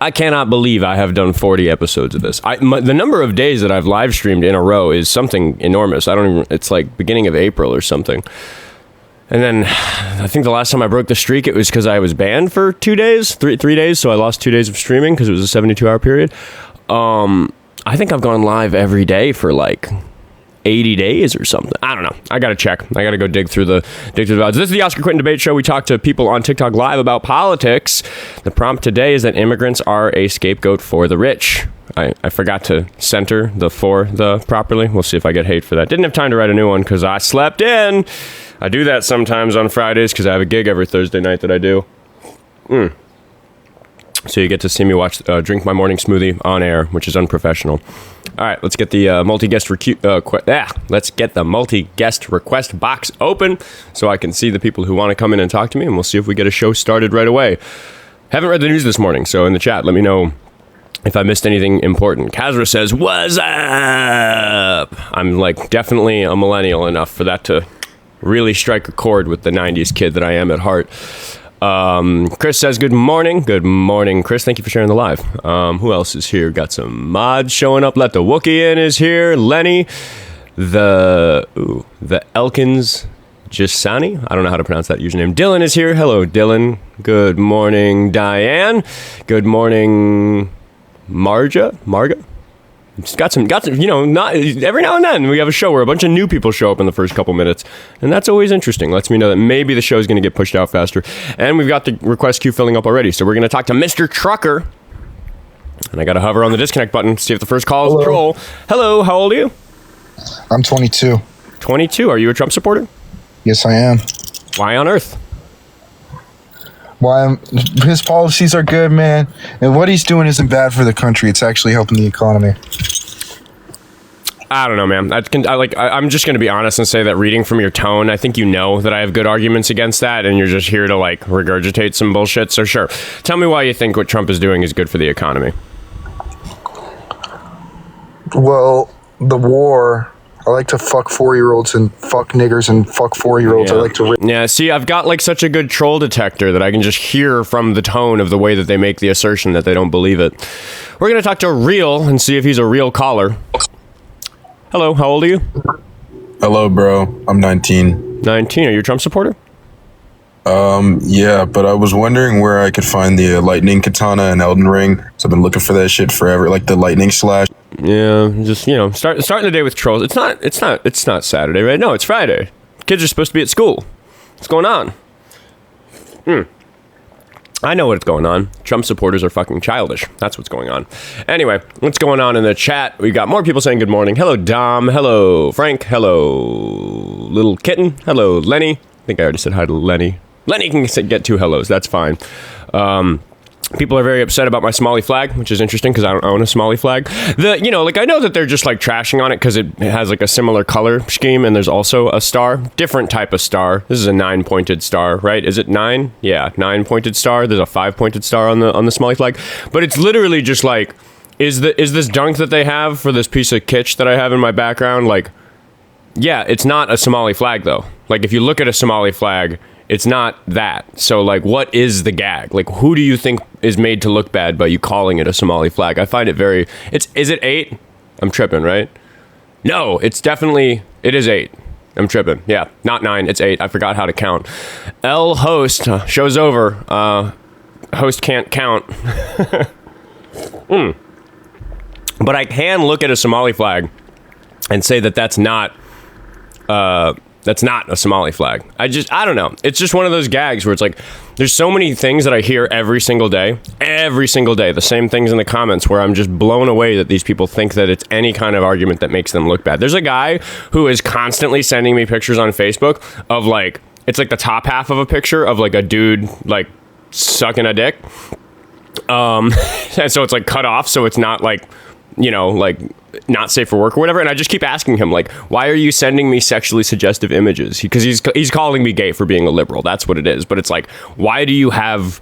I cannot believe I have done 40 episodes of this. The number of days that I've live streamed in a row is something enormous. It's like beginning of April or something. And then I think the last time I broke the streak, it was because I was banned for 2 days, three days. So I lost 2 days of streaming because it was a 72-hour period. I think I've gone live every day for like 80 days or something. I don't know. I got to check. I got to go dig through the VODs. This is the Oskar Quentin Debate Show. We talk to people on TikTok live about politics. The prompt today is that immigrants are a scapegoat for the rich. I forgot to center the for the properly. We'll see if I get hate for that. Didn't have time to write a new one because I slept in. I do that sometimes on Fridays because I have a gig every Thursday night that I do. So you get to see me drink my morning smoothie on air, which is unprofessional. All right, let's get the multi-guest request box open so I can see the people who want to come in and talk to me, and we'll see if we get a show started right away. Haven't read the news this morning, so in the chat, let me know if I missed anything important. Kazra says, "What's up?" I'm like definitely a millennial enough for that to really strike a chord with the 90s kid that I am at heart. Chris says, good morning, Chris. Thank you for sharing the live. Who else is here? Got some mods showing up. Let the Wookiee in is here. Lenny, the Elkins Gisani. I don't know how to pronounce that username. Dylan is here. Hello, Dylan. Good morning, Diane. Good morning, Marga. Just got some, not every now and then we have a show where a bunch of new people show up in the first couple minutes, and that's always interesting. Lets me know that maybe the show is going to get pushed out faster. And we've got the request queue filling up already, so we're going to talk to Mr. Trucker. And I got to hover on the disconnect button to see if the first call is a troll. Hello, how old are you? I'm 22. 22. Are you a Trump supporter? Yes, I am. Why on earth? His policies are good, man, and what he's doing isn't bad for the country. It's actually helping the economy. I don't know, man. I'm just going to be honest and say that reading from your tone, I think you know that I have good arguments against that, and you're just here to like regurgitate some bullshit. So sure, tell me why you think what Trump is doing is good for the economy. Well, the war. I like to fuck 4-year-olds and fuck niggers and fuck 4-year-olds. Yeah. I like to... Yeah, see, I've got like such a good troll detector that I can just hear from the tone of the way that they make the assertion that they don't believe it. We're going to talk to Real and see if he's a real caller. Hello, how old are you? Hello, bro. I'm 19. 19. Are you a Trump supporter? Yeah, but I was wondering where I could find the lightning katana in Elden Ring. So I've been looking for that shit forever, like the lightning slash. Yeah, just starting the day with trolls. It's not Saturday, right? No, it's Friday. Kids are supposed to be at school. What's going on? I know what's going on. Trump supporters are fucking childish. That's what's going on. Anyway, what's going on in the chat? We got more people saying good morning. Hello, Dom. Hello, Frank. Hello, Little Kitten. Hello, Lenny. I think I already said hi to Lenny. Lenny can get 2 hellos. That's fine. People are very upset about my Somali flag, which is interesting because I don't own a Somali flag. I know that they're just like trashing on it because it has like a similar color scheme, and there's also a star, different type of star. This is a 9-pointed star, right? Is it 9? Yeah, 9-pointed star. There's a 5-pointed star on the Somali flag, but it's literally just like, is this dunk that they have for this piece of kitsch that I have in my background? Like, yeah, it's not a Somali flag though. Like if you look at a Somali flag, it's not that. So, like, what is the gag? Like, who do you think is made to look bad by you calling it a Somali flag? I find it very... Is it 8? I'm tripping, right? No, it is 8. I'm tripping. Yeah, not 9, it's 8. I forgot how to count. Host, show's over. Host can't count. But I can look at a Somali flag and say that that's not a Somali flag. I don't know. It's just one of those gags where it's like, there's so many things that I hear every single day, the same things in the comments where I'm just blown away that these people think that it's any kind of argument that makes them look bad. There's a guy who is constantly sending me pictures on Facebook of like, it's like the top half of a picture of like a dude like sucking a dick. And so it's like cut off. So it's not like, like not safe for work or whatever. And I just keep asking him, like, why are you sending me sexually suggestive images? Because he's calling me gay for being a liberal. That's what it is. But it's like, why do you have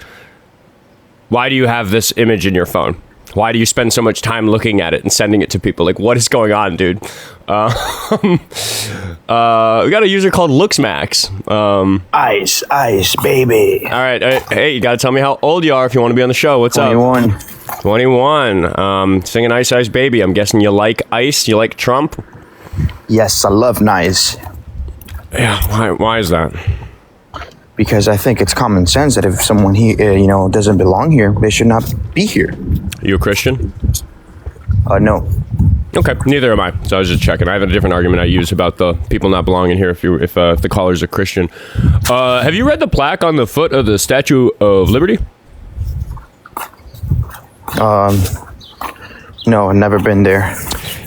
this image in your phone? Why do you spend so much time looking at it and sending it to people? Like, what is going on, dude? We got a user called LooksMax. Ice, baby. All right. Hey, you got to tell me how old you are if you want to be on the show. What's 21. up? 21. Singing Ice Ice Baby. I'm guessing you like ice. You like Trump? Yes, I love nice. Yeah. Why is that? Because I think it's common sense that if someone here, doesn't belong here, they should not be here. You a Christian? No. Okay, neither am I. So I was just checking. I have a different argument I use about the people not belonging here if the caller's a Christian. Have you read the plaque on the foot of the Statue of Liberty? No, I've never been there.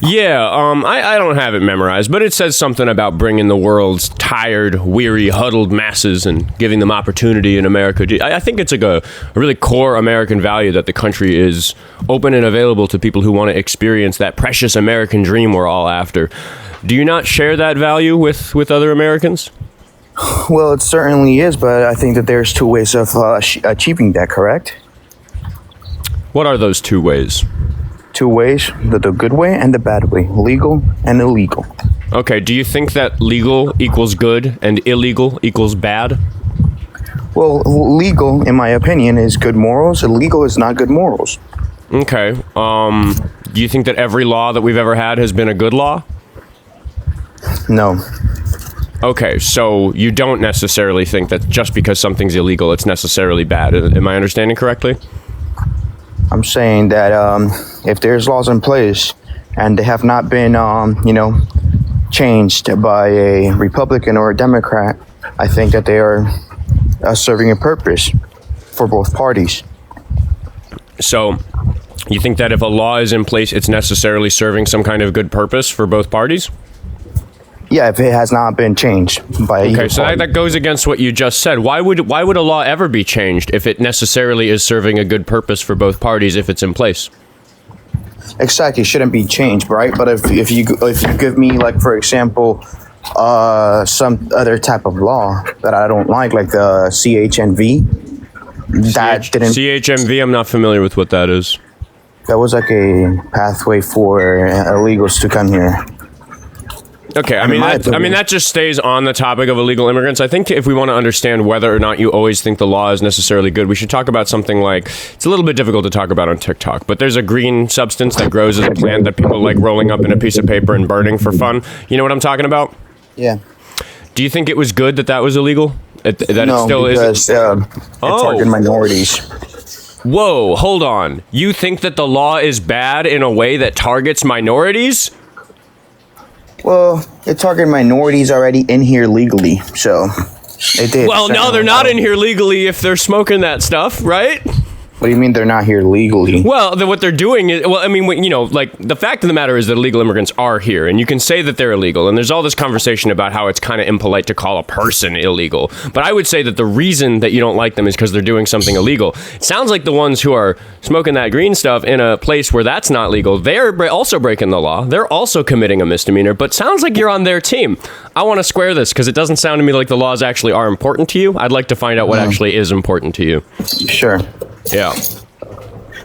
Yeah, I don't have it memorized, but it says something about bringing the world's tired, weary, huddled masses and giving them opportunity in America. I think it's like a really core American value that the country is open and available to people who want to experience that precious American dream we're all after. Do you not share that value with other Americans? Well, it certainly is, but I think that there's two ways of achieving that, correct? What are those two ways? Two ways, the good way and the bad way, legal and illegal. Okay, do you think that legal equals good and illegal equals bad? Well, legal, in my opinion, is good morals. Illegal is not good morals. Okay, do you think that every law that we've ever had has been a good law? No. Okay, so you don't necessarily think that just because something's illegal, it's necessarily bad. Am I understanding correctly? I'm saying that if there's laws in place and they have not been, changed by a Republican or a Democrat, I think that they are serving a purpose for both parties. So you think that if a law is in place, it's necessarily serving some kind of good purpose for both parties? Yeah, if it has not been changed by either Okay, so party. that goes against what you just said. Why would a law ever be changed if it necessarily is serving a good purpose for both parties if it's in place? Exactly, it shouldn't be changed, right? But if you give me, like, for example, some other type of law that I don't like the CHNV, that didn't. CHMV, I'm not familiar with what that is. That was like a pathway for illegals to come here. Okay, I mean that just stays on the topic of illegal immigrants. I think if we want to understand whether or not you always think the law is necessarily good, we should talk about something like, it's a little bit difficult to talk about on TikTok, but there's a green substance that grows as a plant that people like rolling up in a piece of paper and burning for fun. You know what I'm talking about? Yeah. Do you think it was good that was illegal? No, because it targeted minorities. Whoa, hold on. You think that the law is bad in a way that targets minorities? Well, it targeted minorities already in here legally, so it did. Well, no, they're not in here legally if they're smoking that stuff, right? What do you mean they're not here legally? Well, what they're doing is, like, the fact of the matter is that illegal immigrants are here, and you can say that they're illegal, and there's all this conversation about how it's kind of impolite to call a person illegal. But I would say that the reason that you don't like them is because they're doing something illegal. It sounds like the ones who are smoking that green stuff in a place where that's not legal, they're also breaking the law. They're also committing a misdemeanor, but sounds like you're on their team. I want to square this because it doesn't sound to me like the laws actually are important to you. I'd like to find out what actually is important to you. Sure. Yeah.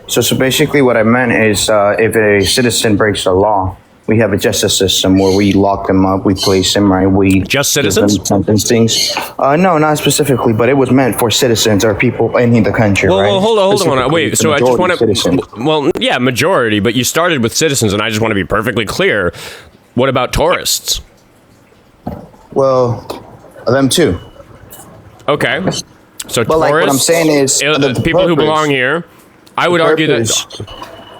So basically what I meant is if a citizen breaks the law, we have a justice system where we lock them up, we place them, right? We just citizens? Sentence things. No, not specifically, but it was meant for citizens or people in the country, right? Well, hold on. Wait, so I just want to... Well, yeah, majority, but you started with citizens, and I just want to be perfectly clear. What about tourists? Well, them too. Okay. So but tourists, like what I'm saying is the people who belong here, I would argue that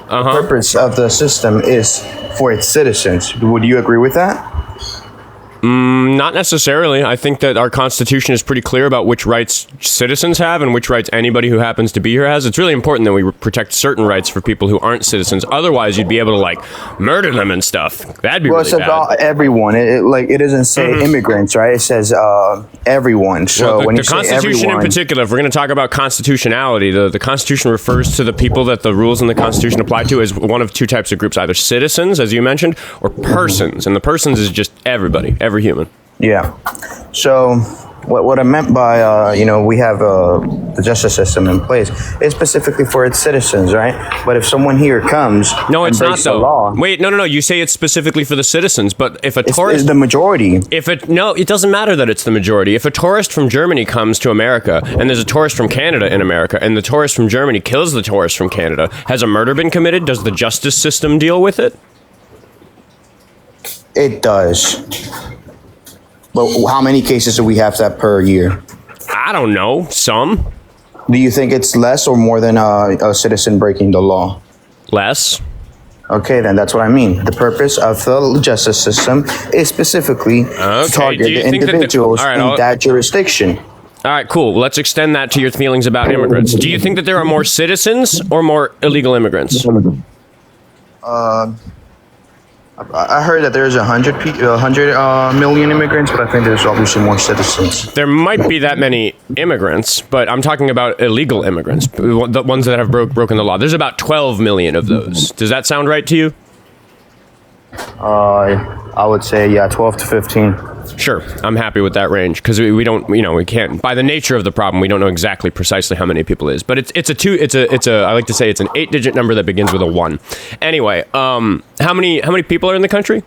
the purpose of the system is for its citizens. Would you agree with that? Not necessarily. I think that our Constitution is pretty clear about which rights citizens have and which rights anybody who happens to be here has. It's really important that we protect certain rights for people who aren't citizens. Otherwise, you'd be able to, like, murder them and stuff. That'd be really bad. Well, it says everyone. It doesn't say immigrants, right? It says everyone. So well, when the you say Constitution everyone, in particular, if we're going to talk about constitutionality, the Constitution refers to the people that the rules in the Constitution apply to as one of two types of groups, either citizens, as you mentioned, or persons. And the persons is just everybody, every human. Yeah. So What I meant by, we have the justice system in place is specifically for its citizens, right? But if someone here comes No, it's and not breaks the though. law, Wait, no. You say it's specifically for the citizens, but if a it's tourist, the majority. no, it doesn't matter that it's the majority. If a tourist from Germany comes to America, and there's a tourist from Canada in America, and the tourist from Germany kills the tourist from Canada, has a murder been committed? Does the justice system deal with it? It does. But how many cases do we have that per year? I don't know. Some. Do you think it's less or more than a citizen breaking the law? Less. Okay, then that's what I mean. The purpose of the justice system is specifically to target Do you the think that individuals all right, in that jurisdiction. All right, cool. Well, let's extend that to your feelings about immigrants. Do you think that there are more citizens or more illegal immigrants? I heard that there's 100 million immigrants, but I think there's obviously more citizens. There might be that many immigrants, but I'm talking about illegal immigrants, the ones that have broken the law. There's about 12 million of those. Does that sound right to you? I would say, 12 to 15. Sure, I'm happy with that range because we don't, we can't. By the nature of the problem, we don't know exactly precisely how many people it is. But it's I like to say it's an 8-digit number that begins with a 1. Anyway, how many people are in the country?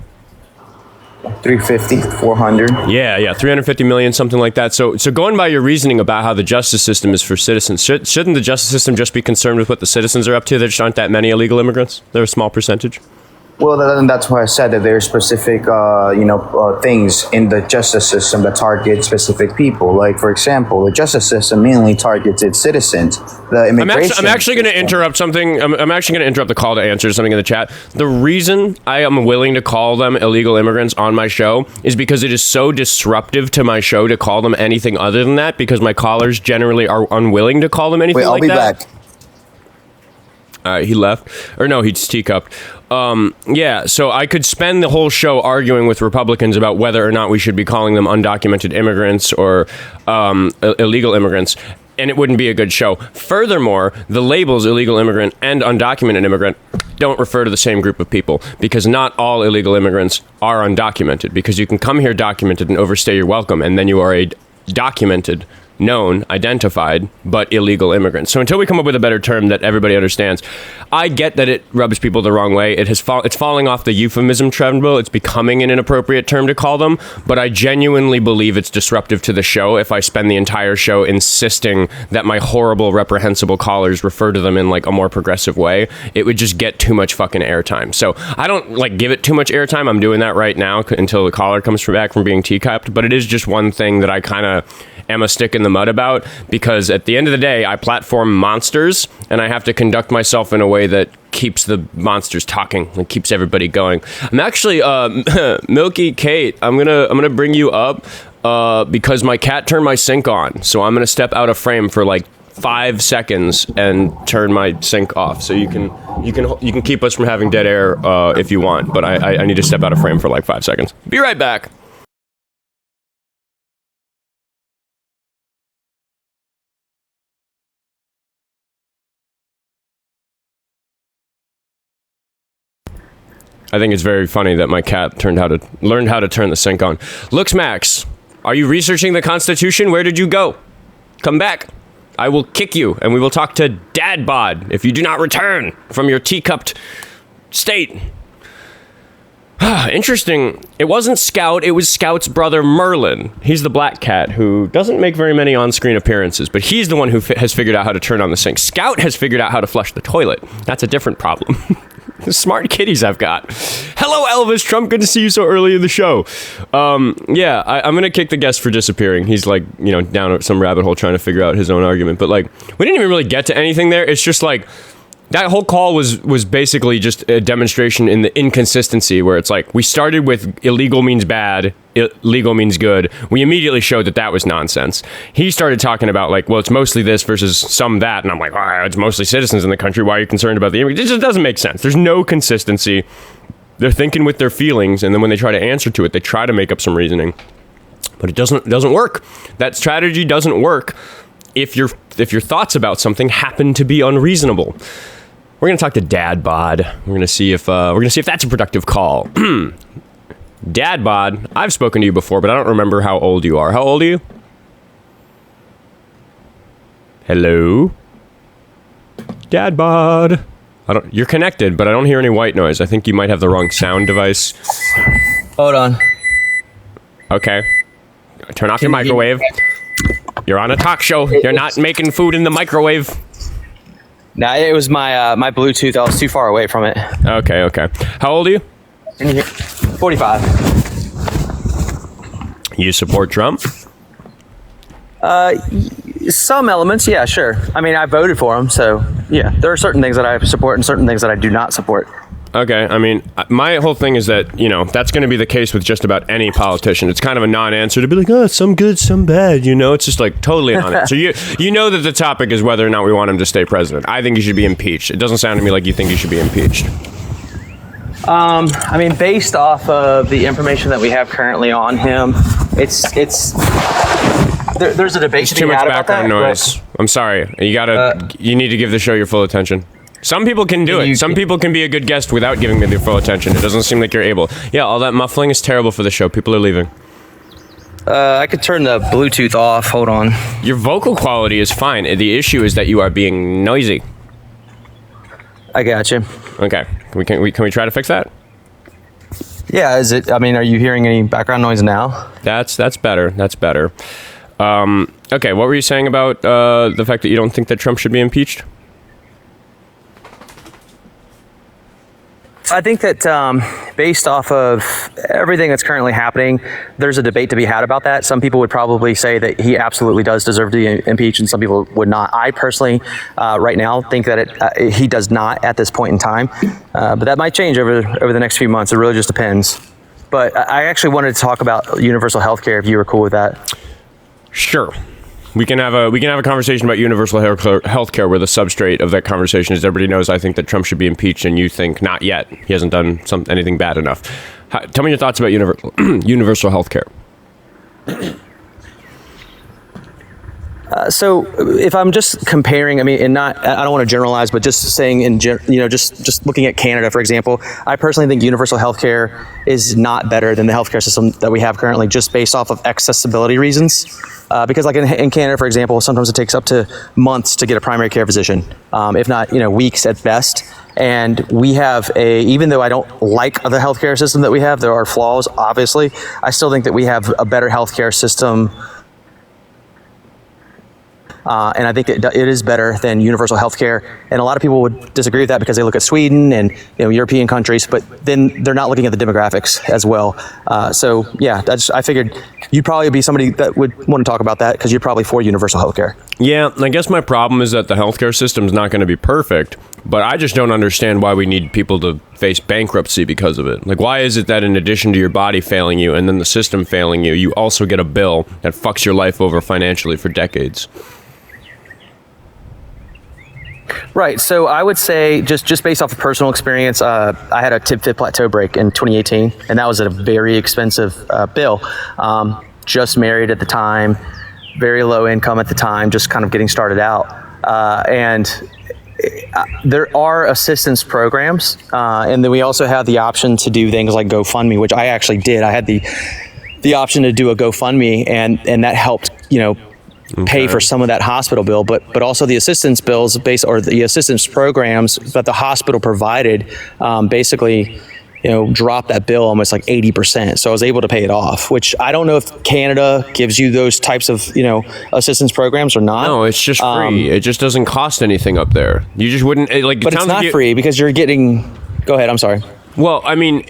350, 400. Yeah, 350 million, something like that. So going by your reasoning about how the justice system is for citizens, shouldn't the justice system just be concerned with what the citizens are up to? There just aren't that many illegal immigrants. They're a small percentage. Well, that's why I said that there's specific, things in the justice system that target specific people. Like, for example, the justice system mainly targets its citizens. The immigration. I'm actually going to interrupt something. I'm actually going to interrupt the call to answer something in the chat. The reason I am willing to call them illegal immigrants on my show is because it is so disruptive to my show to call them anything other than that. Because my callers generally are unwilling to call them anything like that. I'll be back. He left. Or no, he's teacupped. So I could spend the whole show arguing with Republicans about whether or not we should be calling them undocumented immigrants or illegal immigrants, and it wouldn't be a good show. Furthermore, the labels illegal immigrant and undocumented immigrant don't refer to the same group of people, because not all illegal immigrants are undocumented, because you can come here documented and overstay your welcome, and then you are a documented, known, identified, but illegal immigrants. So until we come up with a better term that everybody understands, I get that it rubs people the wrong way. It's falling off the euphemism treadmill. It's becoming an inappropriate term to call them, but I genuinely believe it's disruptive to the show if I spend the entire show insisting that my horrible, reprehensible callers refer to them in like a more progressive way. It would just get too much fucking airtime. So I don't give it too much airtime. I'm doing that right now until the caller comes back from being teacupped, but it is just one thing that I kind of am a stick in the mud about, because at the end of the day, I platform monsters, and I have to conduct myself in a way that keeps the monsters talking and keeps everybody going. I'm actually Milky Kate. I'm gonna bring you up because my cat turned my sink on, so I'm gonna step out of frame for like 5 seconds and turn my sink off. So you can keep us from having dead air if you want, but I need to step out of frame for like 5 seconds. Be right back. I think it's very funny that my cat learned how to turn the sink on. Looks Max, are you researching the Constitution? Where did you go? Come back. I will kick you, and we will talk to dadbod if you do not return from your teacupped state. Interesting. It wasn't Scout, it was Scout's brother Merlin. He's the black cat who doesn't make very many on-screen appearances, but he's the one who has figured out how to turn on the sink. Scout has figured out how to flush the toilet. That's a different problem. The smart kitties I've got. Hello, Elvis Trump. Good to see you so early in the show. I'm going to kick the guest for disappearing. He's down some rabbit hole trying to figure out his own argument. But we didn't even really get to anything there. It's just that whole call was basically just a demonstration in the inconsistency, where it's we started with illegal means bad, legal means good. We immediately showed that was nonsense. He started talking about it's mostly this versus some that, and I'm like, it's mostly citizens in the country. Why are you concerned about the immigrants? It just doesn't make sense. There's no consistency. They're thinking with their feelings, and then when they try to answer to it, they try to make up some reasoning, but it doesn't work. That strategy doesn't work if your thoughts about something happen to be unreasonable. We're going to talk to dadbod. We're going to see if that's a productive call. Dadbod, I've spoken to you before, but I don't remember how old you are. How old are you? Hello? Dadbod. You're connected, but I don't hear any white noise. I think you might have the wrong sound device. Hold on. Okay. Turn off your microwave. You're on a talk show. You're not making food in the microwave. Nah, it was my my Bluetooth. I was too far away from it. Okay. How old are you? 45. You support Trump? Some elements, yeah, sure. I mean, I voted for him, so yeah. There are certain things that I support and certain things that I do not support. Okay, I mean, my whole thing is that, that's going to be the case with just about any politician. It's kind of a non-answer to be like, oh, some good, some bad, It's just like totally a non-answer. you know that the topic is whether or not we want him to stay president. I think he should be impeached. It doesn't sound to me like you think he should be impeached. I mean, based off of the information that we have currently on him, there's a debate to be Too much had about background that, noise. I'm sorry. You need to give the show your full attention. Some people can do it. Some people can be a good guest without giving me their full attention. It doesn't seem like you're able. Yeah, all that muffling is terrible for the show. People are leaving. I could turn the Bluetooth off. Hold on. Your vocal quality is fine. The issue is that you are being noisy. I got you. Okay. Can we try to fix that? Yeah, are you hearing any background noise now? That's better. That's better. Okay, what were you saying about the fact that you don't think that Trump should be impeached? I think that based off of everything that's currently happening, there's a debate to be had about that. Some people would probably say that he absolutely does deserve to be impeached, and some people would not. I personally, right now, think that he does not at this point in time. But that might change over the next few months. It really just depends. But I actually wanted to talk about universal health care, if you were cool with that. Sure. We can have a conversation about universal health care where the substrate of that conversation is everybody knows I think that Trump should be impeached and you think not yet. He hasn't done anything bad enough. Tell me your thoughts about universal health care. So if I'm just comparing, I don't want to generalize, but just saying just looking at Canada, for example, I personally think universal healthcare is not better than the healthcare system that we have currently, just based off of accessibility reasons. Because like in Canada, for example, sometimes it takes up to months to get a primary care physician, if not, weeks at best. And we have even though I don't like the healthcare system that we have, there are flaws, obviously, I still think that we have a better healthcare system. And I think it is better than universal health care. And a lot of people would disagree with that because they look at Sweden and European countries, but then they're not looking at the demographics as well. So yeah, I figured you'd probably be somebody that would want to talk about that because you're probably for universal health care. Yeah, I guess my problem is that the healthcare system is not going to be perfect, but I just don't understand why we need people to face bankruptcy because of it. Like, why is it that in addition to your body failing you and then the system failing you, you also get a bill that fucks your life over financially for decades? Right. So I would say just based off of personal experience, I had a tib fib plateau break in 2018, and that was a very expensive bill. Just married at the time, very low income at the time, just kind of getting started out. And there are assistance programs, and then we also have the option to do things like GoFundMe, which I actually did. I had the option to do a GoFundMe, and that helped, pay for some of that hospital bill, but also the assistance bills the assistance programs that the hospital provided, basically, dropped that bill almost like 80%. So I was able to pay it off, which I don't know if Canada gives you those types of, assistance programs or not. No, it's just free. It just doesn't cost anything up there. You just wouldn't but it's not free because you're getting, go ahead. I'm sorry. Well,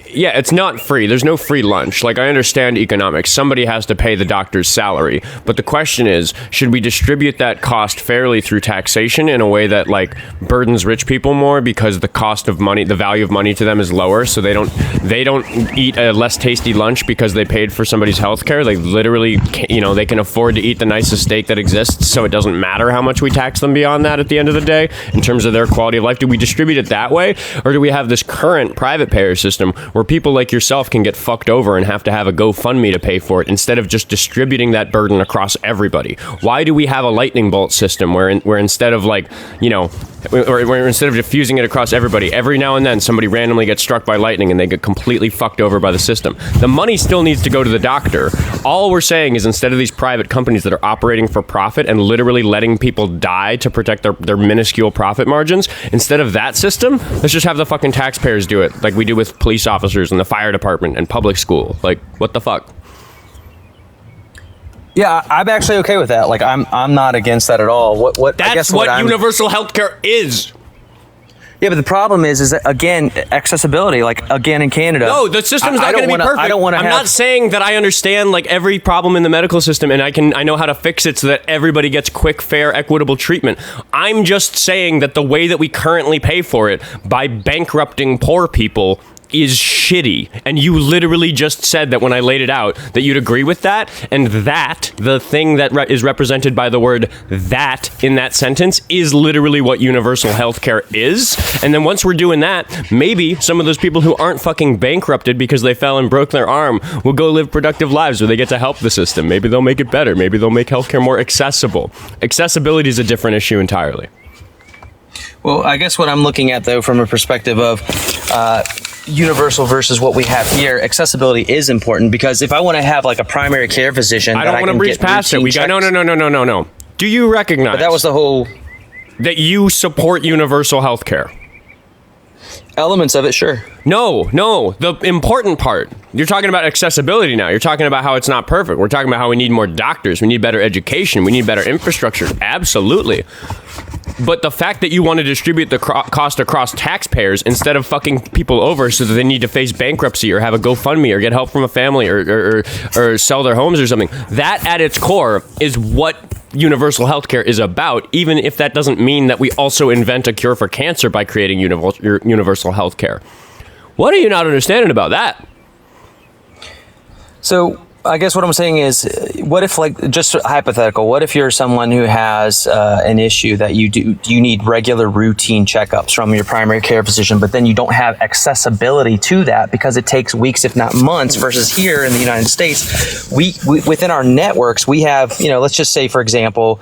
yeah, it's not free. There's no free lunch. Like, I understand economics. Somebody has to pay the doctor's salary. But the question is, should we distribute that cost fairly through taxation in a way that, burdens rich people more because the cost of money, the value of money to them is lower, so they don't eat a less tasty lunch because they paid for somebody's health care? They literally, they can afford to eat the nicest steak that exists, so it doesn't matter how much we tax them beyond that at the end of the day in terms of their quality of life. Do we distribute it that way? Or do we have this current private payer system where people like yourself can get fucked over and have to have a GoFundMe to pay for it instead of just distributing that burden across everybody? Why do we have a lightning bolt system where instead of Where instead of diffusing it across everybody, every now and then somebody randomly gets struck by lightning and they get completely fucked over by the system. The money still needs to go to the doctor. All we're saying is instead of these private companies that are operating for profit and literally letting people die to protect their minuscule profit margins, instead of that system, let's just have the fucking taxpayers do it like we do with police officers and the fire department and public school. Like, what the fuck? Yeah, I'm actually okay with that. Like, I'm not against that at all. That's what universal healthcare is. Yeah, but the problem is that, again, accessibility, like, again, in Canada. No, the system's not going to be perfect. I don't want to I'm not saying that I understand, like, every problem in the medical system and I know how to fix it so that everybody gets quick, fair, equitable treatment. I'm just saying that the way that we currently pay for it by bankrupting poor people is shitty. And you literally just said that when I laid it out that you'd agree with that, and that the thing that is represented by the word that in that sentence is literally what universal healthcare is. And then once we're doing that, maybe some of those people who aren't fucking bankrupted because they fell and broke their arm will go live productive lives where they get to help the system. Maybe they'll make it better. Maybe they'll make healthcare more accessible. Accessibility is a different issue entirely. Well, I guess what I'm looking at, though, from a perspective of universal versus what we have here, accessibility is important, because if I want to have like a primary care physician, I don't want to breeze past it. We got no. Do you recognize? But that was the whole. That you support universal health care? Elements of it, sure. No. The important part. You're talking about accessibility now. You're talking about how it's not perfect. We're talking about how we need more doctors. We need better education. We need better infrastructure. Absolutely. But the fact that you want to distribute the cost across taxpayers instead of fucking people over so that they need to face bankruptcy or have a GoFundMe or get help from a family or sell their homes or something, that at its core is what universal healthcare is about, even if that doesn't mean that we also invent a cure for cancer by creating universal healthcare. What are you not understanding about that? So I guess what I'm saying is, what if, like, just hypothetical, what if you're someone who has an issue that you need regular routine checkups from your primary care physician, but then you don't have accessibility to that because it takes weeks, if not months, versus here in the United States, we within our networks, we have, let's just say, for example,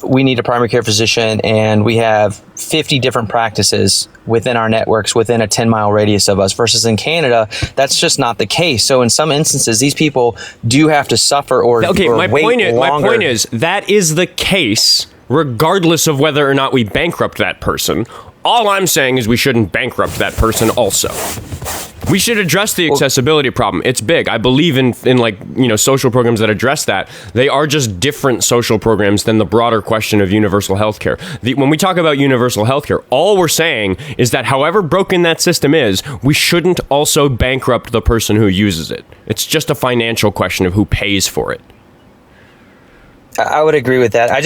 we need a primary care physician and we have 50 different practices within our networks within a 10-mile radius of us, versus in Canada, that's just not the case. So in some instances, these people do have to suffer or wait longer. My point is that is the case regardless of whether or not we bankrupt that person. All I'm saying is we shouldn't bankrupt that person also. We should address the accessibility problem. It's big. I believe in social programs that address that. They are just different social programs than the broader question of universal healthcare. When we talk about universal healthcare, all we're saying is that however broken that system is, we shouldn't also bankrupt the person who uses it. It's just a financial question of who pays for it. I would agree with that. I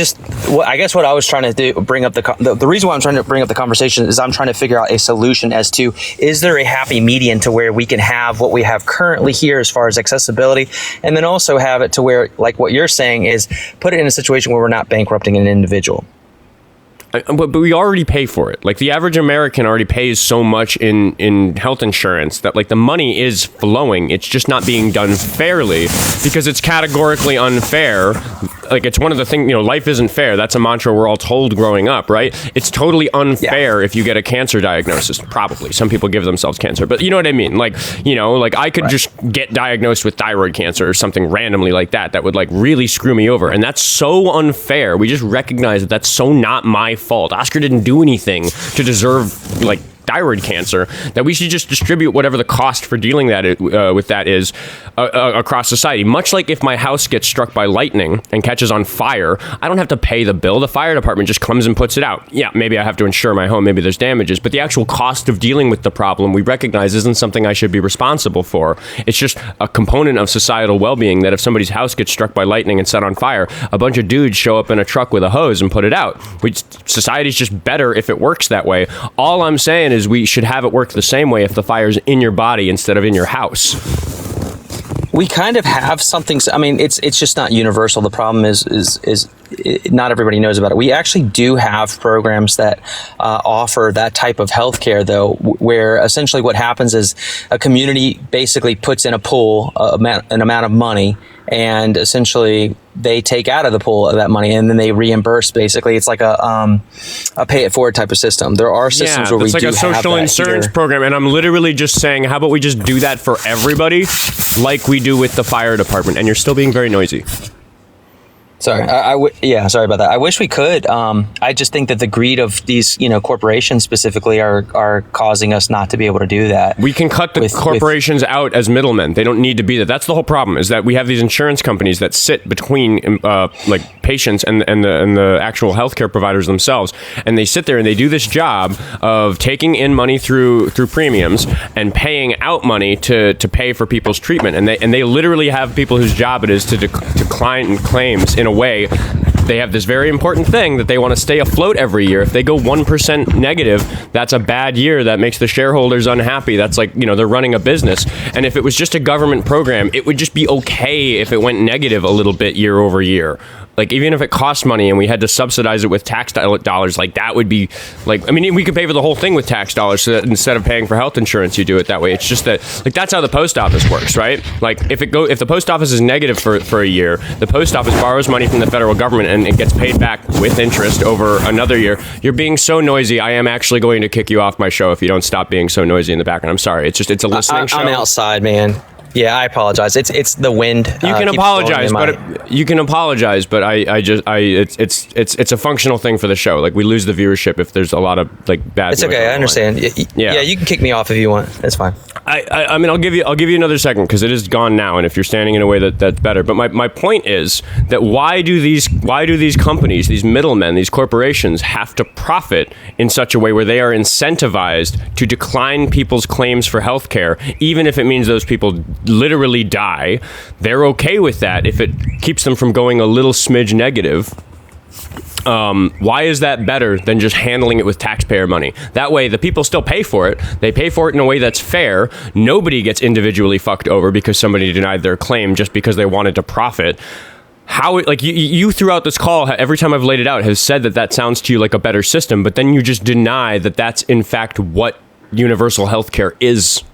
guess what I was trying to do, the reason why I'm trying to bring up the conversation is I'm trying to figure out a solution as to, is there a happy median to where we can have what we have currently here as far as accessibility, and then also have it to where, like what you're saying, is put it in a situation where we're not bankrupting an individual. But we already pay for it. Like, the average American already pays so much in health insurance that, like, the money is flowing. It's just not being done fairly because it's categorically unfair. Like, it's one of the things, life isn't fair. That's a mantra we're all told growing up, right? It's totally unfair if you get a cancer diagnosis. Probably. Some people give themselves cancer. But you know what I mean? Like, I could just get diagnosed with thyroid cancer or something randomly like that would, like, really screw me over. And that's so unfair. We just recognize that that's so not my fault. Oscar didn't do anything to deserve, like, thyroid cancer, that we should just distribute whatever the cost for dealing with that is across society. Much like if my house gets struck by lightning and catches on fire, I don't have to pay the bill. The fire department just comes and puts it out. Yeah, maybe I have to insure my home. Maybe there's damages. But the actual cost of dealing with the problem, we recognize, isn't something I should be responsible for. It's just a component of societal well-being that if somebody's house gets struck by lightning and set on fire, a bunch of dudes show up in a truck with a hose and put it out. Society's just better if it works that way. All I'm saying is we should have it work the same way if the fire's in your body instead of in your house. We kind of have something. I mean, it's just not universal. The problem is not everybody knows about it. We actually do have programs that offer that type of healthcare, though, where essentially what happens is a community basically puts in a pool an amount of money, and essentially they take out of the pool of that money, and then they reimburse. Basically, it's like a pay it forward type of system. There are systems where we it's like do a social insurance program, and I'm literally just saying, how about we just do that for everybody, like we do with the fire department? And you're still being very noisy. Sorry, sorry about that. I wish we could. I just think that the greed of these, corporations specifically are causing us not to be able to do that. We can cut the corporations out as middlemen. They don't need to be there. That's the whole problem, is that we have these insurance companies that sit between like patients and the actual healthcare providers themselves, and they sit there and they do this job of taking in money through premiums and paying out money to pay for people's treatment, and they literally have people whose job it is to decline claims in a way. They have this very important thing that they want to stay afloat every year. If they go 1% negative, that's a bad year. That makes the shareholders unhappy. That's like, they're running a business. And if it was just a government program, it would just be okay if it went negative a little bit year over year. Like, even if it cost money and we had to subsidize it with tax dollars, like, that would be like, we could pay for the whole thing with tax dollars, so that instead of paying for health insurance, you do it that way. It's just that, like, that's how the post office works, right? Like, if the post office is negative for a year, the post office borrows money from the federal government and it gets paid back with interest over another year. You're being so noisy. I am actually going to kick you off my show if you don't stop being so noisy in the background. I'm sorry. It's a listening show. I'm outside, man. Yeah, I apologize. It's the wind. You can apologize, but it's a functional thing for the show. Like, we lose the viewership if there's a lot of like bad. It's okay. I understand. Yeah, you can kick me off if you want. It's fine. I'll give you another second, because it is gone now, and if you're standing in a way that's better. But my point is that why do these companies, these middlemen, these corporations have to profit in such a way where they are incentivized to decline people's claims for health care, even if it means those people literally die? They're okay with that if it keeps them from going a little smidge negative. Why is that better than just handling it with taxpayer money? That way, the people still pay for it. They pay for it in a way that's fair. Nobody gets individually fucked over because somebody denied their claim just because they wanted to profit. How, like, you throughout this call, every time I've laid it out, have said that sounds to you like a better system, but then you just deny that that's in fact what universal health care is.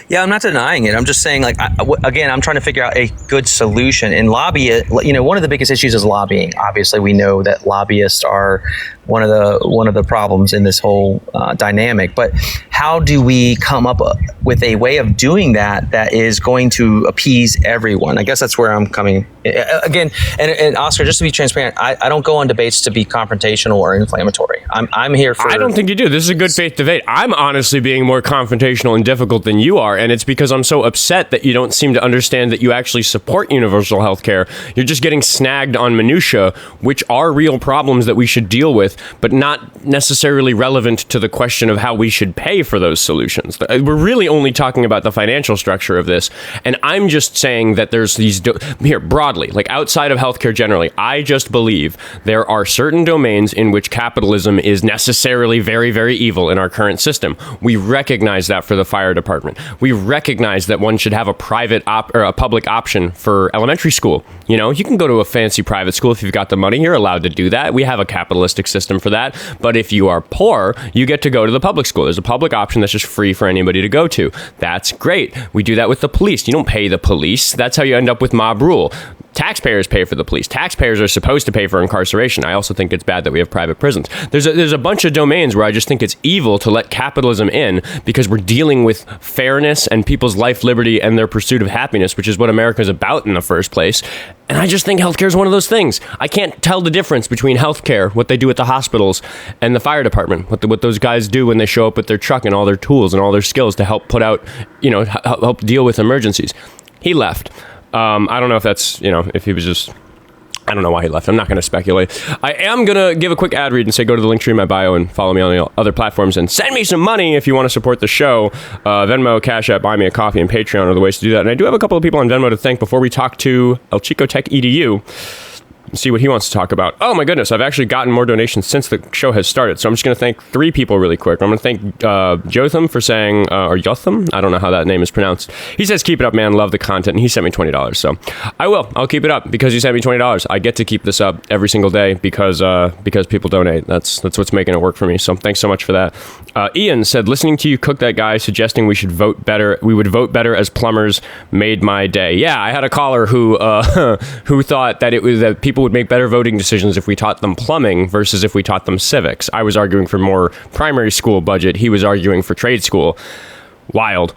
Yeah, I'm not denying it. I'm just saying, like, again, I'm trying to figure out a good solution. And one of the biggest issues is lobbying. Obviously, we know that lobbyists are one of the problems in this whole dynamic. But how do we come up with a way of doing that is going to appease everyone? I guess that's where I'm coming. Again, and Oscar, just to be transparent, I don't go on debates to be confrontational or inflammatory. I'm here for... I don't think you do. This is a good faith debate. I'm honestly being more confrontational and difficult than you are, and it's because I'm so upset that you don't seem to understand that you actually support universal health care. You're just getting snagged on minutia, which are real problems that we should deal with, but not necessarily relevant to the question of how we should pay for those solutions. We're really only talking about the financial structure of this, and I'm just saying that there's these... Here, broadly, like outside of healthcare generally, I just believe there are certain domains in which capitalism is necessarily very, very evil in our current system. We recognize that for the fire department. We recognize that one should have a private or a public option for elementary school. You can go to a fancy private school if you've got the money. You're allowed to do that. We have a capitalistic system for that. But if you are poor, you get to go to the public school. There's a public option that's just free for anybody to go to. That's great. We do that with the police. You don't pay the police. That's how you end up with mob rule. Taxpayers pay for the police. Taxpayers are supposed to pay for incarceration. I also think it's bad that we have private prisons. There's a bunch of domains where I just think it's evil to let capitalism in, because we're dealing with fairness and people's life, liberty, and their pursuit of happiness, which is what America is about in the first place. And I just think healthcare is one of those things. I can't tell the difference between healthcare, what they do at the hospitals, and the fire department, what those guys do when they show up with their truck and all their tools and all their skills to help put out, help deal with emergencies. He left. I don't know if that's, if he was just... I don't know why he left. I'm not going to speculate. I am going to give a quick ad read and say go to the link tree in my bio and follow me on the other platforms and send me some money if you want to support the show. Venmo, Cash App, Buy Me a Coffee, and Patreon are the ways to do that. And I do have a couple of people on Venmo to thank before we talk to el.chico.tech.edu. see what he wants to talk about. Oh my goodness, I've actually gotten more donations since the show has started. So I'm just going to thank 3 people really quick. I'm going to thank Jotham for saying, or Yotham, I don't know how that name is pronounced. He says, keep it up, man. Love the content. And he sent me $20. So I will. I'll keep it up because you sent me $20. I get to keep this up every single day because people donate. That's what's making it work for me. So thanks so much for that. Ian said, listening to you cook that guy suggesting we should vote better. We would vote better as plumbers made my day. Yeah, I had a caller who who thought that it was that people would make better voting decisions if we taught them plumbing versus if we taught them civics. I was arguing for more primary school budget. He was arguing for trade school. Wild.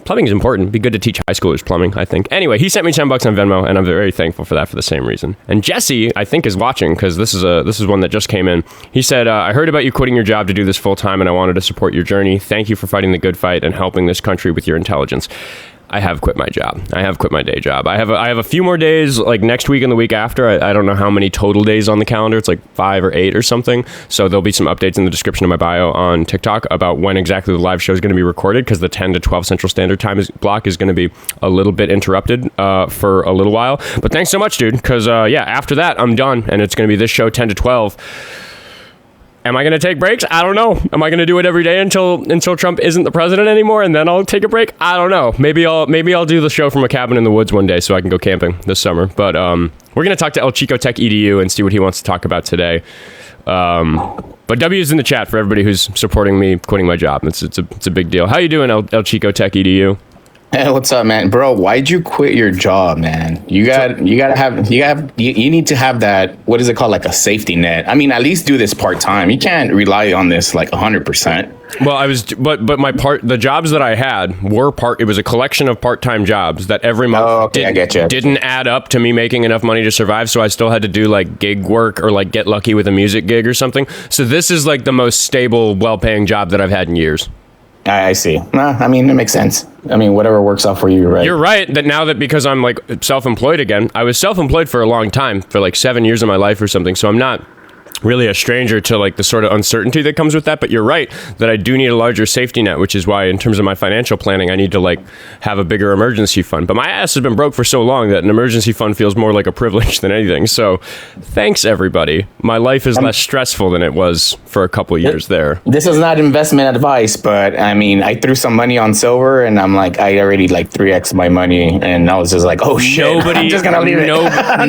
Plumbing is important. It'd be good to teach high schoolers plumbing, I think. Anyway, he sent me $10 on Venmo, and I'm very thankful for that for the same reason. And Jesse, I think, is watching because this is one that just came in. He said, I heard about you quitting your job to do this full time, and I wanted to support your journey. Thank you for fighting the good fight and helping this country with your intelligence. I have quit my job. I have quit my day job. I have a few more days, like next week and the week after. I don't know how many total days on the calendar. It's like 5 or 8 or something. So there'll be some updates in the description of my bio on TikTok about when exactly the live show is going to be recorded because the 10 to 12 Central Standard Time block is going to be a little bit interrupted for a little while. But thanks so much, dude, because after that, I'm done. And it's going to be this show 10 to 12. Am I going to take breaks? I don't know. Am I going to do it every day until Trump isn't the president anymore, and then I'll take a break? I don't know. Maybe I'll do the show from a cabin in the woods one day so I can go camping this summer. But we're going to talk to el.chico.tech.edu and see what he wants to talk about today. But W is in the chat for everybody who's supporting me quitting my job. It's a big deal. How you doing, el.chico.tech.edu? Hey, what's up, man? Bro, why'd you quit your job, man? You need to have that, what is it called, like a safety net. I mean, at least do this part-time. You can't rely on this like 100%. Well, but the jobs that I had it was a collection of part-time jobs that every month didn't add up to me making enough money to survive, so I still had to do like gig work or like get lucky with a music gig or something. So this is like the most stable, well-paying job that I've had in years. I see. I mean, it makes sense. I mean, whatever works out for you, right? You're right that now that because I'm like self-employed again, I was self-employed for a long time, for like 7 years of my life or something. So I'm not really a stranger to like the sort of uncertainty that comes with that. But you're right that I do need a larger safety net, which is why in terms of my financial planning, I need to like have a bigger emergency fund. But my ass has been broke for so long that an emergency fund feels more like a privilege than anything. So thanks, everybody. My life is less stressful than it was for a couple of years there. This is not investment advice, but I mean, I threw some money on silver and I'm like, I already like 3x my money. And I was just like, oh shit, I'm just going to leave it.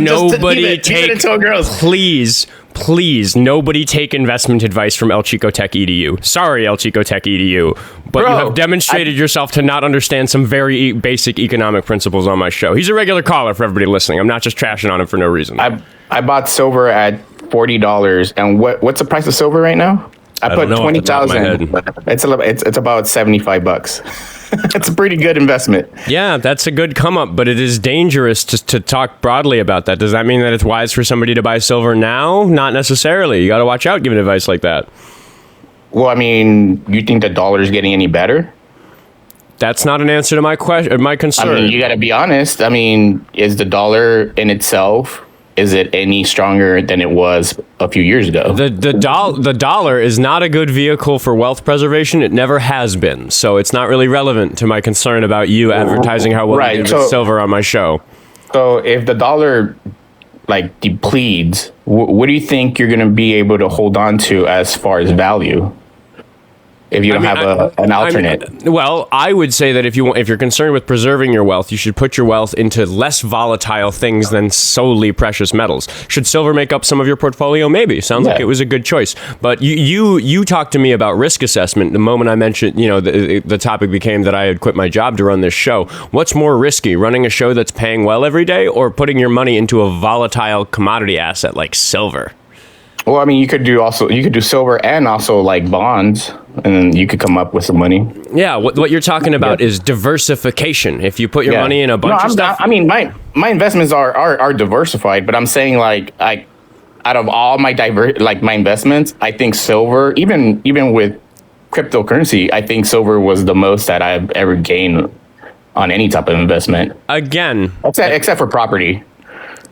Nobody take it, Please, nobody take investment advice from el.chico.tech.edu. Sorry, el.chico.tech.edu, but you have demonstrated yourself to not understand some very basic economic principles on my show. He's a regular caller for everybody listening. I'm not just trashing on him for no reason. I bought silver at $40, and what's the price of silver right now? I put 20,000. It's about $75. It's a pretty good investment. Yeah, that's a good come up, but it is dangerous to talk broadly about that. Does that mean that it's wise for somebody to buy silver now? Not necessarily. You got to watch out giving advice like that. Well, I mean, you think the dollar is getting any better? That's not an answer to my question. My concern. I mean, you got to be honest. I mean, is the dollar in itself, is it any stronger than it was a few years ago? The dollar is not a good vehicle for wealth preservation. It never has been. So it's not really relevant to my concern about you advertising how well you do with silver on my show. So if the dollar like depletes, what do you think you're going to be able to hold on to as far as value? If you don't have an alternate. Well, I would say that if you're concerned with preserving your wealth, you should put your wealth into less volatile things than solely precious metals. Should silver make up some of your portfolio? Maybe. Sounds like it was a good choice. But you talked to me about risk assessment the moment I mentioned, the topic became that I had quit my job to run this show. What's more risky, running a show that's paying well every day or putting your money into a volatile commodity asset like silver? Well, I mean, you could do silver and also like bonds, and then you could come up with some money. Yeah, what you're talking about is diversification. If you put your money in a bunch of stuff. I mean, my investments are diversified, but I'm saying like out of all my my investments, I think silver, even with cryptocurrency, I think silver was the most that I've ever gained on any type of investment. Again, except for property.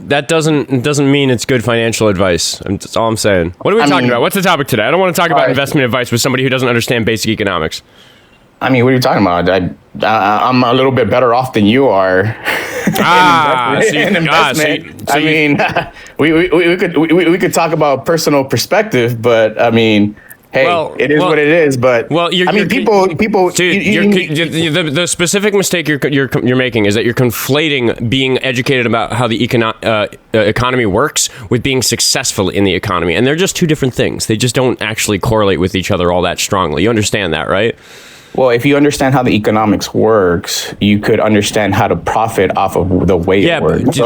That doesn't mean it's good financial advice. That's all I'm saying. What are we talking about? What's the topic today? I don't want to talk about investment advice with somebody who doesn't understand basic economics. I mean, what are you talking about? I'm a little bit better off than you are. In investment. I mean, we could talk about personal perspective, but I mean, hey, it is what it is. But people. Dude, the specific mistake you're making is that you're conflating being educated about how the economy works with being successful in the economy, and they're just two different things. They just don't actually correlate with each other all that strongly. You understand that, right? Well, if you understand how the economics works, you could understand how to profit off of the way it works. Which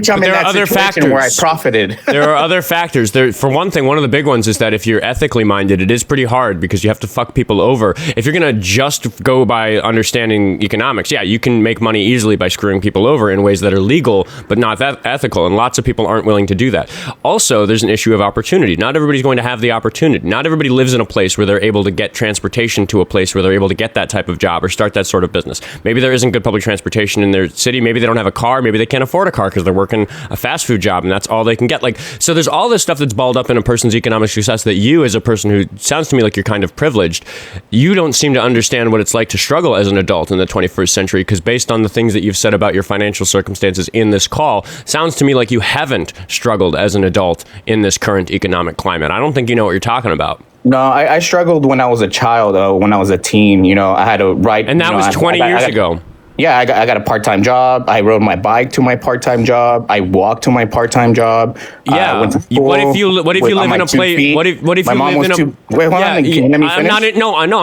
I'm in that situation where I profited. There are other factors. For one thing, one of the big ones is that if you're ethically minded, it is pretty hard because you have to fuck people over. If you're going to just go by understanding economics, yeah, you can make money easily by screwing people over in ways that are legal, but not that ethical. And lots of people aren't willing to do that. Also, there's an issue of opportunity. Not everybody's going to have the opportunity. Not everybody lives in a place where they're able to get transportation to a place where they're able to get that type of job or start that sort of business. Maybe there isn't good public transportation in their city. Maybe they don't have a car. Maybe they can't afford a car because they're working a fast food job and that's all they can get. Like, so there's all this stuff that's balled up in a person's economic success that you, as a person who sounds to me like you're kind of privileged, you don't seem to understand what it's like to struggle as an adult in the 21st century, because based on the things that you've said about your financial circumstances in this call, sounds to me like you haven't struggled as an adult in this current economic climate. I don't think you know what you're talking about. No, I struggled when I was a child, when I was a teen. You know, I had to write. And that was 20 years ago. Yeah, I got a part-time job. I rode my bike to my part-time job. I walked to my part-time job. Yeah. Went to school what if you live in a place? What if you live in a? Wait, hold on. Let me finish. I'm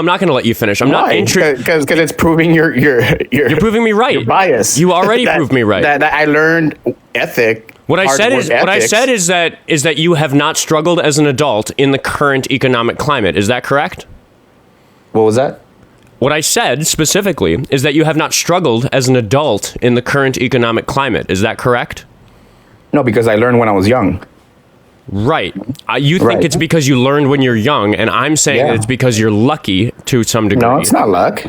not going to let you finish. I'm not interested because it's proving you're proving me right. You're biased. You already proved me right. That I learned ethic. What I said is that you have not struggled as an adult in the current economic climate. Is that correct? What was that? What I said specifically is that you have not struggled as an adult in the current economic climate. Is that correct? No, because I learned when I was young. Right. You think it's because you learned when you're young, and I'm saying that it's because you're lucky to some degree. No, it's not luck.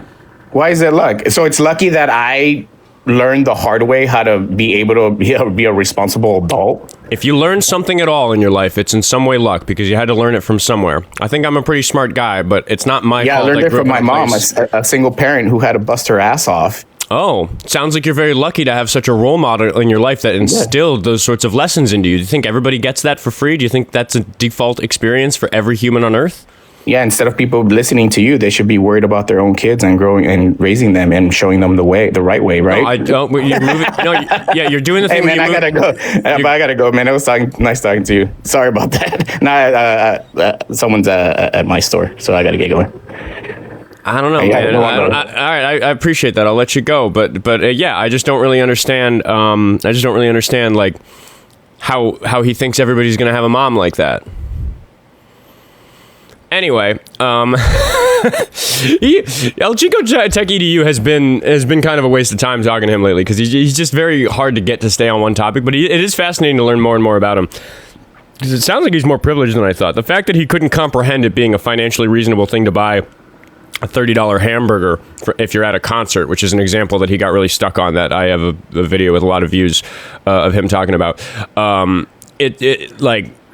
Why is it luck? So it's lucky that I learned the hard way how to be able to be a responsible adult. If you learn something at all in your life, it's in some way luck because you had to learn it from somewhere. I think I'm a pretty smart guy, but it's not my fault. Yeah, I learned it from my mom, a single parent who had to bust her ass off. Oh, sounds like you're very lucky to have such a role model in your life that instilled those sorts of lessons into you. Do you think everybody gets that for free? Do you think that's a default experience for every human on Earth? Yeah, instead of people listening to you, they should be worried about their own kids and growing and raising them and showing them the right way, right? No, I don't. You're moving. You're doing the thing. Hey, man, I gotta go. I gotta go, man. It was nice talking to you. Sorry about that. Now, someone's at my store, so I gotta get going. I don't know, man. All right, I appreciate that. I'll let you go, but yeah, I just don't really understand. Like how he thinks everybody's gonna have a mom like that. Anyway, el.chico.tech.edu has been kind of a waste of time talking to him lately because he's just very hard to get to stay on one topic. But it is fascinating to learn more and more about him because it sounds like he's more privileged than I thought. The fact that he couldn't comprehend it being a financially reasonable thing to buy a $30 hamburger if you're at a concert, which is an example that he got really stuck on. That I have a video with a lot of views of him talking about.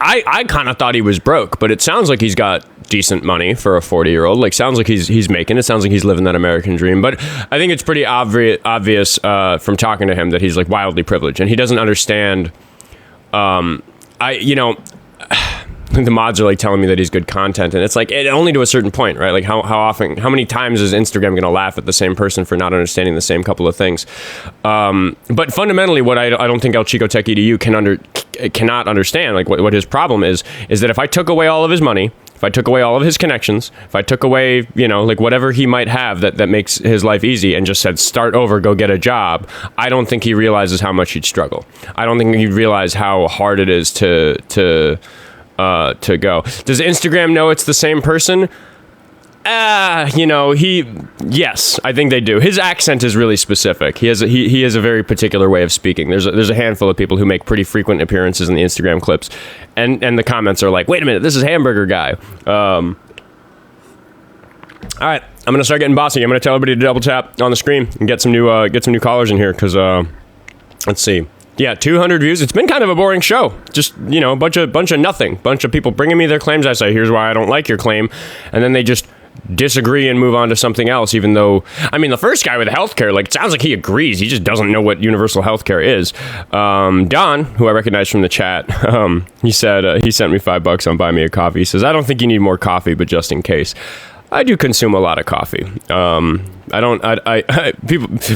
I kind of thought he was broke, but it sounds like he's got decent money for a 40-year-old. Like, sounds like he's making it. Sounds like he's living that American dream. But I think it's pretty obvious from talking to him that he's like wildly privileged and he doesn't understand. The mods are like telling me that he's good content, and it's like only to a certain point, right? Like how many times is Instagram going to laugh at the same person for not understanding the same couple of things? But fundamentally, what I don't think el.chico.tech.edu cannot understand, like what his problem is that if I took away all of his money, if I took away all of his connections, if I took away, like whatever he might have that makes his life easy and just said, start over, go get a job, I don't think he realizes how much he'd struggle. I don't think he'd realize how hard it is to go. Does Instagram know it's the same person? Yes, I think they do. His accent is really specific. He has a very particular way of speaking. There's a handful of people who make pretty frequent appearances in the Instagram clips, and the comments are like, wait a minute, this is Hamburger Guy. All right, I'm gonna start getting bossy. I'm gonna tell everybody to double tap on the screen and get some new callers in here because let's see. Yeah, 200 views. It's been kind of a boring show. Just, a bunch of nothing. Bunch of people bringing me their claims. I say, here's why I don't like your claim. And then they just disagree and move on to something else, even though, I mean, the first guy with healthcare, like, it sounds like he agrees. He just doesn't know what universal healthcare is. Don, who I recognize from the chat, he said, he sent me $5 on Buy Me a Coffee. He says, I don't think you need more coffee, but just in case. I do consume a lot of coffee.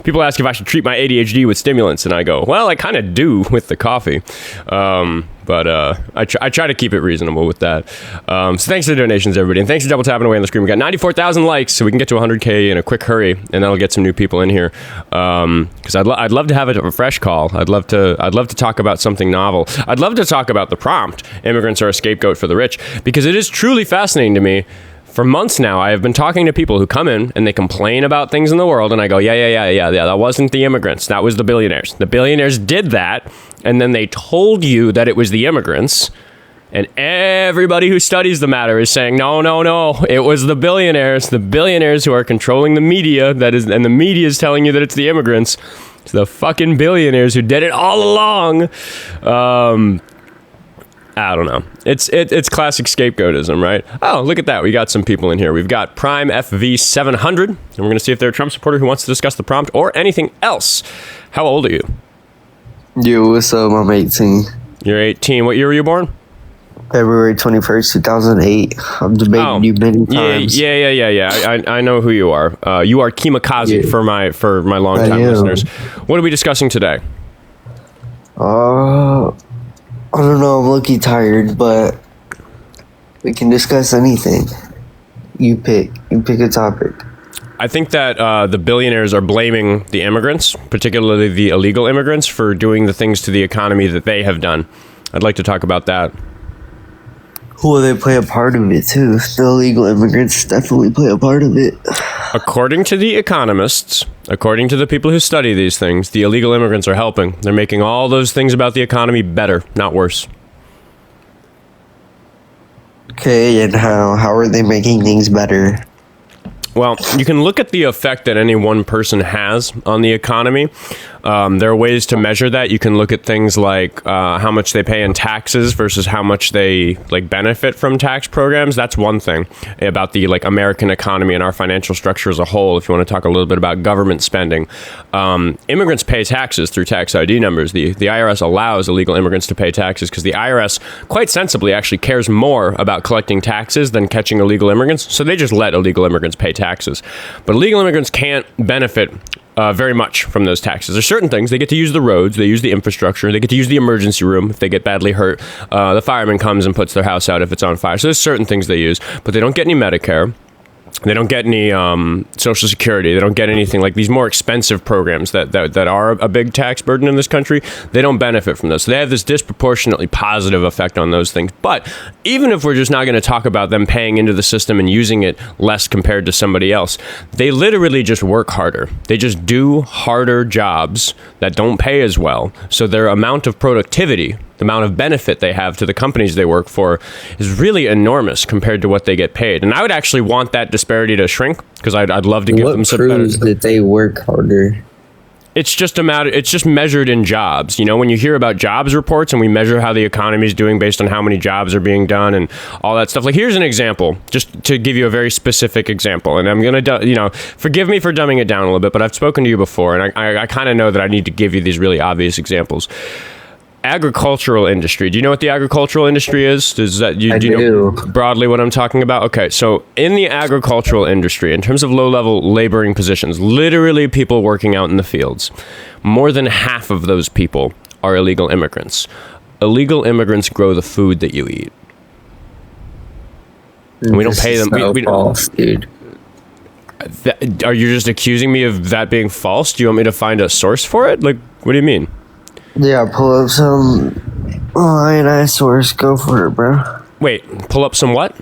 People ask if I should treat my ADHD with stimulants, and I go, well, I kind of do with the coffee. But I try to keep it reasonable with that. So thanks to the donations, everybody. And thanks to double tapping away on the screen. We got 94,000 likes, so we can get to 100K in a quick hurry, and that'll get some new people in here. Because I'd love to have a fresh call. I'd love to talk about something novel. I'd love to talk about the prompt, immigrants are a scapegoat for the rich, because it is truly fascinating to me. For months now, I have been talking to people who come in and they complain about things in the world, and I go, yeah, that wasn't the immigrants. That was the billionaires. The billionaires did that, and then they told you that it was the immigrants, and everybody who studies the matter is saying, no, it was the billionaires who are controlling the media, and the media is telling you that it's the immigrants. It's the fucking billionaires who did it all along. I don't know. It's classic scapegoatism, right? Oh, look at that. We got some people in here. We've got Prime FV 700, and we're going to see if they're a Trump supporter who wants to discuss the prompt or anything else. How old are you? Yo, what's up? I'm 18. You're 18. What year were you born? February 21st, 2008. I've debated you many times. Yeah. I know who you are. You are Keemokazi for my longtime listeners. What are we discussing today? I don't know, I'm low-key tired, but we can discuss anything. You pick a topic. I think that the billionaires are blaming the immigrants, particularly the illegal immigrants, for doing the things to the economy that they have done. I'd like to talk about that. Well, they play a part of it, too. The illegal immigrants definitely play a part of it. According to the economists, according to the people who study these things, the illegal immigrants are helping. They're making all those things about the economy better, not worse. Okay, and how are they making things better? Well, you can look at the effect that any one person has on the economy. There are ways to measure that. You can look at things like how much they pay in taxes versus how much they benefit from tax programs. That's one thing about the American economy and our financial structure as a whole. If you want to talk a little bit about government spending, immigrants pay taxes through tax ID numbers. The IRS allows illegal immigrants to pay taxes because the IRS, quite sensibly, actually cares more about collecting taxes than catching illegal immigrants. So they just let illegal immigrants pay taxes. But illegal immigrants can't benefit very much from those taxes. There's certain things. They get to use the roads. They use the infrastructure. They get to use the emergency room if they get badly hurt. The fireman comes and puts their house out if it's on fire. So there's certain things they use, but they don't get any Medicare. They don't get any Social Security. They don't get anything like these more expensive programs that are a big tax burden in this country. They don't benefit from those. So they have this disproportionately positive effect on those things. But even if we're just not going to talk about them paying into the system and using it less compared to somebody else, they literally just work harder. They just do harder jobs that don't pay as well. So their amount of productivity, the amount of benefit they have to the companies they work for, is really enormous compared to what they get paid. And I would actually want that disparity to shrink because I'd love to give them some better. What proves that they work harder? It's just measured in jobs. You know, when you hear about jobs reports and we measure how the economy is doing based on how many jobs are being done and all that stuff. Like, here's an example, just to give you a very specific example. And I'm going to, forgive me for dumbing it down a little bit, but I've spoken to you before and I kind of know that I need to give you these really obvious examples. Agricultural industry. Do you know what the agricultural industry is? Do you know broadly what I'm talking about? Okay, so in the agricultural industry, in terms of low-level laboring positions, literally people working out in the fields, more than half of those people are illegal immigrants. Illegal immigrants grow the food that you eat. And we don't pay them. We false, dude. Are you just accusing me of that being false? Do you want me to find a source for it? Like, what do you mean? Yeah, pull up some lying source. Go for it, bro. Wait, pull up some what?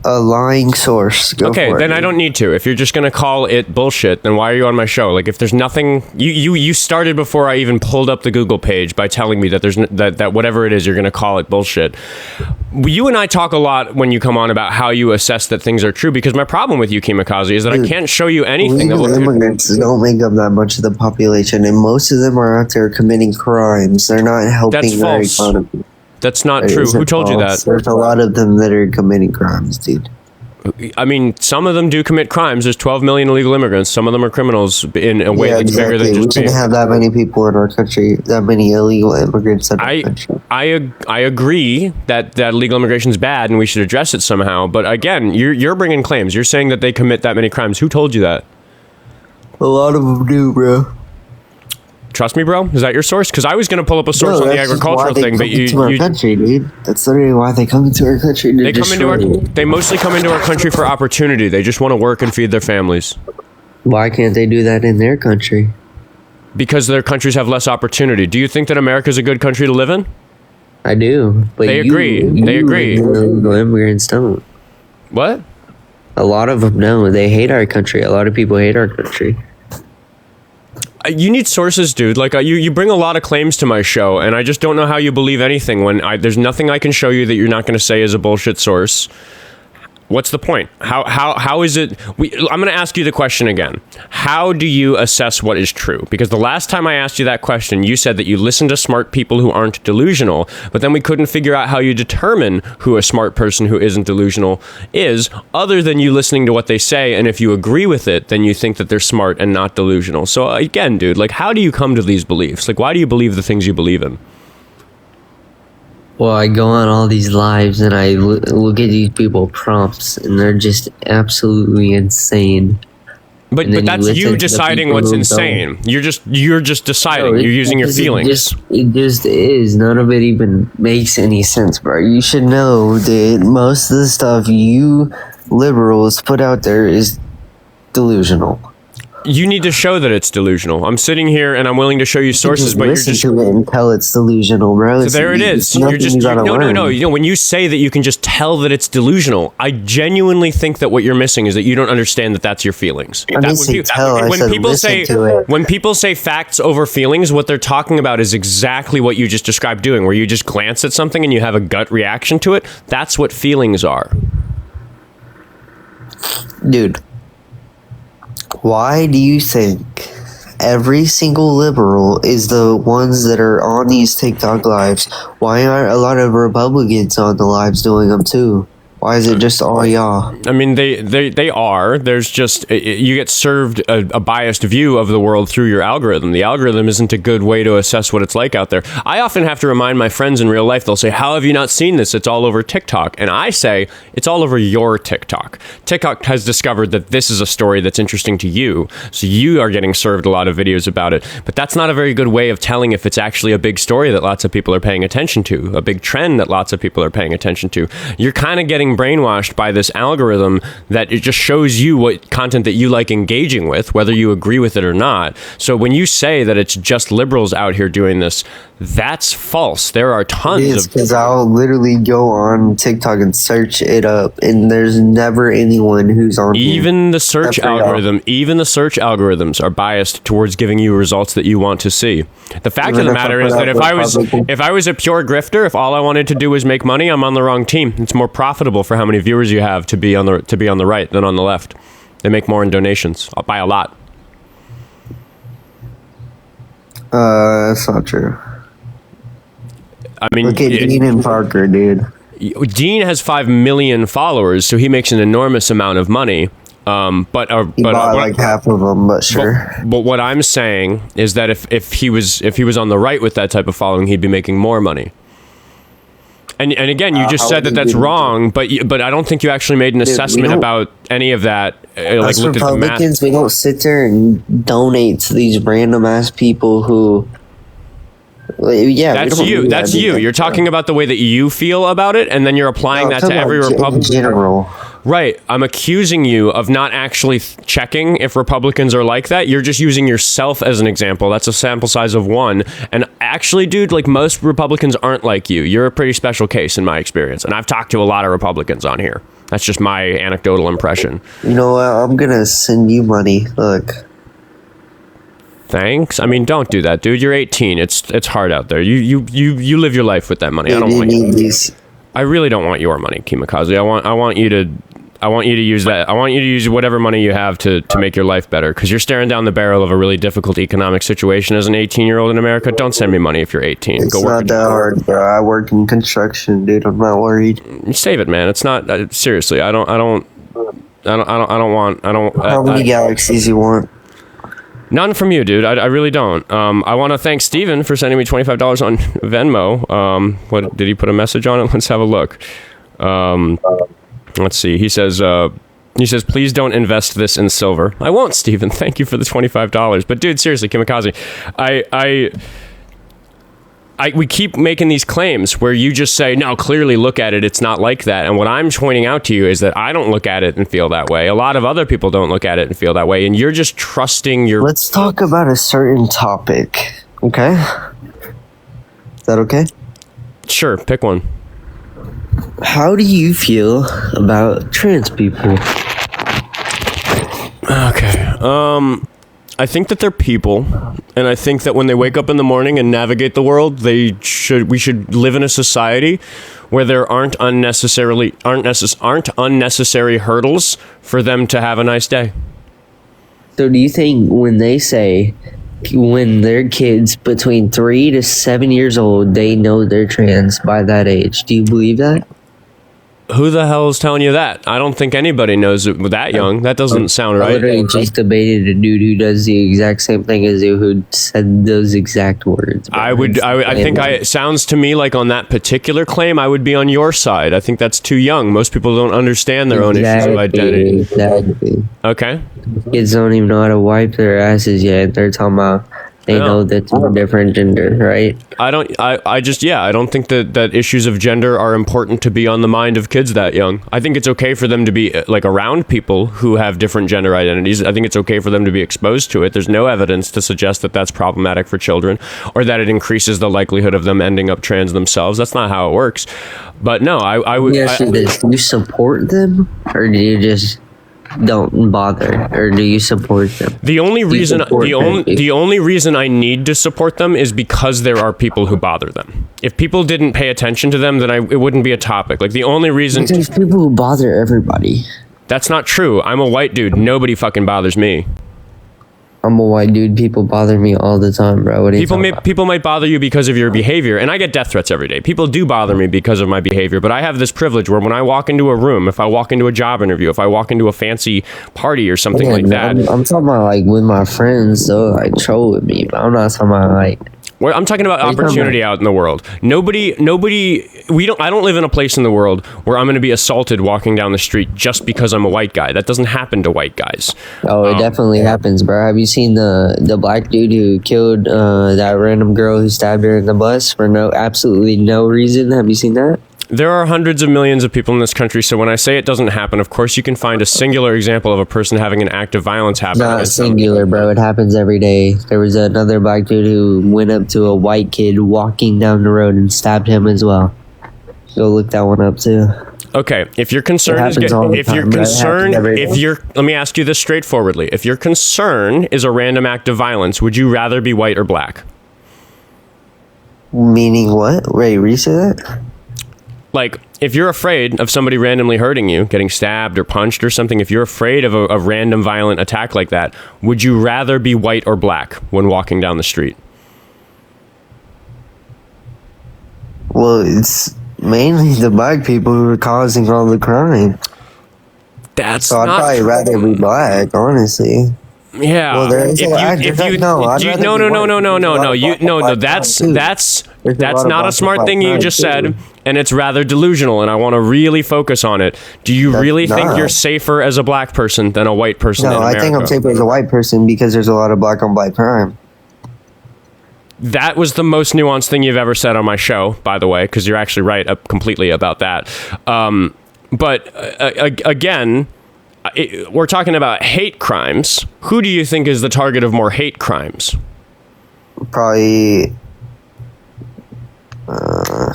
A lying source. Go okay, for then it, I don't need to. If you're just gonna call it bullshit, then why are you on my show? Like, if there's nothing, you started before I even pulled up the Google page by telling me that there's that whatever it is, you're gonna call it bullshit. You and I talk a lot when you come on about how you assess that things are true, because my problem with you, Keemokazi, is that I can't show you anything. Legal immigrants don't make up that much of the population, and most of them are out there committing crimes. They're not helping their economy. That's not true. Who told you that? There's a lot of them that are committing crimes, dude. I mean, some of them do commit crimes. There's 12 million illegal immigrants. Some of them are criminals in a way that's bigger than We just shouldn't have that many people in our country, that many illegal immigrants in our country. I agree that illegal immigration is bad and we should address it somehow. But again, you're bringing claims. You're saying that they commit that many crimes. Who told you that? A lot of them do, bro. Trust me, bro. Is that your source? Because I was going to pull up a source on the agricultural thing, but you country, dude. That's literally why they come into our country. They mostly come into our country for opportunity. They just want to work and feed their families. Why can't they do that in their country? Because their countries have less opportunity. Do you think that America's a good country to live in? I do. But they agree. They agree. Illegal immigrants don't. What? A lot of them don't. They hate our country. A lot of people hate our country. You need sources, dude. Like you bring a lot of claims to my show, and I just don't know how you believe anything when there's nothing I can show you that you're not going to say is a bullshit source. What's the point? How is it? I'm going to ask you the question again. How do you assess what is true? Because the last time I asked you that question, you said that you listen to smart people who aren't delusional, but then we couldn't figure out how you determine who a smart person who isn't delusional is, other than you listening to what they say, and if you agree with it, then you think that they're smart and not delusional. So again, dude, like, how do you come to these beliefs? Like, why do you believe the things you believe in? Well, I go on all these lives and I look at these people prompts, and they're just absolutely insane. But that's you deciding what's insane. You're just deciding. You're using your feelings. It just is. None of it even makes any sense, bro. You should know that most of the stuff you liberals put out there is delusional. You need to show that it's delusional. I'm sitting here and I'm willing to show you sources, but you're just to it and tell it's delusional, bro. So there it is. You're just no. You know, when you say that you can just tell that it's delusional, I genuinely think that what you're missing is that you don't understand that that's your feelings. When people say facts over feelings, what they're talking about is exactly what you just described doing, where you just glance at something and you have a gut reaction to it. That's what feelings are. Dude. Why do you think every single liberal is the ones that are on these TikTok lives? Why aren't a lot of Republicans on the lives doing them too? Why is it just all y'all? I mean, they are. There's just, you get served a biased view of the world through your algorithm. The algorithm isn't a good way to assess what it's like out there. I often have to remind my friends in real life, they'll say, how have you not seen this? It's all over TikTok. And I say, it's all over your TikTok. TikTok has discovered that this is a story that's interesting to you. So you are getting served a lot of videos about it. But that's not a very good way of telling if it's actually a big story that lots of people are paying attention to, a big trend that lots of people are paying attention to. You're kind of getting brainwashed by this algorithm that it just shows you what content that you like engaging with, whether you agree with it or not. So when you say that it's just liberals out here doing this, that's false. There are tons of... because I'll literally go on TikTok and search it up, and there's never anyone who's on even the search algorithm. Even the search algorithms are biased towards giving you results that you want to see. The fact of the matter is that if I was a pure grifter, if all I wanted to do was make money, I'm on the wrong team. It's more profitable for how many viewers you have to be on the right than on the left. They make more in donations by a lot. That's not true. I mean, look at Dean and Parker, dude. Dean has 5 million followers, so he makes an enormous amount of money. But bought like half of them, but sure. But what I'm saying is that if he was on the right with that type of following, he'd be making more money. And again, you just said that that's wrong, but I don't think you actually made an assessment about any of that. Like looked at the math. Republicans, we don't sit there and donate to these random ass people who. Yeah, that's you. That's you. You're talking about the way that you feel about it, and then you're applying that to every Republican. General. Right. I'm accusing you of not actually checking if Republicans are like that. You're just using yourself as an example. That's a sample size of 1. And actually, dude, like most Republicans aren't like you. You're a pretty special case in my experience. And I've talked to a lot of Republicans on here. That's just my anecdotal impression. You know what? I'm going to send you money. Look. Thanks. I mean, don't do that, dude. You're 18. It's hard out there. You live your life with that money. I don't want you. I really don't want your money, keemokazi. I want you to use that. I want you to use whatever money you have to make your life better, because you're staring down the barrel of a really difficult economic situation as an 18-year-old in America. Don't send me money if you're 18. It's not that hard, bro. I work in construction, dude. I'm not worried. Save it, man. It's not seriously. I don't. How many galaxies you want? None from you, dude. I really don't. I want to thank Steven for sending me $25 on Venmo. What did he put a message on it? Let's have a look. Let's see. He says, please don't invest this in silver. I won't, Steven. Thank you for the $25. But dude, seriously, keemokazi, we keep making these claims where you just say, no, clearly look at it. It's not like that. And what I'm pointing out to you is that I don't look at it and feel that way. A lot of other people don't look at it and feel that way. And you're just trusting your... Let's talk about a certain topic. Okay? Is that okay? Sure. Pick one. How do you feel about trans people? Okay. I think that they're people, and I think that when they wake up in the morning and navigate the world, we should live in a society where there aren't unnecessary hurdles for them to have a nice day. So do you think when they say when their kids between 3 to 7 years old, they know they're trans by that age, do you believe that? Who the hell is telling you that? I don't think anybody knows it that young. That doesn't sound right. I literally just debated a dude who does the exact same thing as you, who said those exact words. I think it sounds to me like on that particular claim, I would be on your side. I think that's too young. Most people don't understand their own issues of identity. Exactly. Okay. Kids don't even know how to wipe their asses yet. They're talking about they know that's a different gender, right? I don't think that issues of gender are important to be on the mind of kids that young. I think it's okay for them to be like around people who have different gender identities. I think it's okay for them to be exposed to it. There's no evidence to suggest that that's problematic for children or that it increases the likelihood of them ending up trans themselves. That's not how it works. But no, I would... Yes, do you support them or do you just... don't bother, or do you support them? The only reason I need to support them is because there are people who bother them. If people didn't pay attention to them, then it wouldn't be a topic. Like the only reason there's people who bother everybody. That's not true. I'm a white dude. Nobody fucking bothers me. I'm a white dude. People bother me all the time, bro. What are you talking about? People might bother you because of your behavior, and I get death threats every day. People do bother me because of my behavior, but I have this privilege where when I walk into a room, if I walk into a job interview, if I walk into a fancy party or something like that, I'm talking about like with my friends, though, like troll with me, but I'm not talking about like. I'm talking about opportunity out in the world. I don't live in a place in the world where I'm going to be assaulted walking down the street just because I'm a white guy. That doesn't happen to white guys. Oh, it definitely happens, bro. Have you seen the black dude who killed that random girl who stabbed her in the bus for absolutely no reason? Have you seen that? There are hundreds of millions of people in this country, so when I say it doesn't happen, of course you can find a singular example of a person having an act of violence happen. Not singular, bro. It happens every day. There was another black dude who went up to a white kid walking down the road and stabbed him as well. Go look that one up too. Okay, if your concern let me ask you this straightforwardly. If your concern is a random act of violence, would you rather be white or black? Meaning what? Wait, re-say that? Like, if you're afraid of somebody randomly hurting you, getting stabbed or punched or something, if you're afraid of a random violent attack like that, would you rather be white or black when walking down the street? Well, it's mainly the black people who are causing all the crime. So I'd probably rather be black, honestly. Yeah. Well, that's not a smart thing you just said, and it's rather delusional, and I want to really focus on it. Do you really think you're safer as a black person than a white person in America? No, I think I'm safer as a white person because there's a lot of black on black crime. That was the most nuanced thing you've ever said on my show, by the way, because you're actually right completely about that. Again, we're talking about hate crimes. Who do you think is the target of more hate crimes? Probably, I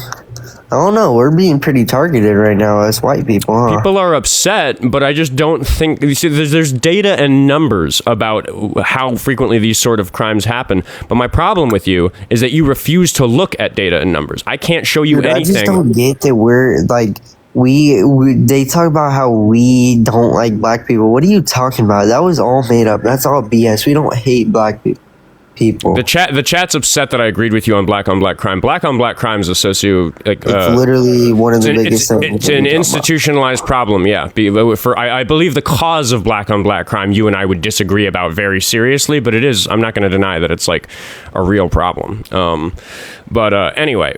don't know. We're being pretty targeted right now as white people, huh? People are upset, but I just don't think... You see, there's data and numbers about how frequently these sort of crimes happen. But my problem with you is that you refuse to look at data and numbers. I can't show you anything. I just don't get that we're like... They talk about how we don't like black people. What are you talking about? That was all made up. That's all BS. We don't hate black people. people. The chat's upset that I agreed with you on black crime. Black on black crime is a It's literally one of the biggest things. It's an institutionalized problem, yeah. I believe the cause of black on black crime you and I would disagree about very seriously, but it is, I'm not going to deny that it's like a real problem. Anyway,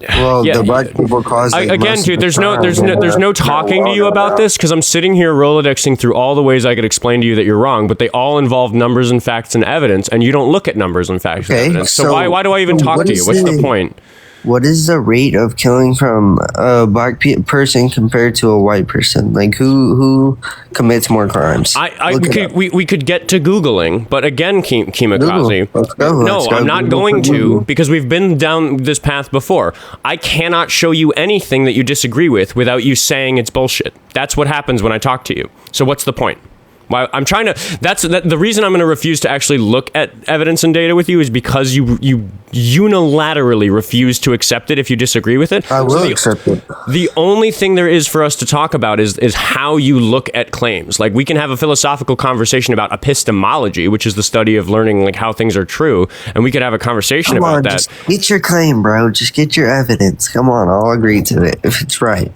well, the black people cause again, dude. There's no talking to you about this because I'm sitting here Rolodexing through all the ways I could explain to you that you're wrong, but they all involve numbers and facts and evidence, and you don't look at numbers and facts and evidence. So why do I even talk to you? What's the point? What is the rate of killing from a black person compared to a white person? Like who commits more crimes? We could get to Googling, but again, keemokazi. No, I'm not going to because we've been down this path before. I cannot show you anything that you disagree with without you saying it's bullshit. That's what happens when I talk to you. So what's the point? Why I'm trying to. The reason I'm going to refuse to actually look at evidence and data with you is because you unilaterally refuse to accept it if you disagree with it. I will accept it. The only thing there is for us to talk about is how you look at claims. Like we can have a philosophical conversation about epistemology, which is the study of learning like how things are true, and we could have a conversation about that. Just get your claim, bro. Just get your evidence. Come on, I'll agree to it if it's right.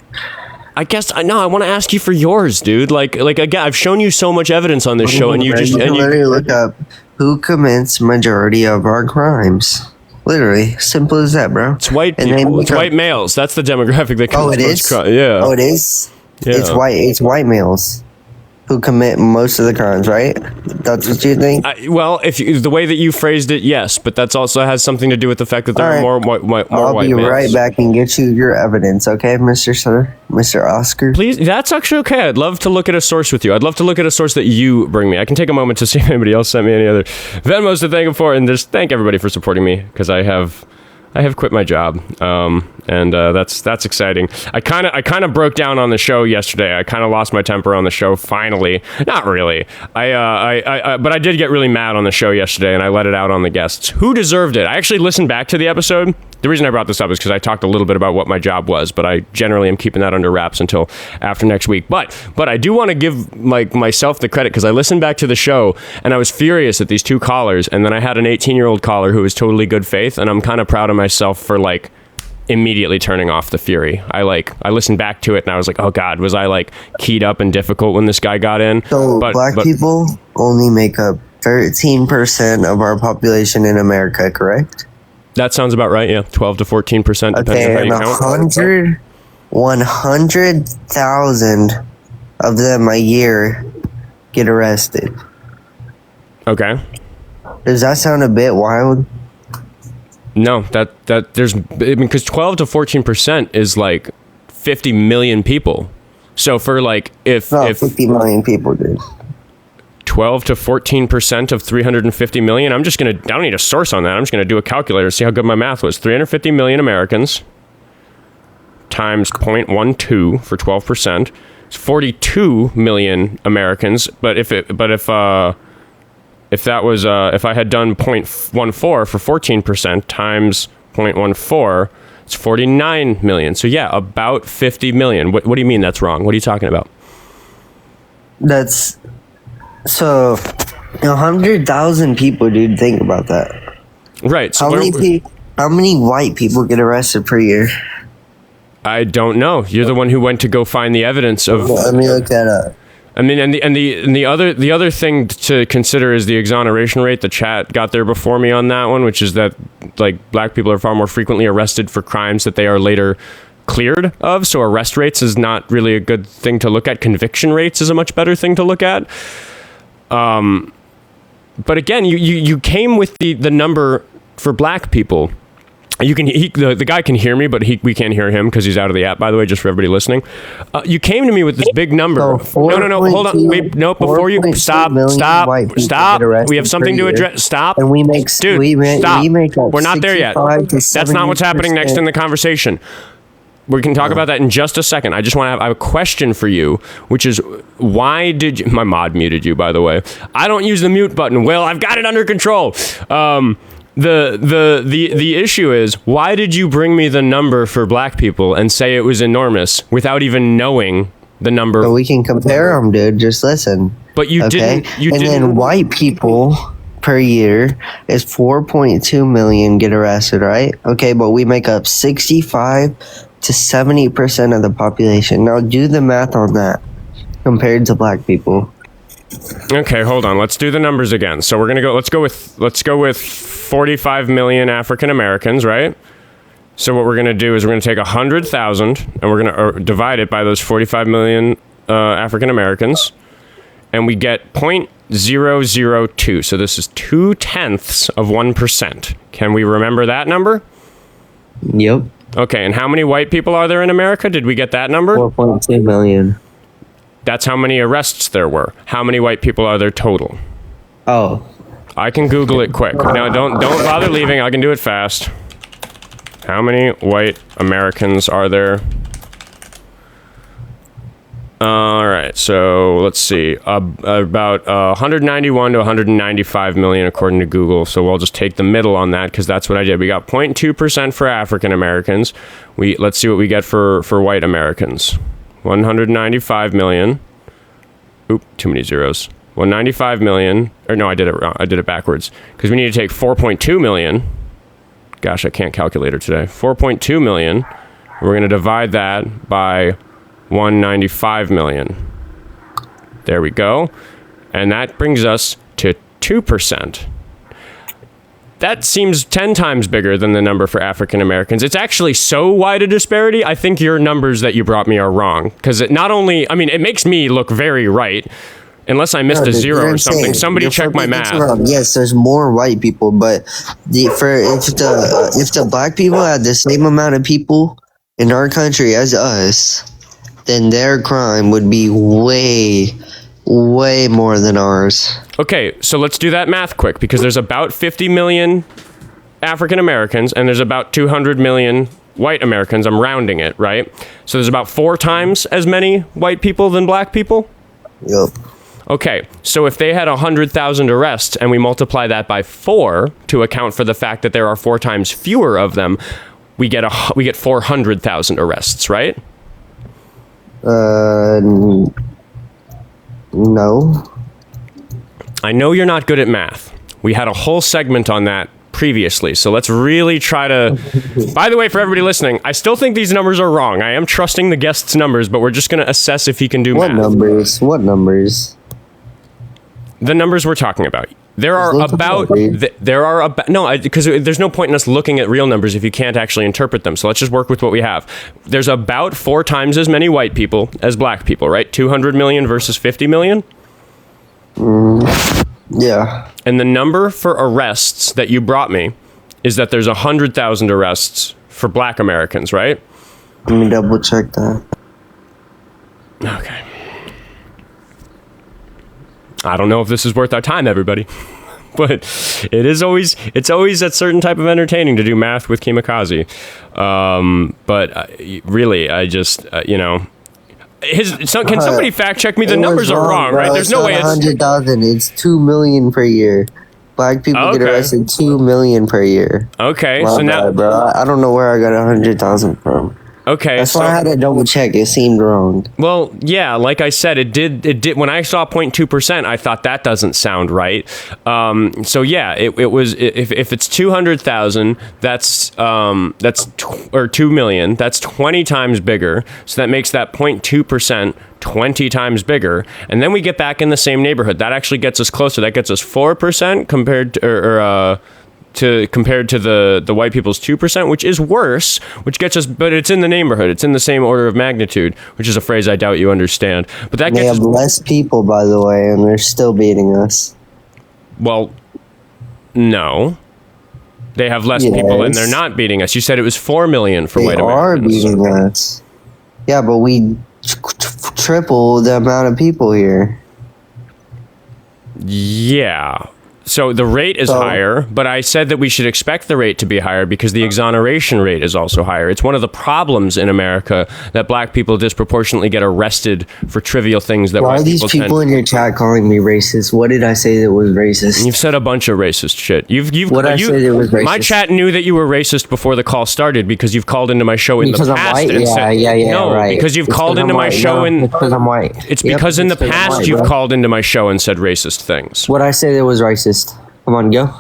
I guess I want to ask you for yours, dude. Like again, I've shown you so much evidence on this show, and you literally look up who commits majority of our crimes. Literally, simple as that, bro. It's white people. It's white males. That's the demographic that commits most crimes. Yeah. Oh, it is. Yeah. It's white males who commit most of the crimes, right? That's what you think? Well, the way that you phrased it, yes, but that also has something to do with the fact that there are more white males. I'll be right back and get you your evidence, okay, Mr. Oscar? Please, that's actually okay. I'd love to look at a source with you. I'd love to look at a source that you bring me. I can take a moment to see if anybody else sent me any other Venmos to thank them for, and just thank everybody for supporting me, because I have quit my job, and that's exciting. I kind of broke down on the show yesterday. I kind of lost my temper on the show. Finally, not really. But I did get really mad on the show yesterday, and I let it out on the guests who deserved it. I actually listened back to the episode. The reason I brought this up is because I talked a little bit about what my job was, but I generally am keeping that under wraps until after next week. But I do want to give myself the credit because I listened back to the show and I was furious at these two callers, and then I had an 18-year-old caller who was totally good faith, and I'm kind of proud of myself for immediately turning off the fury. I listened back to it and I was like, oh God, was I keyed up and difficult when this guy got in? So black people only make up 13% of our population in America, correct? That sounds about right, yeah. 12 to 14%, depending on how you count. 100,000 of them a year get arrested. Okay. Does that sound a bit wild? No, because 12 to 14% is 50 million people. So for if 50 million people, dude. 12 to 14% of 350 million. I don't need a source on that. I'm just going to do a calculator, see how good my math was. 350 million Americans times 0.12 for 12%. It's 42 million Americans. But if I had done 0.14 for 14% times 0.14, it's 49 million. So yeah, about 50 million. What do you mean that's wrong? What are you talking about? So, 100,000 people, dude. Think about that. Right. So how many white people get arrested per year? I don't know. You're the one who went to go find the evidence of. Let me look that up. I mean, and the other thing to consider is the exoneration rate. The chat got there before me on that one, which is that black people are far more frequently arrested for crimes that they are later cleared of. So arrest rates is not really a good thing to look at. Conviction rates is a much better thing to look at. But again, you came with the number for black people. The guy can hear me, but we can't hear him because he's out of the app, by the way, just for everybody listening. You came to me with this big number. No, hold on. Wait, no, before you stop. We have something to address. Stop. And we make, dude, stop. We're not there yet. That's not what's happening next in the conversation. We can talk about that in just a second. I just want to have a question for you, which is, why did you... My mod muted you, by the way. I don't use the mute button. Well, I've got it under control. The issue is, why did you bring me the number for black people and say it was enormous without even knowing the number? But we can compare them, dude. Just listen. But you didn't. Then white people per year is 4.2 million get arrested, right? Okay, but we make up 65 to 70% of the population. Now do the math on that compared to black people. Okay, hold on. Let's do the numbers again. So we're gonna go. Let's go with 45 million African Americans, right? So what we're gonna do is we're gonna take 100,000 and we're gonna divide it by those 45 million African Americans, and we get 0.002. So this is 0.2%. Can we remember that number? Yep. Okay, and how many white people are there in America? Did we get that number? 4.2 million. That's how many arrests there were. How many white people are there total? Oh. I can Google it quick. Now, don't bother leaving. I can do it fast. How many white Americans are there? All right, so let's see. About 191 to 195 million according to Google. So we'll just take the middle on that because that's what I did. We got 0.2% for African Americans. Let's see what we get for white Americans. 195 million. Oop, too many zeros. 195 million. Or no, I did it wrong. I did it backwards. Because we need to take 4.2 million. Gosh, I can't calculate it today. 4.2 million. We're going to divide that by 195 million. There we go. And that brings us to 2%. That seems 10 times bigger than the number for African Americans. It's actually so wide a disparity. I think your numbers that you brought me are wrong. Because it not only, I mean, it makes me look very right. Unless I missed a zero or something. Somebody check my math. Yes, there's more white people, but if the black people had the same amount of people in our country as us, then their crime would be way more than ours. Okay, so let's do that math quick, because there's about 50 million African Americans and there's about 200 million white Americans. I'm rounding it, right? So there's about 4 times as many white people than black people? Yep. Okay, so if they had 100,000 arrests and we multiply that by 4 to account for the fact that there are 4 times fewer of them, we get 400,000 arrests, right? No. I know you're not good at math. We had a whole segment on that previously, so let's really try to... By the way, for everybody listening, I still think these numbers are wrong. I am trusting the guest's numbers, but we're just going to assess if he can do math. What numbers? The numbers we're talking about. Because there's no point in us looking at real numbers if you can't actually interpret them. So let's just work with what we have. There's about 4 times as many white people as black people, right? 200 million versus 50 million? Yeah. And the number for arrests that you brought me is that there's 100,000 arrests for black Americans, right? Let me double check that. Okay. I don't know if this is worth our time, everybody. But it's always that certain type of entertaining to do math with keemokazi. But really, I just, can somebody fact check me? The numbers are wrong, right? There's no way it's 100,000. It's 2 million per year. Black people get arrested 2 million per year. Okay, My bad, bro. I don't know where I got 100,000 from. Okay, that's why I had to double check. It seemed wrong. Well, yeah, like I said, it did. When I saw 0.2%, I thought that doesn't sound right. So yeah, it was. If it's 200,000, or 2 million. That's 20 times bigger. So that makes that 0.2% 20 times bigger, and then we get back in the same neighborhood. That actually gets us closer. That gets us 4% compared to the white people's 2%, which is worse, which gets us, but it's in the neighborhood. It's in the same order of magnitude, which is a phrase I doubt you understand. But that they gets have less people, by the way, and they're still beating us. Well, no. They have less people and they're not beating us. You said it was 4 million for white Americans. They are beating us. Yeah, but we triple the amount of people here. Yeah. So the rate is higher, but I said that we should expect the rate to be higher because the exoneration rate is also higher. It's one of the problems in America that black people disproportionately get arrested for trivial things that white people tend. Why are these people in your chat calling me racist? What did I say that was racist? You've said a bunch of racist shit. What I said that was racist? My chat knew that you were racist before the call started because you've called into my show in the past. I'm white? No, right. because you've called into my show and... because I'm white. It's because in the past you've called into my show and said racist things. What I say that was racist? Come on, go.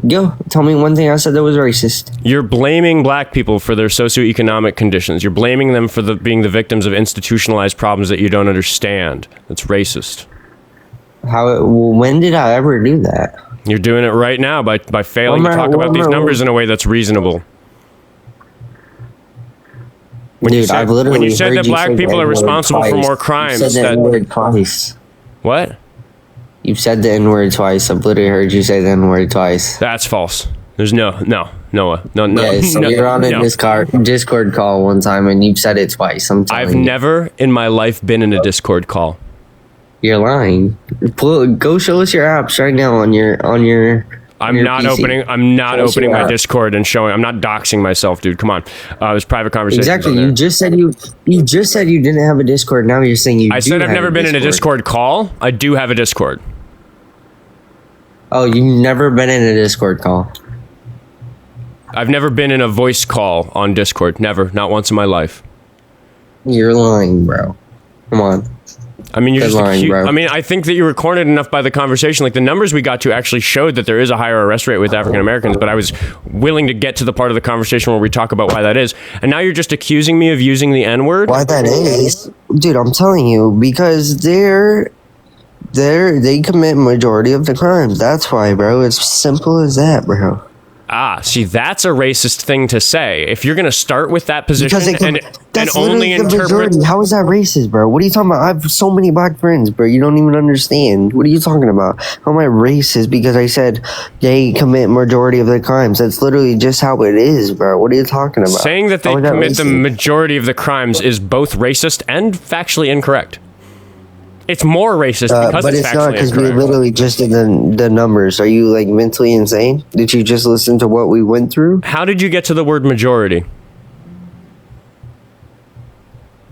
Go. Tell me one thing I said that was racist. You're blaming black people for their socioeconomic conditions. You're blaming them for being the victims of institutionalized problems that you don't understand. That's racist. When did I ever do that? You're doing it right now by failing to talk about these numbers in a way that's reasonable. When you said that black people are responsible for more crimes, you said the N-word twice. What? You've said the N-word twice. I've literally heard you say the N-word twice. That's false. There's no. Yeah, so you're on a Discord call one time and you've said it twice. I've never in my life been in a Discord call. You're lying. Go show us your apps right now on your. I'm not opening my Discord and showing. I'm not doxing myself, dude. Come on, there's private conversations. Exactly. You just said you didn't have a Discord. Now you're saying you. I said I've never been in a Discord call. I do have a Discord. Oh, you've never been in a Discord call. I've never been in a voice call on Discord. Never. Not once in my life. You're lying, bro. Come on. I mean, you're just lying, bro. I mean, I think that you were cornered enough by the conversation. Like, the numbers we got to actually showed that there is a higher arrest rate with African Americans, but I was willing to get to the part of the conversation where we talk about why that is. And now you're just accusing me of using the N-word? Why that is? Dude, I'm telling you, because they commit majority of the crimes. That's why, bro. It's simple as that, bro. See, that's a racist thing to say. If you're going to start with that position and only interpret... How is that racist, bro? What are you talking about? I have so many black friends, bro. You don't even understand. What are you talking about? How am I racist because I said they commit majority of the crimes? That's literally just how it is, bro. What are you talking about? Saying that they commit the majority of the crimes is both racist and factually incorrect. It's more racist because but it's not because we literally just did the numbers. Are you like mentally insane? Did you just listen to what we went through? How did you get to the word majority?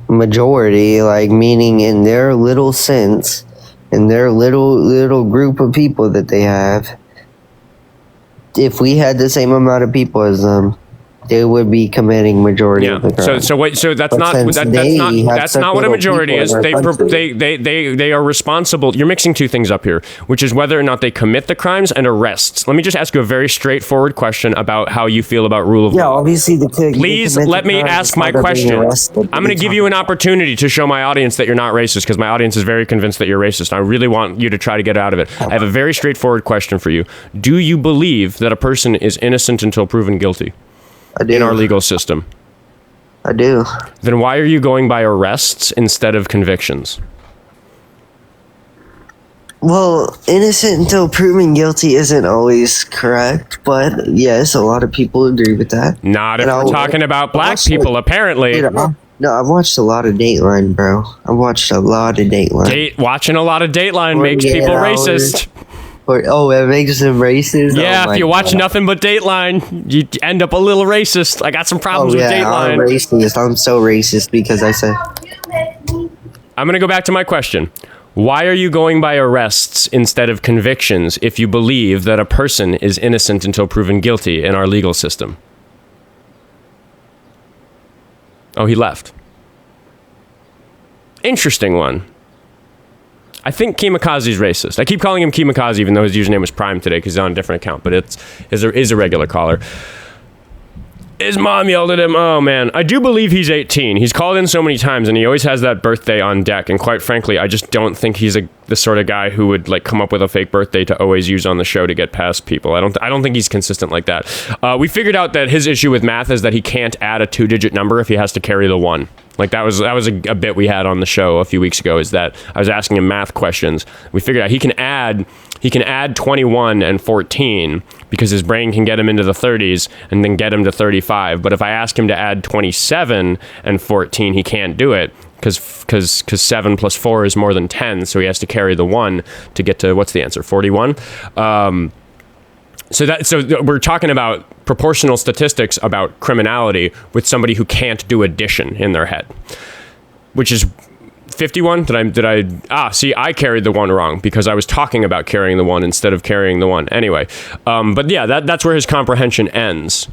Majority, like meaning in their little sense, in their little group of people that they have. If we had the same amount of people as them, they would be committing majority of the crimes. So that's not what a majority is. They are responsible. You're mixing two things up here, which is whether or not they commit the crimes and arrests. Let me just ask you a very straightforward question about how you feel about rule of law. Yeah, obviously Please let me ask my question. I'm going to give you an opportunity to show my audience that you're not racist, because my audience is very convinced that you're racist. I really want you to try to get out of it. I have a very straightforward question for you. Do you believe that a person is innocent until proven guilty? I do. In our legal system? I do. Then why are you going by arrests instead of convictions? Well, innocent until proven guilty isn't always correct, but yes, a lot of people agree with that. Not if we're talking about black people, apparently. No, I've watched a lot of Dateline, bro. I've watched a lot of Dateline. Watching a lot of Dateline makes people racist. It makes them racist? Yeah, if you watch nothing but Dateline, you end up a little racist. I got some problems with Dateline. I'm racist. I'm so racist because I said... I'm going to go back to my question. Why are you going by arrests instead of convictions if you believe that a person is innocent until proven guilty in our legal system? Oh, he left. Interesting one. I think keemokazi's racist. I keep calling him keemokazi even though his username was Prime today because he's on a different account, but is a regular caller. His mom yelled at him. Oh, man. I do believe he's 18. He's called in so many times, and he always has that birthday on deck. And quite frankly, I just don't think he's the sort of guy who would like come up with a fake birthday to always use on the show to get past people. I don't think he's consistent like that. We figured out that his issue with math is that he can't add a 2-digit number if he has to carry the 1. Like that was a bit we had on the show a few weeks ago, is that I was asking him math questions. We figured out he can add 21 and 14 because his brain can get him into the 30s and then get him to 35. But if I ask him to add 27 and 14, he can't do it because 7 plus 4 is more than 10. So he has to carry the 1 to get to, what's the answer, 41? So we're talking about proportional statistics about criminality with somebody who can't do addition in their head, which is 51. See, I carried the 1 wrong because I was talking about carrying the 1 instead of carrying the 1. Anyway, but yeah, that's where his comprehension ends.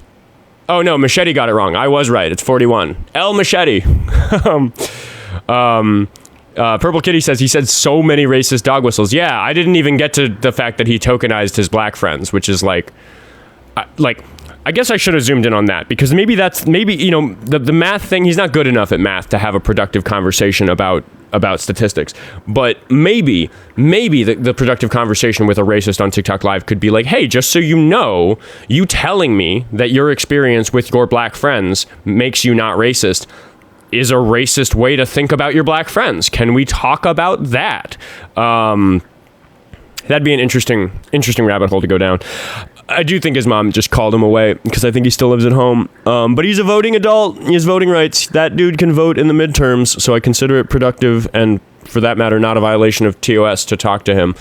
Oh no, Machete got it wrong. I was right. It's 41. El Machete. Purple Kitty says he said so many racist dog whistles. Yeah, I didn't even get to the fact that he tokenized his black friends, which is like I guess I should have zoomed in on that, because maybe the math thing, he's not good enough at math to have a productive conversation about statistics. But maybe the productive conversation with a racist on TikTok Live could be like, hey, just so you know, you telling me that your experience with your black friends makes you not racist is a racist way to think about your black friends. Can we talk about that? That'd be an interesting rabbit hole to go down. I do think his mom just called him away because I think he still lives at home. But he's a voting adult. He has voting rights. That dude can vote in the midterms, so I consider it productive and, for that matter, not a violation of TOS to talk to him.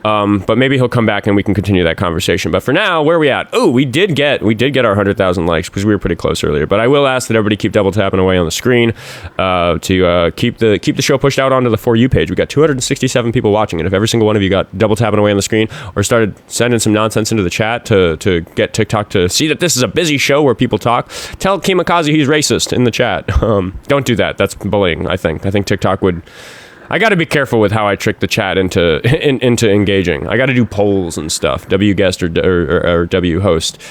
But maybe he'll come back and we can continue that conversation. But for now, where are we at? Oh, we did get our 100,000 likes because we were pretty close earlier. But I will ask that everybody keep double tapping away on the screen to keep the show pushed out onto the For You page. We got 267 people watching it. If every single one of you got double tapping away on the screen or started sending some nonsense into the chat to get TikTok to see that this is a busy show where people talk, tell keemokazi he's racist in the chat. Don't do that. That's bullying, I think. I think TikTok would... I got to be careful with how I trick the chat into engaging. I got to do polls and stuff. W guest or W host.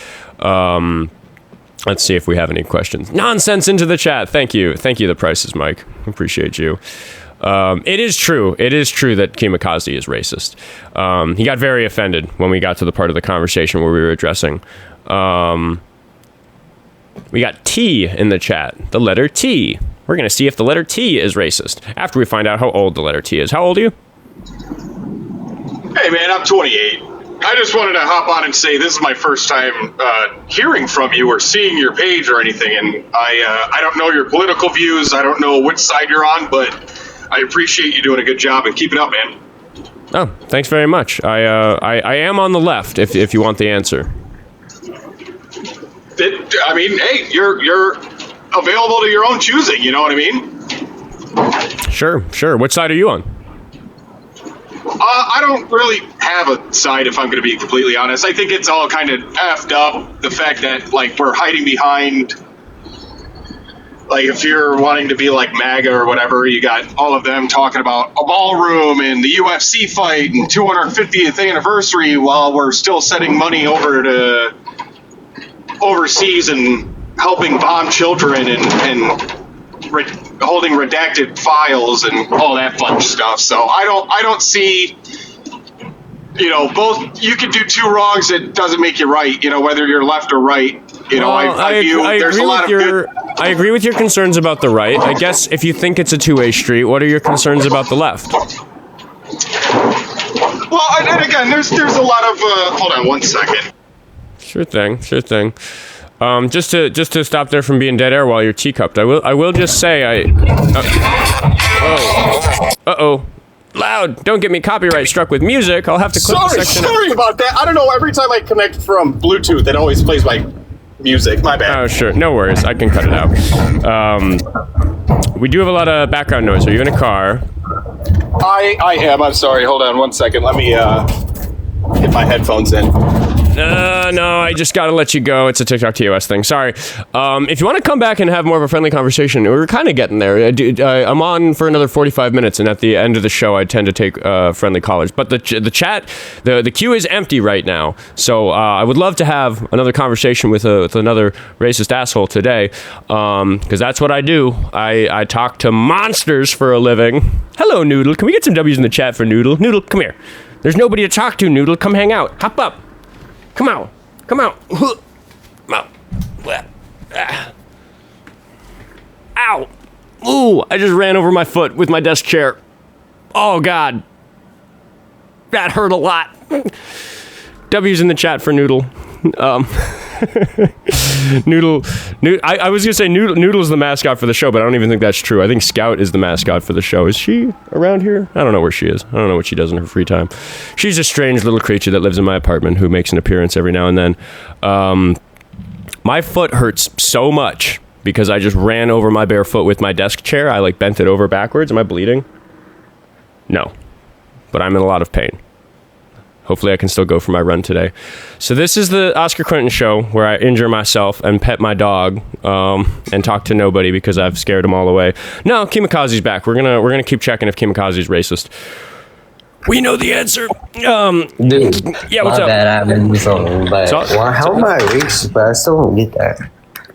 Let's see if we have any questions. Nonsense into the chat. Thank you. The Price is Mike. Appreciate you. It is true. It is true that keemokazi is racist. He got very offended when we got to the part of the conversation where we were addressing. We got T in the chat. The letter T. We're going to see if the letter T is racist after we find out how old the letter T is. How old are you? Hey, man, I'm 28. I just wanted to hop on and say this is my first time hearing from you or seeing your page or anything. And I don't know your political views. I don't know which side you're on, but I appreciate you doing a good job and keep it up, man. Oh, thanks very much. I am on the left if you want the answer. I mean, hey, you're available to your own choosing, you know what I mean? Sure. Which side are you on? I don't really have a side, if I'm going to be completely honest. I think it's all kind of effed up, the fact that, like, we're hiding behind, like, if you're wanting to be like MAGA or whatever, you got all of them talking about a ballroom and the UFC fight and 250th anniversary while we're still sending money over to overseas and helping bomb children and holding redacted files and all that fun stuff. So I don't see, both. You can do two wrongs. It doesn't make you right. Whether you're left or right. I agree with your concerns about the right. I guess if you think it's a two-way street, what are your concerns about the left? Well, and again, there's a lot of. Hold on one second. Sure thing. Just to stop there from being dead air while you're teacupped, I will just say uh-oh. Loud! Don't get me copyright struck with music. I'll have to clip the section. Sorry about that. I don't know. Every time I connect from Bluetooth, it always plays my music. My bad. Oh, sure. No worries. I can cut it out. We do have a lot of background noise. Are you in a car? I am. I'm sorry. Hold on one second. Let me get my headphones in. No, I just gotta let you go. It's a TikTok TOS thing. Sorry. If you want to come back and have more of a friendly conversation, we're kind of getting there. I'm on for another 45 minutes, and at the end of the show, I tend to take friendly callers. But the chat, the queue is empty right now. So I would love to have another conversation with another racist asshole today, because that's what I do. I talk to monsters for a living. Hello, Noodle. Can we get some W's in the chat for Noodle? Noodle, come here. There's nobody to talk to, Noodle. Come hang out. Hop up. Come out. Come out. Ow. Ooh, I just ran over my foot with my desk chair. Oh, God. That hurt a lot. W's in the chat for Noodle. Noodle. I was gonna say Noodle's the mascot for the show, but I don't even think that's true. I think Scout is the mascot for the show. Is she around here? I don't know where she is. I don't know what she does in her free time. She's a strange little creature that lives in my apartment who makes an appearance every now and then. My foot hurts so much because I just ran over my bare foot with my desk chair. I bent it over backwards. Am I bleeding? No, but I'm in a lot of pain. Hopefully I can still go for my run today. So this is the Oskar Quentin show where I injure myself and pet my dog and talk to nobody because I've scared them all away. No, Keemokazi's back. We're gonna keep checking if Keemokazi's racist. We know the answer. Dude, yeah, what's my up? bad, I've been wrong, but How am I racist? But I still don't get that.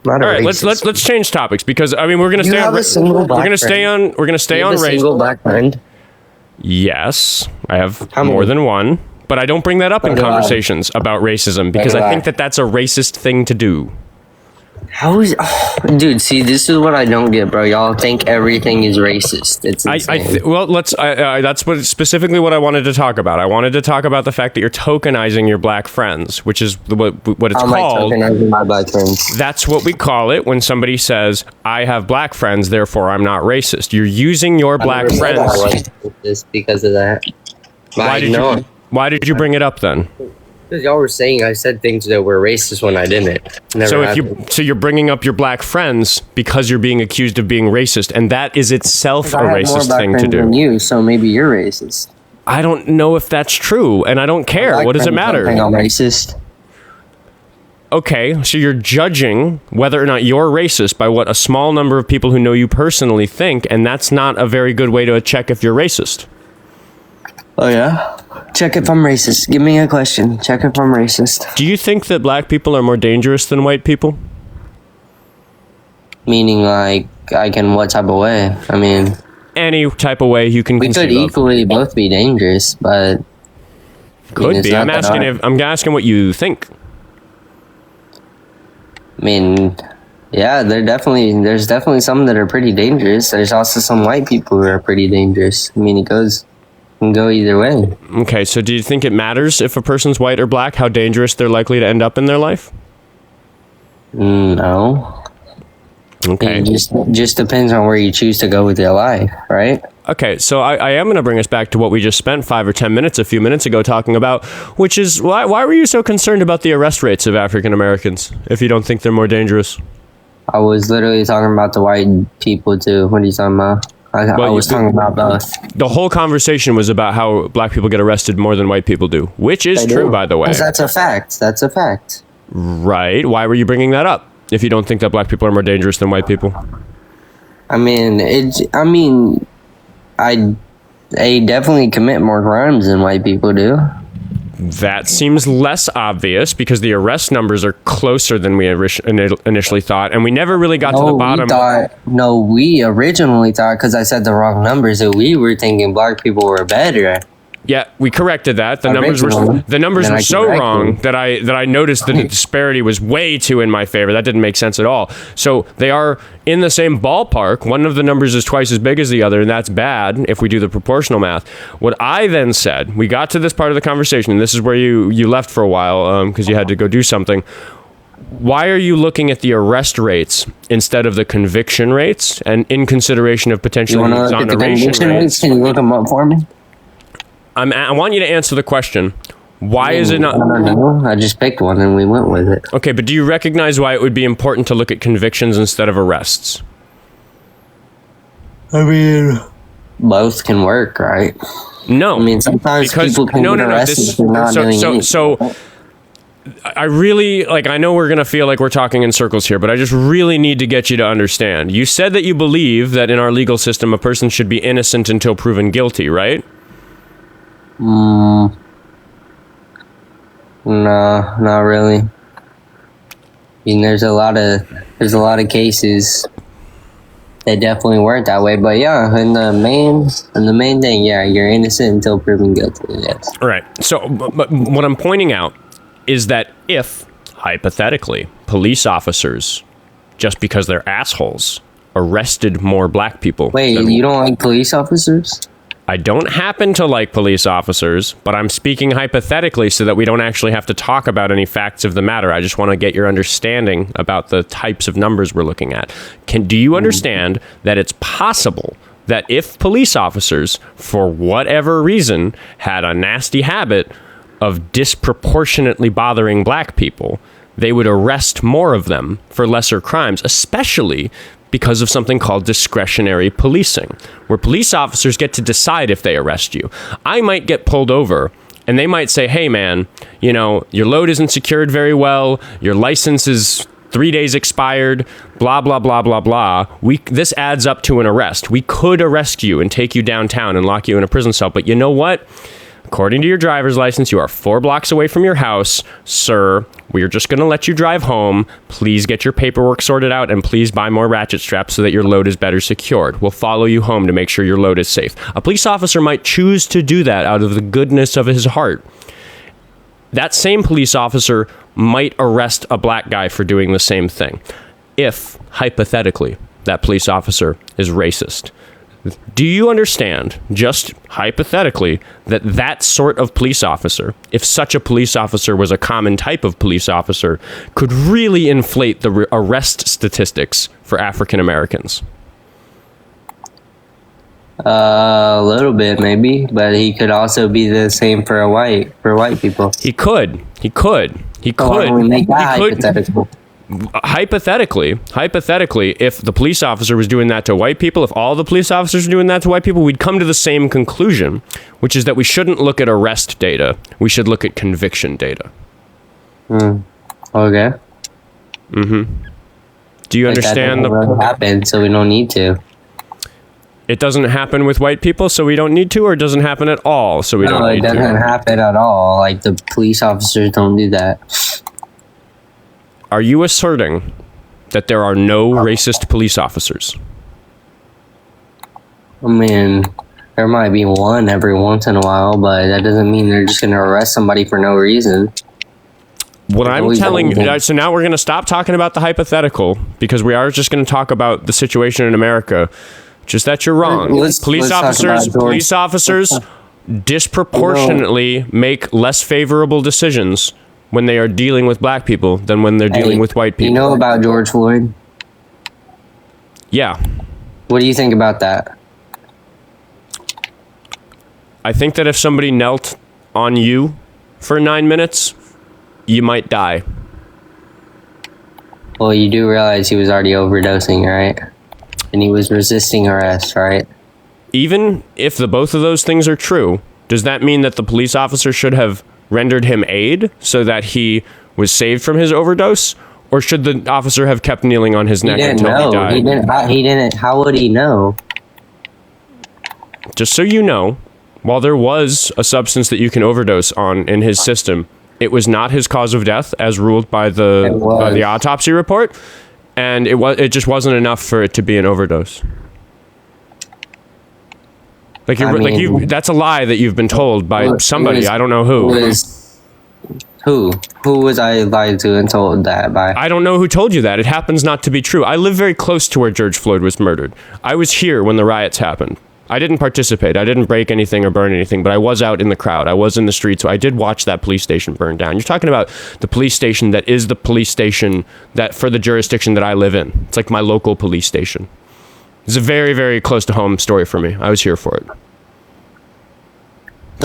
Not All right, let's change topics because I mean we're gonna You stay have on. a single black We're gonna stay friend? on. We're gonna stay you on have a race. single black friend. Yes, I have How more many? than one, but I don't bring that up in conversations about racism because I think that that's a racist thing to do. How is, dude? See, this is what I don't get, bro. Y'all think everything is racist. It's insane. Well, that's specifically what I wanted to talk about. I wanted to talk about the fact that you're tokenizing your black friends, which is what it's How am I called. tokenizing my black friends? That's what we call it when somebody says, "I have black friends, therefore I'm not racist." You're using your black I never said I friends. was racist because of that. Why did you bring it up then? Because y'all were saying I said things that were racist when I didn't. Never So you're bringing up your black friends because you're being accused of being racist, and that is itself a I have more racist black thing to friends do. than you, so maybe you're racist. I don't know if that's true, and I don't care. Black What does it friends don't think matter? I'm racist. Okay, so you're judging whether or not you're racist by what a small number of people who know you personally think, and that's not a very good way to check if you're racist. Oh yeah? Check if I'm racist. Give me a question. Check if I'm racist. Do you think that black people are more dangerous than white people? Meaning, like, in what type of way? I mean, Any type of way you can we could conceive of. equally both be dangerous, but Could it's be. not I'm that asking hard. I'm asking what you think. I mean, yeah, there's definitely some that are pretty dangerous. There's also some white people who are pretty dangerous. I mean, can go either way. Okay, so do you think it matters if a person's white or black, how dangerous they're likely to end up in their life? No. Okay. It just depends on where you choose to go with your life, right? Okay, so I am going to bring us back to what we just spent 5 or 10 minutes a few minutes ago talking about, which is why were you so concerned about the arrest rates of African Americans if you don't think they're more dangerous? I was literally talking about the white people too. What are you talking about? I was talking about both. The whole conversation was about how black people get arrested more than white people do, which is true, by the way. 'Cause that's a fact. That's a fact. Right. Why were you bringing that up if you don't think that black people are more dangerous than white people? They definitely commit more crimes than white people do. That seems less obvious because the arrest numbers are closer than we initially thought, and we never really got to the bottom. We originally thought, because I said the wrong numbers, that we were thinking black people were better. Yeah, we corrected that. The numbers Originally. were so corrected. wrong that I noticed that the disparity was way too in my favor. That didn't make sense at all. So they are in the same ballpark. One of the numbers is twice as big as the other, and that's bad if we do the proportional math. What I then said, we got to this part of the conversation, and this is where you left for a while because you had to go do something. Why are you looking at the arrest rates instead of the conviction rates, and in consideration of potentially You want to look at the exoneration conviction rates? rates? Can you look them up for me? I want you to answer the question. Why is it not? I don't know. I just picked one and we went with it. Okay, but do you recognize why it would be important to look at convictions instead of arrests? I mean, both can work, right? No. I mean, sometimes people can get arrested for not doing anything. So I really, I know we're going to feel like we're talking in circles here, but I just really need to get you to understand. You said that you believe that in our legal system, a person should be innocent until proven guilty, right? No, not really. I mean, there's a lot of cases that definitely weren't that way. But yeah, in the main thing, yeah, you're innocent until proven guilty. Yes. Right. So, but what I'm pointing out is that if, hypothetically, police officers, just because they're assholes, arrested more black people. Wait, you don't like police officers? I don't happen to like police officers, but I'm speaking hypothetically so that we don't actually have to talk about any facts of the matter. I just want to get your understanding about the types of numbers we're looking at. Do you understand that it's possible that if police officers, for whatever reason, had a nasty habit of disproportionately bothering black people, they would arrest more of them for lesser crimes, especially because of something called discretionary policing, where police officers get to decide if they arrest you. I might get pulled over And they might say, hey man, you know, your load isn't secured very well, your license is 3 days expired, blah, blah, blah, blah, blah. This adds up to an arrest. We could arrest you and take you downtown and lock you in a prison cell. But you know what? According to your driver's license, you are 4 blocks away from your house. Sir, we are just going to let you drive home. Please get your paperwork sorted out and please buy more ratchet straps so that your load is better secured. We'll follow you home to make sure your load is safe. A police officer might choose to do that out of the goodness of his heart. That same police officer might arrest a black guy for doing the same thing if, hypothetically, that police officer is racist. Do you understand, just hypothetically, that that sort of police officer, if such a police officer was a common type of police officer, could really inflate the arrest statistics for African Americans? A little bit, maybe, but he could also be the same for white people. He could. Why don't we make that hypothetical? Hypothetically, if the police officer was doing that to white people, if all the police officers were doing that to white people, we'd come to the same conclusion, which is that we shouldn't look at arrest data. We should look at conviction data. Okay. Mm-hmm. Do you understand? That doesn't really happen, so we don't need to. It doesn't happen with white people, so we don't need to, or it doesn't happen at all, so we don't need to? No, it doesn't happen at all. Like, the police officers don't do that. Are you asserting that there are no racist police officers? I mean, there might be one every once in a while, but that doesn't mean they're just going to arrest somebody for no reason. What I'm telling you, so now we're going to stop talking about the hypothetical, because we are just going to talk about the situation in America. Just that you're wrong. Police officers disproportionately make less favorable decisions when they are dealing with black people than when they're dealing with white people. You know about George Floyd? Yeah. What do you think about that? I think that if somebody knelt on you for 9 minutes, you might die. Well, you do realize he was already overdosing, right? And he was resisting arrest, right? Even if both of those things are true, does that mean that the police officer should have rendered him aid so that he was saved from his overdose? Or should the officer have kept kneeling on his neck until he died? He didn't. How would he know? Just so you know, while there was a substance that you can overdose on in his system, it was not his cause of death as ruled by the autopsy report, and it just wasn't enough for it to be an overdose. That's a lie that you've been told by somebody. I don't know who. Who was I lied to and told that by? I don't know who told you that. It happens not to be true. I live very close to where George Floyd was murdered. I was here when the riots happened. I didn't participate. I didn't break anything or burn anything, but I was out in the crowd. I was in the street, so I did watch that police station burn down. You're talking about the police station that is the police station that for the jurisdiction that I live in. It's like my local police station. It's a very, very close to home story for me. I was here for it.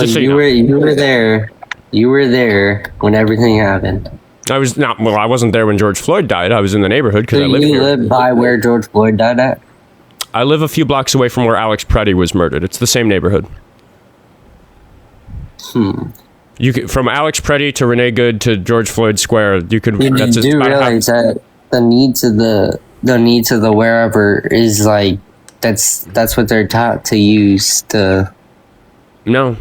So you were there. You were there when everything happened. I wasn't there when George Floyd died. I was in the neighborhood because I live here. You live by where George Floyd died at? I live a few blocks away from where Alex Pretti was murdered. It's the same neighborhood. You could, from Alex Pretti to Renee Good to George Floyd Square. You could. You do realize that the need to the wherever is like that's what they're taught to use to. No.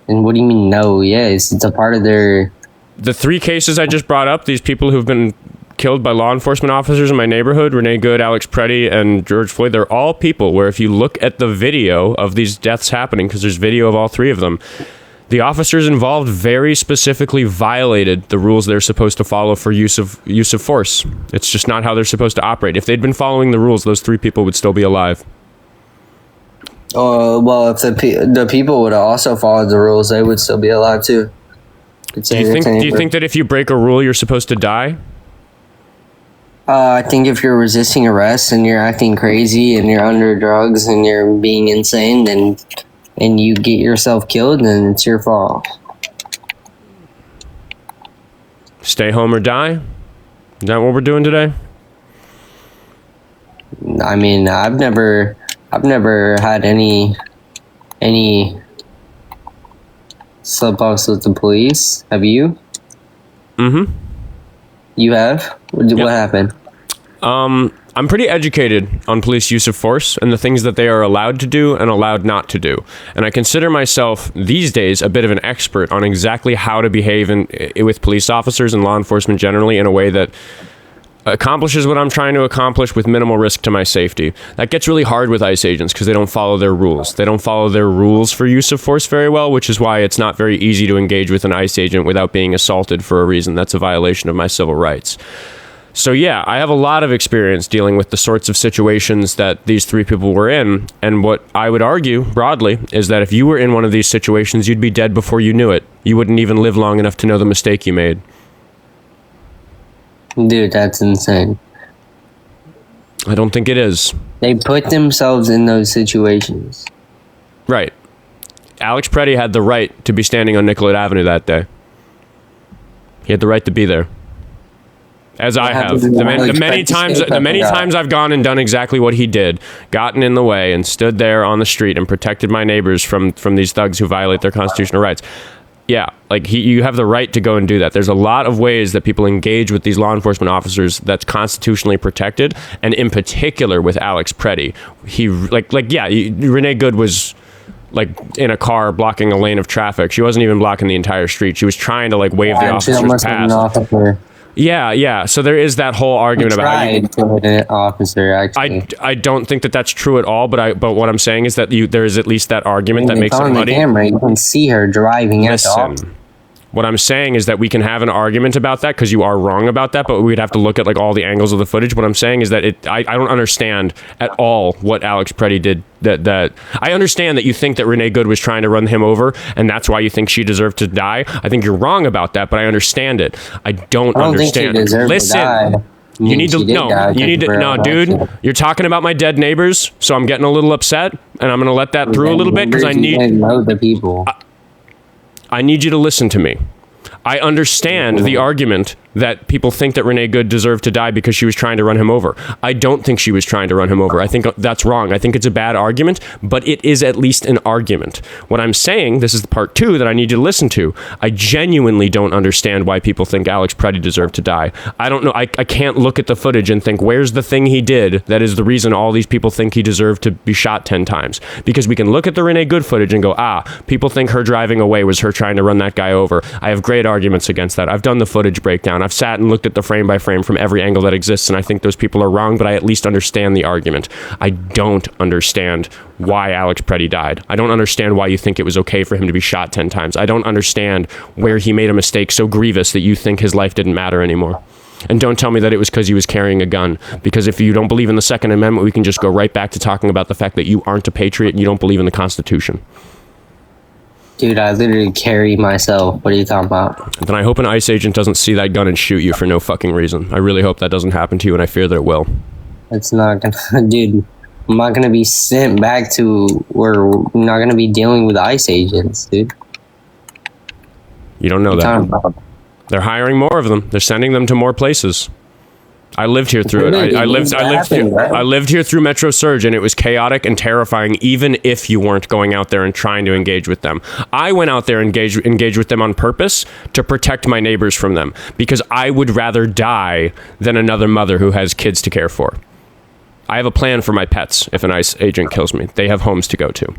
And what do you mean no? Yes, it's a part of their. The 3 cases I just brought up, these people who've been killed by law enforcement officers in my neighborhood, Renee Good, Alex Pretti, and George Floyd, they're all people where if you look at the video of these deaths happening, because there's video of all 3 of them, the officers involved very specifically violated the rules they're supposed to follow for use of force. It's just not how they're supposed to operate. If they'd been following the rules, those 3 people would still be alive. Well, if the people would have also followed the rules, they would still be alive too. Do you think that if you break a rule, you're supposed to die? I think if you're resisting arrest and you're acting crazy and you're under drugs and you're being insane, and you get yourself killed, then it's your fault. Stay home or die? Is that what we're doing today? I mean, I've never had any slip ups with the police. Have you? Mm-hmm. You have? What happened? I'm pretty educated on police use of force and the things that they are allowed to do and allowed not to do. And I consider myself these days a bit of an expert on exactly how to behave with police officers and law enforcement generally in a way that accomplishes what I'm trying to accomplish with minimal risk to my safety. That gets really hard with ICE agents because they don't follow their rules. They don't follow their rules for use of force very well, which is why it's not very easy to engage with an ICE agent without being assaulted for a reason. That's a violation of my civil rights. So yeah, I have a lot of experience dealing with the sorts of situations that these three people were in. And what I would argue broadly is that if you were in one of these situations, you'd be dead before you knew it. You wouldn't even live long enough to know the mistake you made. Dude, that's insane. I don't think it is. They put themselves in those situations. Right. Alex Pretti had the right to be standing on Nicollet Avenue that day. He had the right to be there. As I have. The many times I've gone and done exactly what he did, gotten in the way and stood there on the street and protected my neighbors from these thugs who violate their constitutional rights. Yeah, like you have the right to go and do that. There's a lot of ways that people engage with these law enforcement officers that's constitutionally protected, and in particular with Alex Pretti. He Renee Good was like in a car blocking a lane of traffic. She wasn't even blocking the entire street. She was trying to like wave the officers past. Yeah. So there is that whole argument about an officer. Actually, I don't think that that's true at all. But what I'm saying is that there is at least that argument that makes it muddy. On the camera, you can see her driving at the officer. What I'm saying is that we can have an argument about that because you are wrong about that, but we'd have to look at like all the angles of the footage. What I'm saying is that I don't understand at all what Alex Pretti did. That I understand that you think that Renee Good was trying to run him over, and that's why you think she deserved to die. I think you're wrong about that, but I understand it. I don't understand. Think she deserved to die. You need to dude. You're talking about my dead neighbors, so I'm getting a little upset, and I'm going to let that through a little bit because I need know the people. I need you to listen to me. I understand the argument that people think that Renee Good deserved to die because she was trying to run him over. I don't think she was trying to run him over. I think that's wrong. I think it's a bad argument, but it is at least an argument. What I'm saying, this is the part 2 that I need you to listen to. I genuinely don't understand why people think Alex Pretti deserved to die. I don't know. I can't look at the footage and think, where's the thing he did that is the reason all these people think he deserved to be shot 10 times? Because we can look at the Renee Good footage and go, people think her driving away was her trying to run that guy over. I have great arguments against that. I've done the footage breakdown. I've sat and looked at the frame by frame from every angle that exists, and I think those people are wrong, but I at least understand the argument. I don't understand why Alex Pretti died. I don't understand why you think it was okay for him to be shot 10 times. I don't understand where he made a mistake so grievous that you think his life didn't matter anymore. And don't tell me that it was because he was carrying a gun, because if you don't believe in the Second Amendment, we can just go right back to talking about the fact that you aren't a patriot and you don't believe in the Constitution. Dude, I literally carry myself. What are you talking about? Then I hope an ICE agent doesn't see that gun and shoot you for no fucking reason. I really hope that doesn't happen to you, and I fear that it will. It's not gonna... Dude, I'm not gonna be sent back to where we're not gonna be dealing with ICE agents, dude. You don't know that. They're hiring more of them. They're sending them to more places. I lived here through it. I lived here through Metro Surge, and it was chaotic and terrifying, even if you weren't going out there and trying to engage with them. I went out there and engaged with them on purpose to protect my neighbors from them, because I would rather die than another mother who has kids to care for. I have a plan for my pets if an ICE agent kills me. They have homes to go to.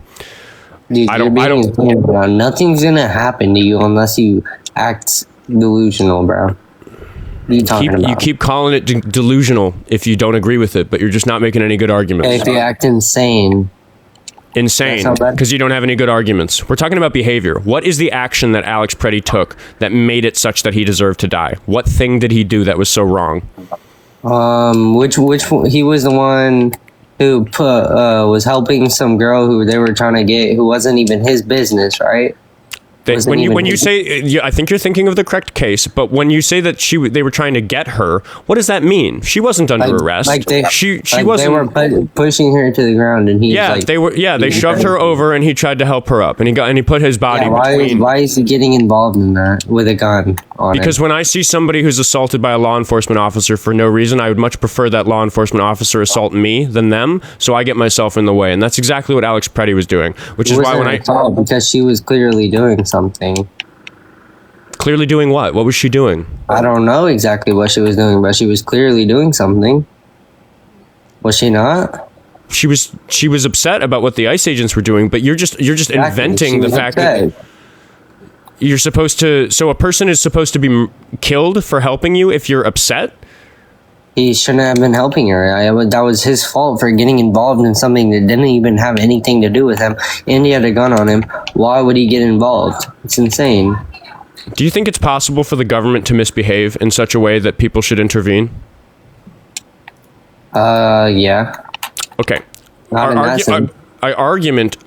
Dude, nothing's gonna happen to you unless you act delusional, bro. You keep calling it delusional if you don't agree with it, but you're just not making any good arguments. If you act insane, because you don't have any good arguments. We're talking about behavior. What is the action that Alex Pretti took that made it such that he deserved to die? What thing did he do that was so wrong? Which he was the one who was helping some girl who they were trying to get, who wasn't even his business, right? When you say, I think you're thinking of the correct case, but when you say that they were trying to get her, what does that mean? She wasn't under arrest. She wasn't. They were pushing her to the ground, and they shoved her over, and he tried to help her up, and he put his body between. Why is he getting involved in that with a gun on Because when I see somebody who's assaulted by a law enforcement officer for no reason, I would much prefer that law enforcement officer assault me than them, so I get myself in the way, and that's exactly what Alex Pretti was doing, which is why when because she was clearly doing something. something. Clearly doing what? What was she doing? I don't know exactly what she was doing, but she was clearly doing something. Was she not? She was upset about what the ICE agents were doing, but you're just exactly. Inventing the fact that you're supposed to. So a person is supposed to be killed for helping you if you're upset. He shouldn't have been helping her. That was his fault for getting involved in something that didn't even have anything to do with him, and he had a gun on him. Why would he get involved? It's insane. Do you think it's possible for the government to misbehave in such a way that people should intervene? Yeah. Okay. Our argument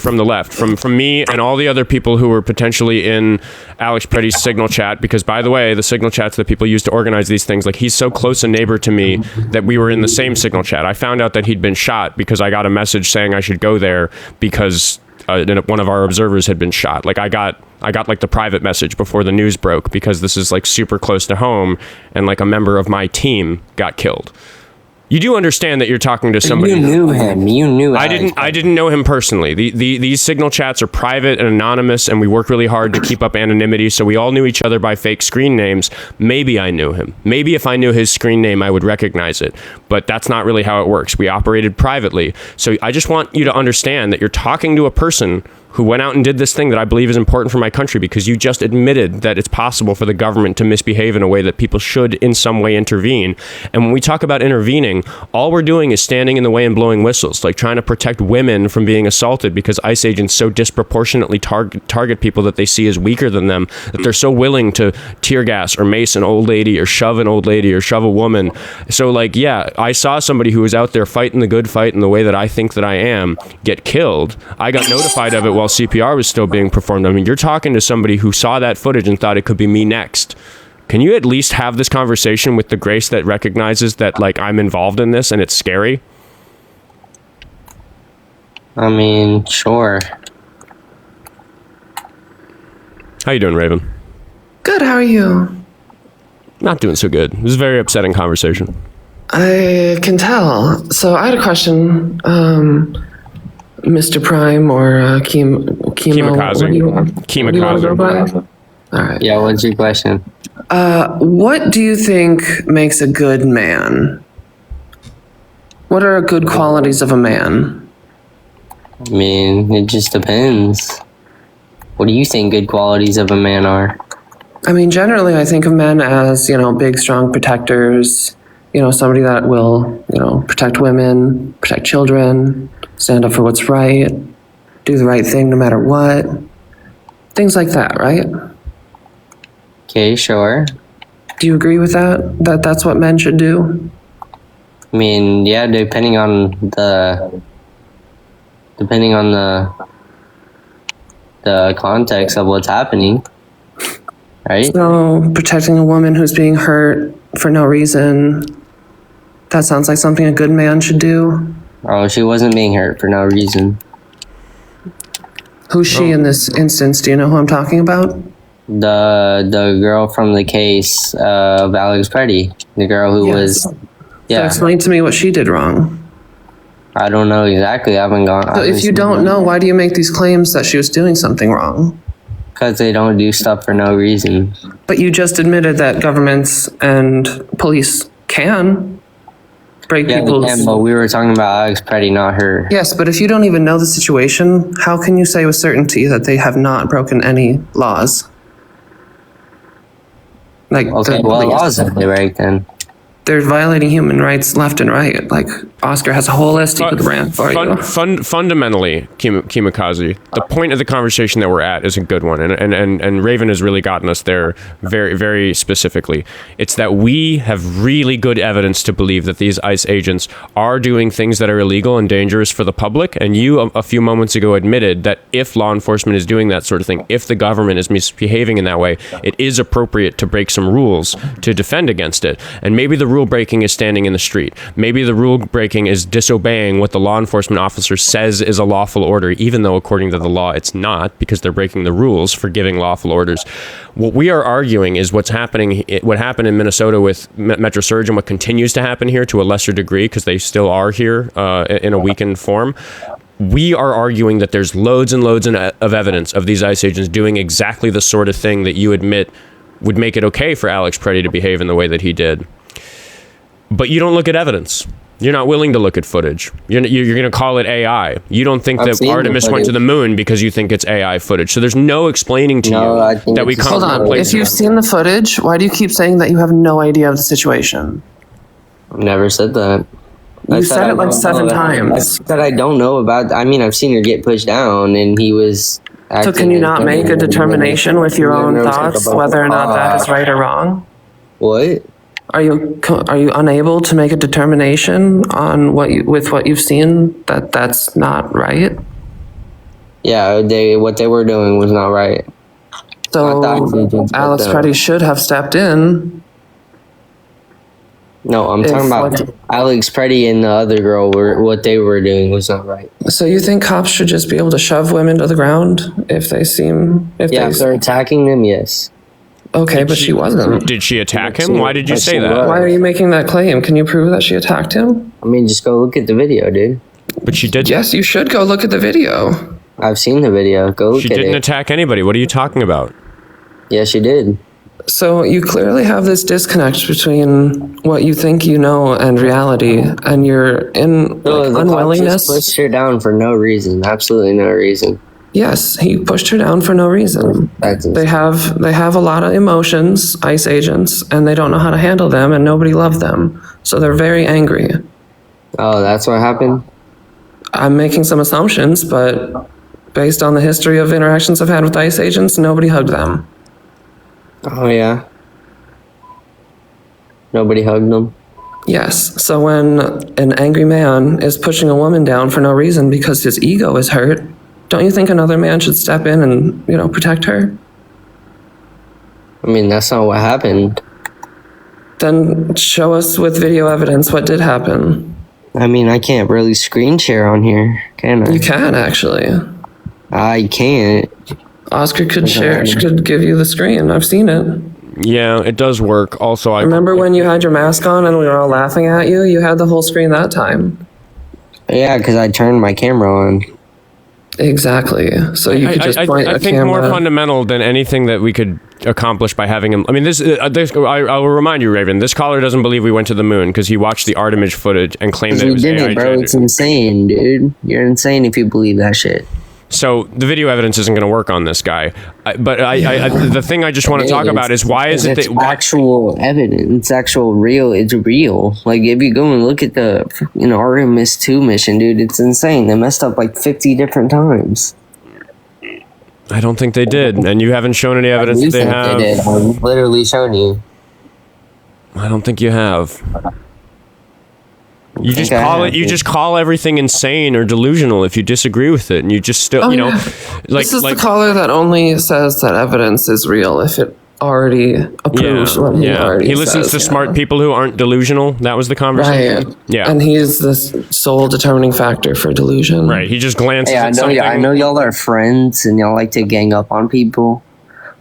from the left, from me and all the other people who were potentially in Alex Pretti's Signal chat, because by the way, the Signal chats that people use to organize these things, like he's so close a neighbor to me that we were in the same Signal chat. I found out that he'd been shot because I got a message saying I should go there because one of our observers had been shot. Like I got like the private message before the news broke because this is like super close to home and like a member of my team got killed. You do understand that you're talking to somebody. You knew him. You knew. I didn't know him personally. These Signal chats are private and anonymous, and we work really hard to keep up anonymity. So we all knew each other by fake screen names. Maybe I knew him. Maybe if I knew his screen name, I would recognize it. But that's not really how it works. We operated privately. So I just want you to understand that you're talking to a person who went out and did this thing that I believe is important for my country, because you just admitted that it's possible for the government to misbehave in a way that people should in some way intervene. And when we talk about intervening, all we're doing is standing in the way and blowing whistles, like trying to protect women from being assaulted because ICE agents so disproportionately target people that they see as weaker than them, that they're so willing to tear gas or mace an old lady or shove an old lady or shove a woman. So like, yeah, I saw somebody who was out there fighting the good fight in the way that I think that I am get killed. I got notified of it while CPR was still being performed. I mean, you're talking to somebody who saw that footage and thought it could be me next. Can you at least have this conversation with the grace that recognizes that, like, I'm involved in this and it's scary? I mean, sure. How you doing, Raven? Good, how are you? Not doing so good. It was a very upsetting conversation. I can tell. So I had a question. Mr. Prime or keemokazi. What do you want? Keemokazi. All right. Yeah, what's your question? What do you think makes a good man? What are good qualities of a man? I mean, it just depends. What do you think good qualities of a man are? I mean, generally, I think of men as, big, strong protectors, somebody that will, protect women, protect children, stand up for what's right, do the right thing no matter what. Things like that, right? Okay, sure. Do you agree with that? That's what men should do? I mean, yeah, depending on the context of what's happening, right? So, protecting a woman who's being hurt for no reason, that sounds like something a good man should do. Oh, she wasn't being hurt for no reason. Who's she in this instance? Do you know who I'm talking about? The girl from the case of Alex Pretti. The girl who was... Yeah. So explain to me what she did wrong. I don't know exactly. I haven't gone... So if you don't know, why do you make these claims that she was doing something wrong? Because they don't do stuff for no reason. But you just admitted that governments and police can break people's... Yeah, but we were talking about Alex Pretti, not her. Yes, but if you don't even know the situation, how can you say with certainty that they have not broken any laws? Like, okay, what laws have they break then? They're violating human rights left and right. Like, Oskar has a whole list he could rant for you. Fundamentally, keemokazi, the point of the conversation that we're at is a good one. And Raven has really gotten us there very, very specifically. It's that we have really good evidence to believe that these ICE agents are doing things that are illegal and dangerous for the public. And you, a few moments ago, admitted that if law enforcement is doing that sort of thing, if the government is misbehaving in that way, it is appropriate to break some rules to defend against it. And maybe the rule breaking is standing in the street. Maybe the rule breaking is disobeying what the law enforcement officer says is a lawful order, even though according to the law it's not, because they're breaking the rules for giving lawful orders. What we are arguing is what happened in Minnesota with Metro Surge and what continues to happen here to a lesser degree, because they still are here in a weakened form. we are arguing that there's loads and loads of evidence of these ICE agents doing exactly the sort of thing that you admit would make it okay for Alex Pretti to behave in the way that he did. But you don't look at evidence. You're not willing to look at footage. You're going to call it AI. You don't think that Artemis went to the moon because you think it's AI footage. So there's no explaining to you that we can't. Hold on. If you've seen the footage, why do you keep saying that you have no idea of the situation? I've never said that. You said it like 7 times. I said I don't know about. I mean, I've seen her get pushed down, and he was. So can you not make a determination with your own thoughts whether or not that is right or wrong? What? Are you unable to make a determination on with what you've seen that that's not right? Yeah, what they were doing was not right. So Alex Pretti should have stepped in. No, I'm talking about Alex Pretti and the other girl. What they were doing was not right. So you think cops should just be able to shove women to the ground if they seem? If they're attacking them, yes. Okay, but she wasn't. Did she attack him? Why did you say that? Why are you making that claim? Can you prove that she attacked him? I mean, just go look at the video, dude. But she did. Yes, you should go look at the video. I've seen the video. Go look at it. She didn't attack anybody. What are you talking about? Yeah, she did. So you clearly have this disconnect between what you think you know and reality, and you're in unwillingness. He pushed her down for no reason. Absolutely no reason. Yes, he pushed her down for no reason. They have a lot of emotions, ICE agents, and they don't know how to handle them, and nobody loved them. So they're very angry. Oh, that's what happened? I'm making some assumptions, but based on the history of interactions I've had with ICE agents, nobody hugged them. Oh, yeah? Nobody hugged them? Yes. So when an angry man is pushing a woman down for no reason because his ego is hurt, don't you think another man should step in and, protect her? I mean, that's not what happened. Then show us with video evidence what did happen. I mean, I can't really screen share on here, can I? You can, actually. I can't. Oscar could give you the screen. I've seen it. Yeah, it does work. Also, I remember when you had your mask on and we were all laughing at you? You had the whole screen that time. Yeah, because I turned my camera on. Exactly. So you could just point I think more fundamental than anything that we could accomplish by having him. I mean, I will remind you, Raven. This caller doesn't believe we went to the moon because he watched the Artemis footage and claimed that it was AI bro. It's insane, dude. You're insane if you believe that shit. So the video evidence isn't going to work on this guy. But the thing I just want to talk about is why is it that actual evidence, actual real? It's real. Like if you go and look at the Artemis 2 mission, dude, it's insane. They messed up like 50 different times. I don't think they did, and you haven't shown any evidence that they have. They did. I've literally shown you. I don't think you have. You just call it. You just call everything insane or delusional if you disagree with it, and you just still, this is the caller that only says that evidence is real if it already approves what he already He listens to smart people who aren't delusional. That was the conversation. Right. Yeah. And he is the sole determining factor for delusion. Right. He just glances at something. I know y'all are friends and y'all like to gang up on people,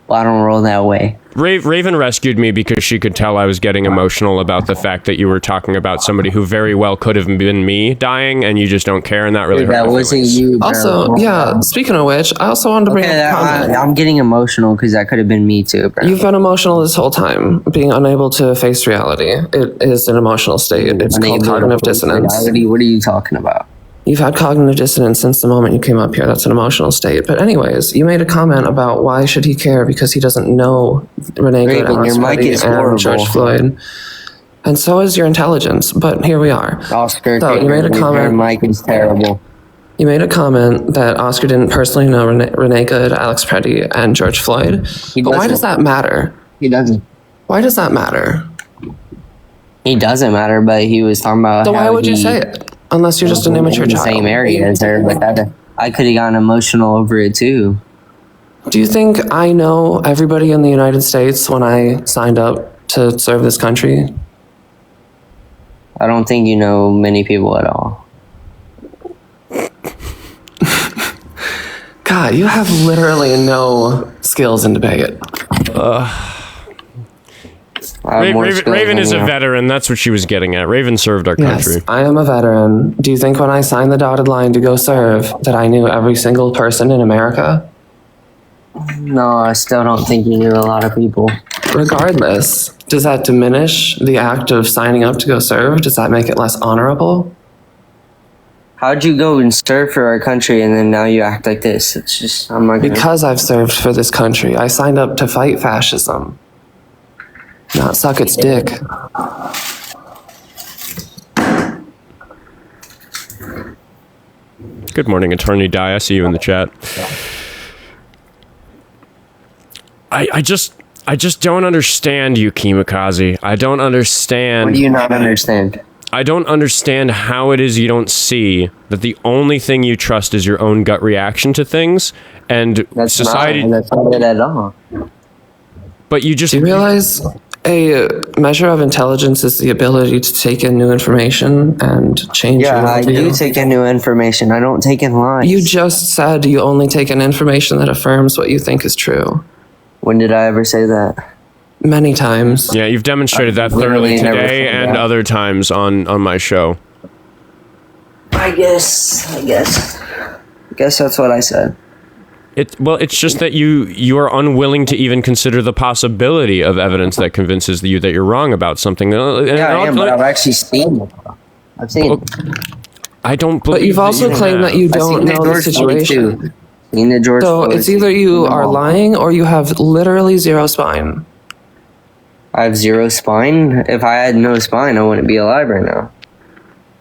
but I don't roll that way. Raven rescued me because she could tell I was getting emotional about the fact that you were talking about somebody who very well could have been me dying, and you just don't care, and that really hurt. That wasn't you, bro. Also, yeah, speaking of which, I also wanted to bring up a comment. I'm getting emotional because that could have been me too, bro. You've been emotional this whole time, being unable to face reality. It is an emotional state. It's called cognitive dissonance. Reality? What are you talking about? You've had cognitive dissonance since the moment you came up here. That's an emotional state. But anyways, you made a comment about why should he care because he doesn't know Renee Good, Alex Pretti, and George Floyd. And so is your intelligence. But here we are. Oscar, so you made a comment. Your mic is terrible. You made a comment that Oscar didn't personally know Renee Good, Alex Pretti, and George Floyd. But why does that matter? He doesn't. Why does that matter? He doesn't matter, but he was talking about so why would you say it? Unless you're just an immature child. Same area as her, but I could have gotten emotional over it too. Do you think I know everybody in the United States when I signed up to serve this country? I don't think you know many people at all. God, you have literally no skills in debate. Raven is a veteran. That's what she was getting at. Raven served our country. Yes, I am a veteran. Do you think when I signed the dotted line to go serve that I knew every single person in America? No, I still don't think you knew a lot of people. Regardless, does that diminish the act of signing up to go serve? Does that make it less honorable? How'd you go and serve for our country and then now you act like this? It's just, I'm not gonna... Because I've served for this country. I signed up to fight fascism, not suck its dick. Good morning, Attorney Dye. I see you in the chat. I just don't understand you, keemokazi. I don't understand. What do you not understand? I don't understand how it is you don't see that the only thing you trust is your own gut reaction to things, and that's society. That's not it at all. But you just... Do you realize a measure of intelligence is the ability to take in new information and change your I worldview? do take in new information. I don't take in lies. You just said you only take in information that affirms what you think is true. When did I ever say that? Many times. Yeah, you've demonstrated that thoroughly today and other times on my show. I guess that's what I said. It's just that you are unwilling to even consider the possibility of evidence that convinces you that you're wrong about something. Yeah, I am, but I've actually seen it. I've seen it. I don't believe. But you've also claimed that you don't know the situation. So it's either you are lying or you have literally zero spine. I have zero spine? If I had no spine, I wouldn't be alive right now.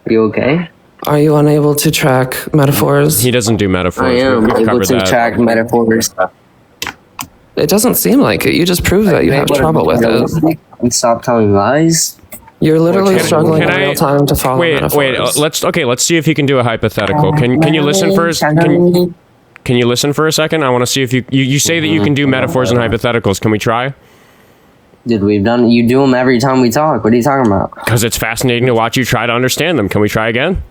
Are you okay? Are you unable to track metaphors? He doesn't do metaphors. I am able to track metaphors. It doesn't seem like it. You just proved that you have trouble with it. And stop telling lies. You're literally struggling in real time to follow metaphors. Let's see if he can do a hypothetical. Can you listen first? Can you listen for a second? I want to see if you say that you can do metaphors and hypotheticals. Can we try? Dude, you do them every time we talk. What are you talking about? Because it's fascinating to watch you try to understand them. Can we try again?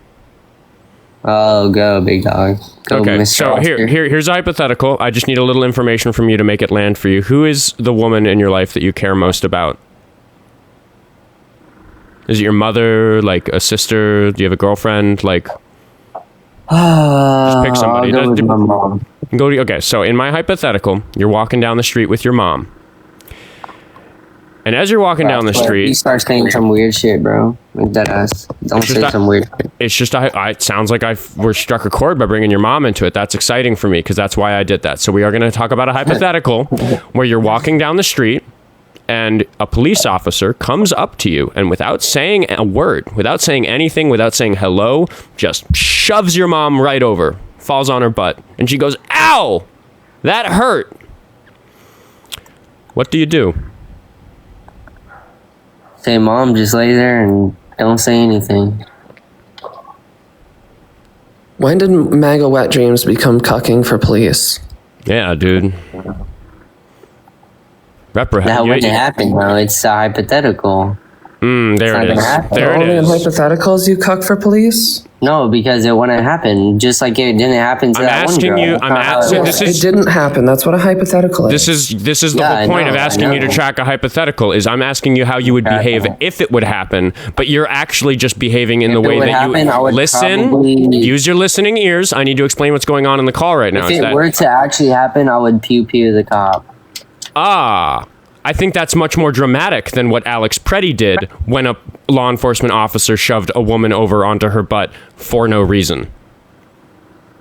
Oh, go, big dog. Go, okay, Mr. so Oscar. here's a hypothetical. I just need a little information from you to make it land for you. Who is the woman in your life that you care most about? Is it your mother, like a sister? Do you have a girlfriend? Like, just pick somebody. I'll go with my mom. Okay, so in my hypothetical, you're walking down the street with your mom. And as you're walking down the street... You start saying some weird shit, bro. Like that ass. Don't say some weird shit. It's just, it sounds like we're struck a chord by bringing your mom into it. That's exciting for me, because that's why I did that. So we are going to talk about a hypothetical where you're walking down the street, and a police officer comes up to you, and without saying a word, without saying anything, without saying hello, just shoves your mom right over, falls on her butt, and she goes, "Ow! That hurt!" What do you do? Say, Mom, just lay there and don't say anything. When did MAGA wet dreams become cucking for police? Yeah, dude. That wouldn't happen, though. It's hypothetical. There it is. There it Only in is. hypotheticals you cuck for police? No, because it wouldn't happen. Just like it didn't happen to that one girl. It didn't happen. That's what a hypothetical is. This is the whole point of asking you to track a hypothetical. Is I'm asking you how you would behave if it would happen, but you're actually just behaving in the way that you listen. Use your listening ears. I need to explain what's going on in the call right now. If it were to actually happen, I would pew the cop. I think that's much more dramatic than what Alex Pretti did when a law enforcement officer shoved a woman over onto her butt for no reason.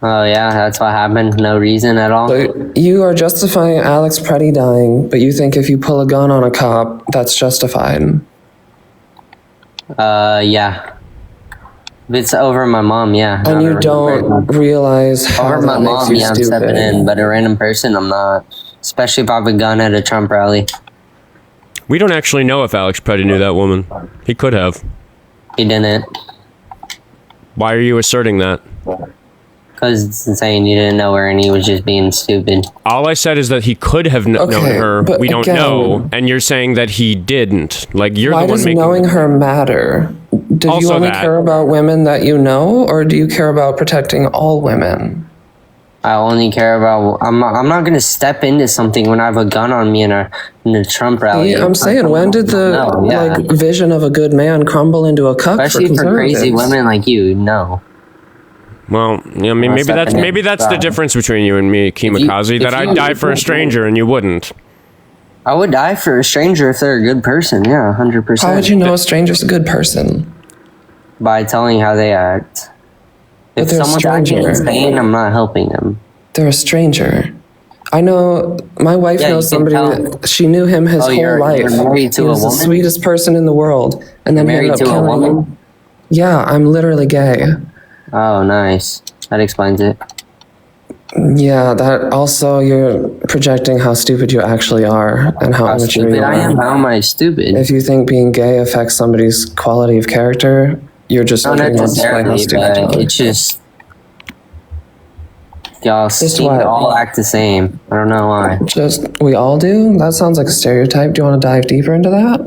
Oh, yeah, that's what happened. No reason at all. So you are justifying Alex Pretti dying, but you think if you pull a gun on a cop, that's justified? Yeah. If it's over my mom, yeah. And you don't realize how over my that makes mom, you yeah, I'm stupid. stepping in, but a random person, I'm not. Especially if I have a gun at a Trump rally. We don't actually know if Alex Pretti knew that woman. He could have. He didn't. Why are you asserting that? Because it's insane. You didn't know her and he was just being stupid. All I said is that he could have known her. but We don't again- know. And you're saying that he didn't. Like, you're Why the one does making... knowing her matter? Do you Also only that. care about women that you know, or do you care about protecting all women? I only care about. I'm not gonna step into something when I have a gun on me in a Trump rally. Yeah, I'm saying, when did the vision of a good man crumble into a cup? Especially for crazy women like you? No. Well, I mean, maybe that's the difference between you and me, Keemokazi. That I'd die for a stranger and you wouldn't. I would die for a stranger if they're a good person. Yeah, 100%. How would you know a stranger's a good person? By telling how they act. If someone's acting insane, I'm not helping them. They're a stranger. I know my wife knows somebody that she knew him his whole life. You're married to he was the sweetest person in the world, and then he ended up killing him. Yeah, I'm literally gay. Oh, nice. That explains it. Yeah, that also, you're projecting how stupid you actually are and how immature you are. I am. How am I stupid? If you think being gay affects somebody's quality of character, you're just not necessarily, how stupid you are. It's just y'all seem to all act the same. I don't know why. We all do? That sounds like a stereotype. Do you want to dive deeper into that?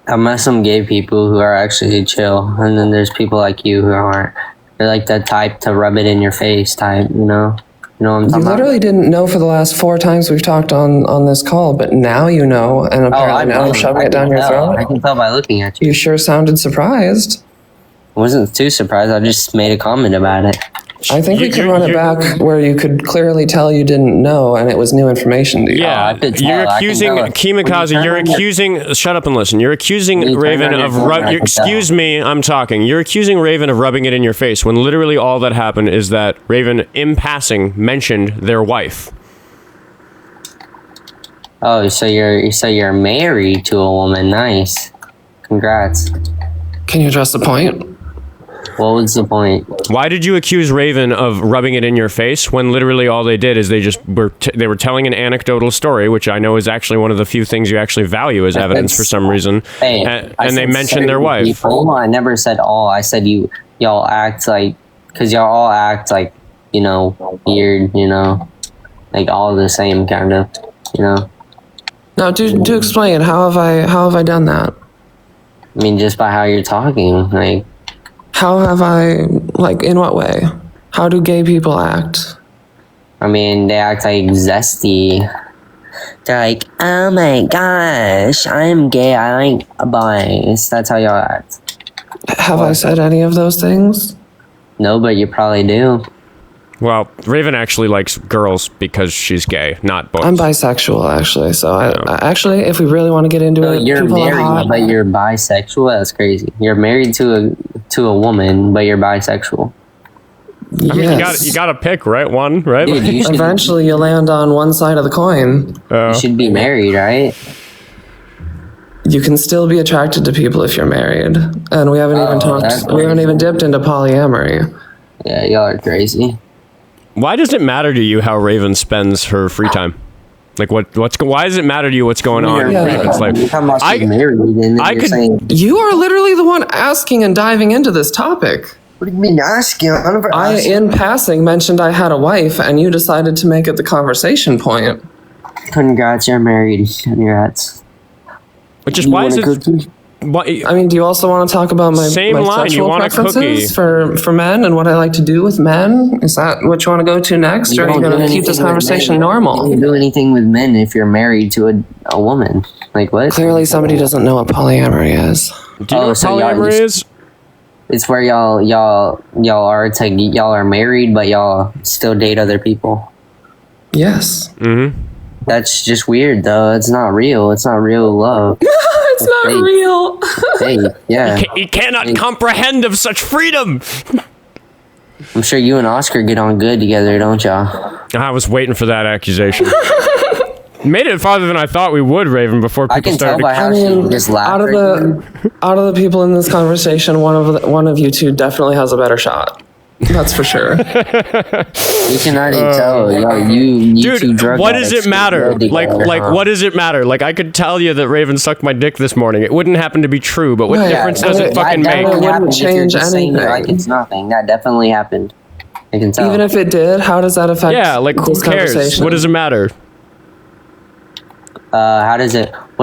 I met some gay people who are actually chill, and then there's people like you who aren't. They're like the type to rub it in your face type, you know? You know what I'm talking about? You literally didn't know for the last 4 times we've talked on this call, but now you know, and apparently now you're shoving it down your throat. I can tell by looking at you. You sure sounded surprised. I wasn't too surprised. I just made a comment about it. I think we could run it back where you could clearly tell you didn't know and it was new information to you. Yeah, you're accusing Keemokazi. You're accusing. Shut up and listen. You're accusing Raven of. Excuse me, I'm talking. You're accusing Raven of rubbing it in your face when literally all that happened is that Raven, in passing, mentioned their wife. Oh, so you're married to a woman? Nice. Congrats. Can you address the point? What was the point? Why did you accuse Raven of rubbing it in your face when literally all they did is they just were telling an anecdotal story, which I know is actually one of the few things you actually value as evidence for some reason. Hey, and they mentioned their wife. People, I never said all. I said y'all act like, because y'all all act like, you know, weird, you know, like all the same kind of, you know. Now, to explain, how have I done that? I mean, just by how you're talking, like. How have I, like, in what way? How do gay people act? I mean, they act like zesty. They're like, oh my gosh, I'm gay, I like boys. That's how y'all act. Have I said any of those things? No, but you probably do. Well, Raven actually likes girls because she's gay, not boys. I'm bisexual, actually. So, I actually, if we really want to get into it, you're married, but you're bisexual. That's crazy. You're married to a woman, but you're bisexual. I mean, you got to pick, right? One, right? Dude, eventually, you land on one side of the coin. You should be married, right? You can still be attracted to people if you're married, and we haven't even talked. We haven't even dipped into polyamory. Yeah, y'all are crazy. Why does it matter to you how Raven spends her free time? Like why does it matter to you what's going on in Raven's life? You are literally the one asking and diving into this topic. What do you mean asking? I, in passing, mentioned I had a wife, and you decided to make it the conversation point. Congrats, you're married. Congrats. But just why is it? I mean, do you also want to talk about my sexual preferences for men and what I like to do with men? Is that what you want to go to next, or are you going to keep this conversation normal? You don't do anything with men if you're married to a woman. Like what? Clearly, somebody doesn't know what polyamory is. Do you know what polyamory is? It's where y'all are married, but y'all still date other people. Yes. Mm-hmm. That's just weird, though. It's not real. It's not real love. It's not real. Hey, yeah. You cannot comprehend of such freedom. I'm sure you and Oskar get on good together, don't y'all? I was waiting for that accusation. Made it farther than I thought we would, Raven, before people started. Out of the people in this conversation, one of you two definitely has a better shot. That's for sure. You can already tell. You two drug what does it matter? Like, what does it matter? Like, I could tell you that Raven sucked my dick this morning. It wouldn't happen to be true, but what difference does it fucking make? It wouldn't change anything. Like, it's nothing. That definitely happened. I can tell. Even if it did, how does that affect? Yeah, like, who cares? What does it matter? What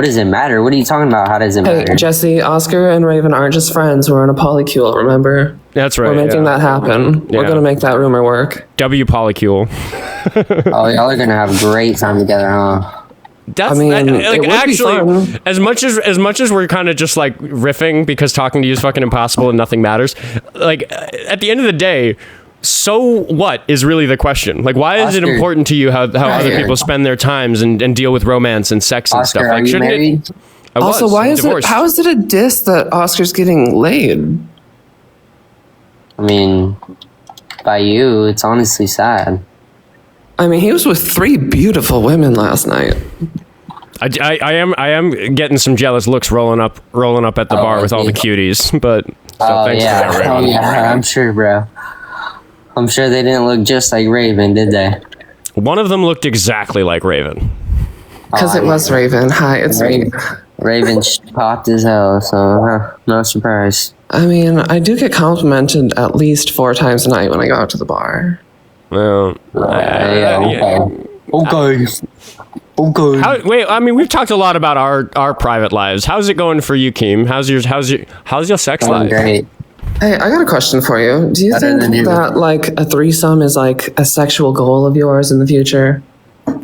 does it matter? What are you talking about? How does it Hey, matter? Jesse, Oscar and Raven aren't just friends. We're in a polycule, remember? That's right. We're making that happen. We're going to make that rumor work. W polycule. Oh, y'all are gonna have a great time together, huh? That's, I mean, like, it would be fun. as much as we're kind of just like riffing because talking to you is fucking impossible and nothing matters. Like at the end of the day, so what is really the question? Like, why is it Oscar, important to you how other people spend their times and deal with romance and sex and Oscar, stuff? Like, are you shouldn't married? it? Also, how is it a diss that Oscar's getting laid? I mean, by you, it's honestly sad. I mean, he was with 3 beautiful women last night. I am getting some jealous looks rolling up at the bar with all the cuties, but thanks for that, Raven. Oh yeah, I'm sure, bro. I'm sure they didn't look just like Raven, did they? One of them looked exactly like Raven. Because it was Raven. Hi, it's me. Raven popped as hell, so no surprise. I mean, I do get complimented at least 4 times a night when I go out to the bar. Well, Okay. Wait, I mean, we've talked a lot about our private lives. How's it going for you, Keem? How's your sex life? Great. Hey, I got a question for you. Do you think that like a threesome is like a sexual goal of yours in the future?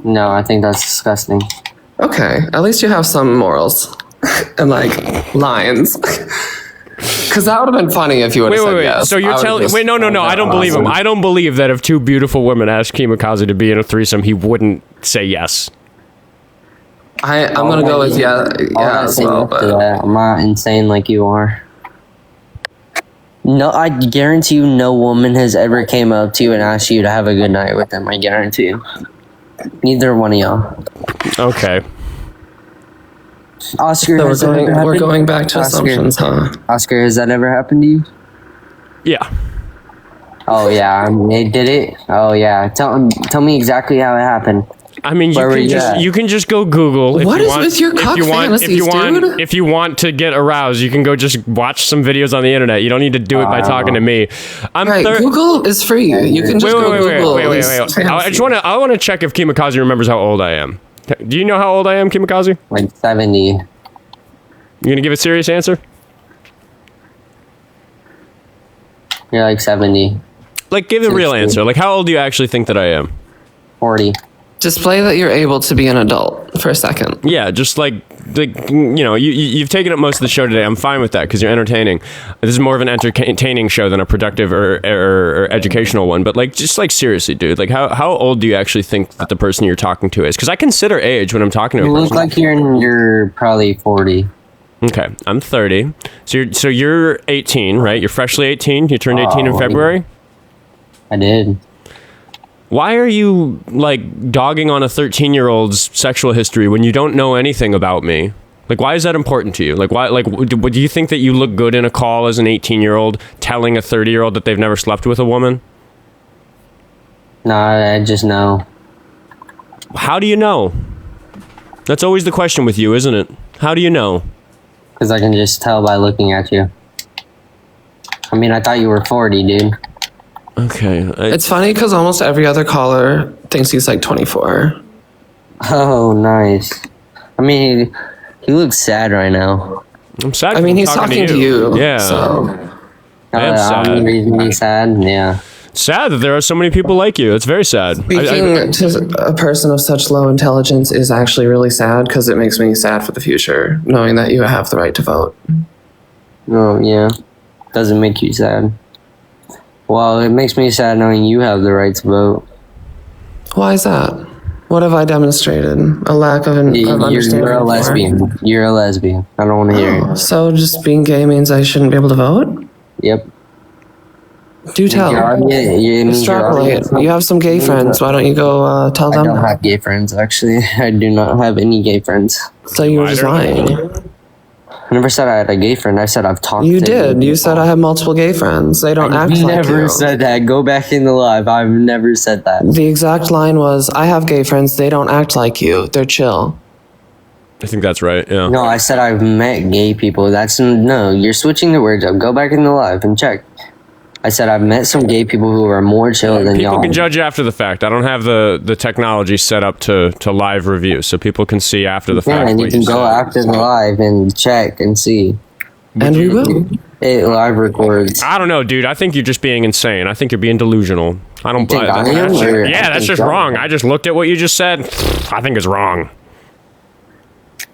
No, I think that's disgusting. Okay, at least you have some morals and like lines. Because that would have been funny if you would have said yes. So you're telling? Wait, no. I don't believe him. I don't believe that if 2 beautiful women asked keemokazi to be in a threesome, he wouldn't say yes. I'm gonna go with yeah as well. I'm not insane like you are. No, I guarantee you, no woman has ever came up to you and asked you to have a good night with them. I guarantee you. Neither one of y'all. Okay. Oscar, So we're going back to assumptions, huh? Oscar, has that ever happened to you? Yeah. Oh yeah, they did it. Oh yeah, tell me exactly how it happened. I mean, you can just go Google. What is with your cock fantasies, dude? If you want to get aroused, you can go just watch some videos on the internet. You don't need to do it by talking to me. Google is free. You can just go Google. Wait. I want to check if keemokazi remembers how old I am. Do you know how old I am, keemokazi? Like 70. You gonna give a serious answer? You're like 70. Like, give a real answer. Like, how old do you actually think that I am? 40. Display that you're able to be an adult for a second. Yeah, just like you've taken up most of the show today. I'm fine with that because you're entertaining. This is more of an entertaining show than a productive or educational one. But like, just like seriously, dude, like how old do you actually think that the person you're talking to is? Because I consider age when I'm talking to a person. You look like you're probably 40. Okay, I'm 30. So you're 18, right? You're freshly 18. You turned 18 in February. I did. Why are you like dogging on a 13-year-old's sexual history when you don't know anything about me? Like, why is that important to you? Like, why? Like, do you think that you look good in a call as an 18-year-old telling a 30-year-old that they've never slept with a woman? No, I just know. How do you know? That's always the question with you, isn't it? How do you know? Because I can just tell by looking at you. I mean, I thought you were 40, dude. Okay. It's funny because almost every other caller thinks he's like 24. Oh, nice. I mean, he looks sad right now. I'm sad. I mean, he's talking to you. Yeah. So. I am sad. I'm reasonably sad. Yeah. Sad that there are so many people like you. It's very sad. Speaking to a person of such low intelligence is actually really sad because it makes me sad for the future, knowing that you have the right to vote. Oh, yeah. Doesn't make you sad. Well, it makes me sad knowing you have the right to vote. Why is that? What have I demonstrated? A lack of understanding. You're a lesbian. You're a lesbian. I don't want to hear it. So just being gay means I shouldn't be able to vote? Yep. Do tell. Extrapolate. You have some gay friends. Why don't you go tell them? I don't have gay friends, actually. I do not have any gay friends. So you were just lying. I never said I had a gay friend. I said I've talked to you did. You said I have multiple gay friends. They don't act like you. I never said that. Go back in the live. I've never said that. The exact line was, I have gay friends. They don't act like you. They're chill. I think that's right, yeah. No, I said I've met gay people. No, you're switching the words up. Go back in the live and check. I said I've met some gay people who are more chill than y'all. People can judge after the fact. I don't have the technology set up to live review, so people can see after the fact. Yeah, and you can go after the live and check and see. And we will. It live records. I don't know, dude. I think you're just being insane. I think you're being delusional. I don't. You think I am, or That's just wrong. I just looked at what you just said. I think it's wrong.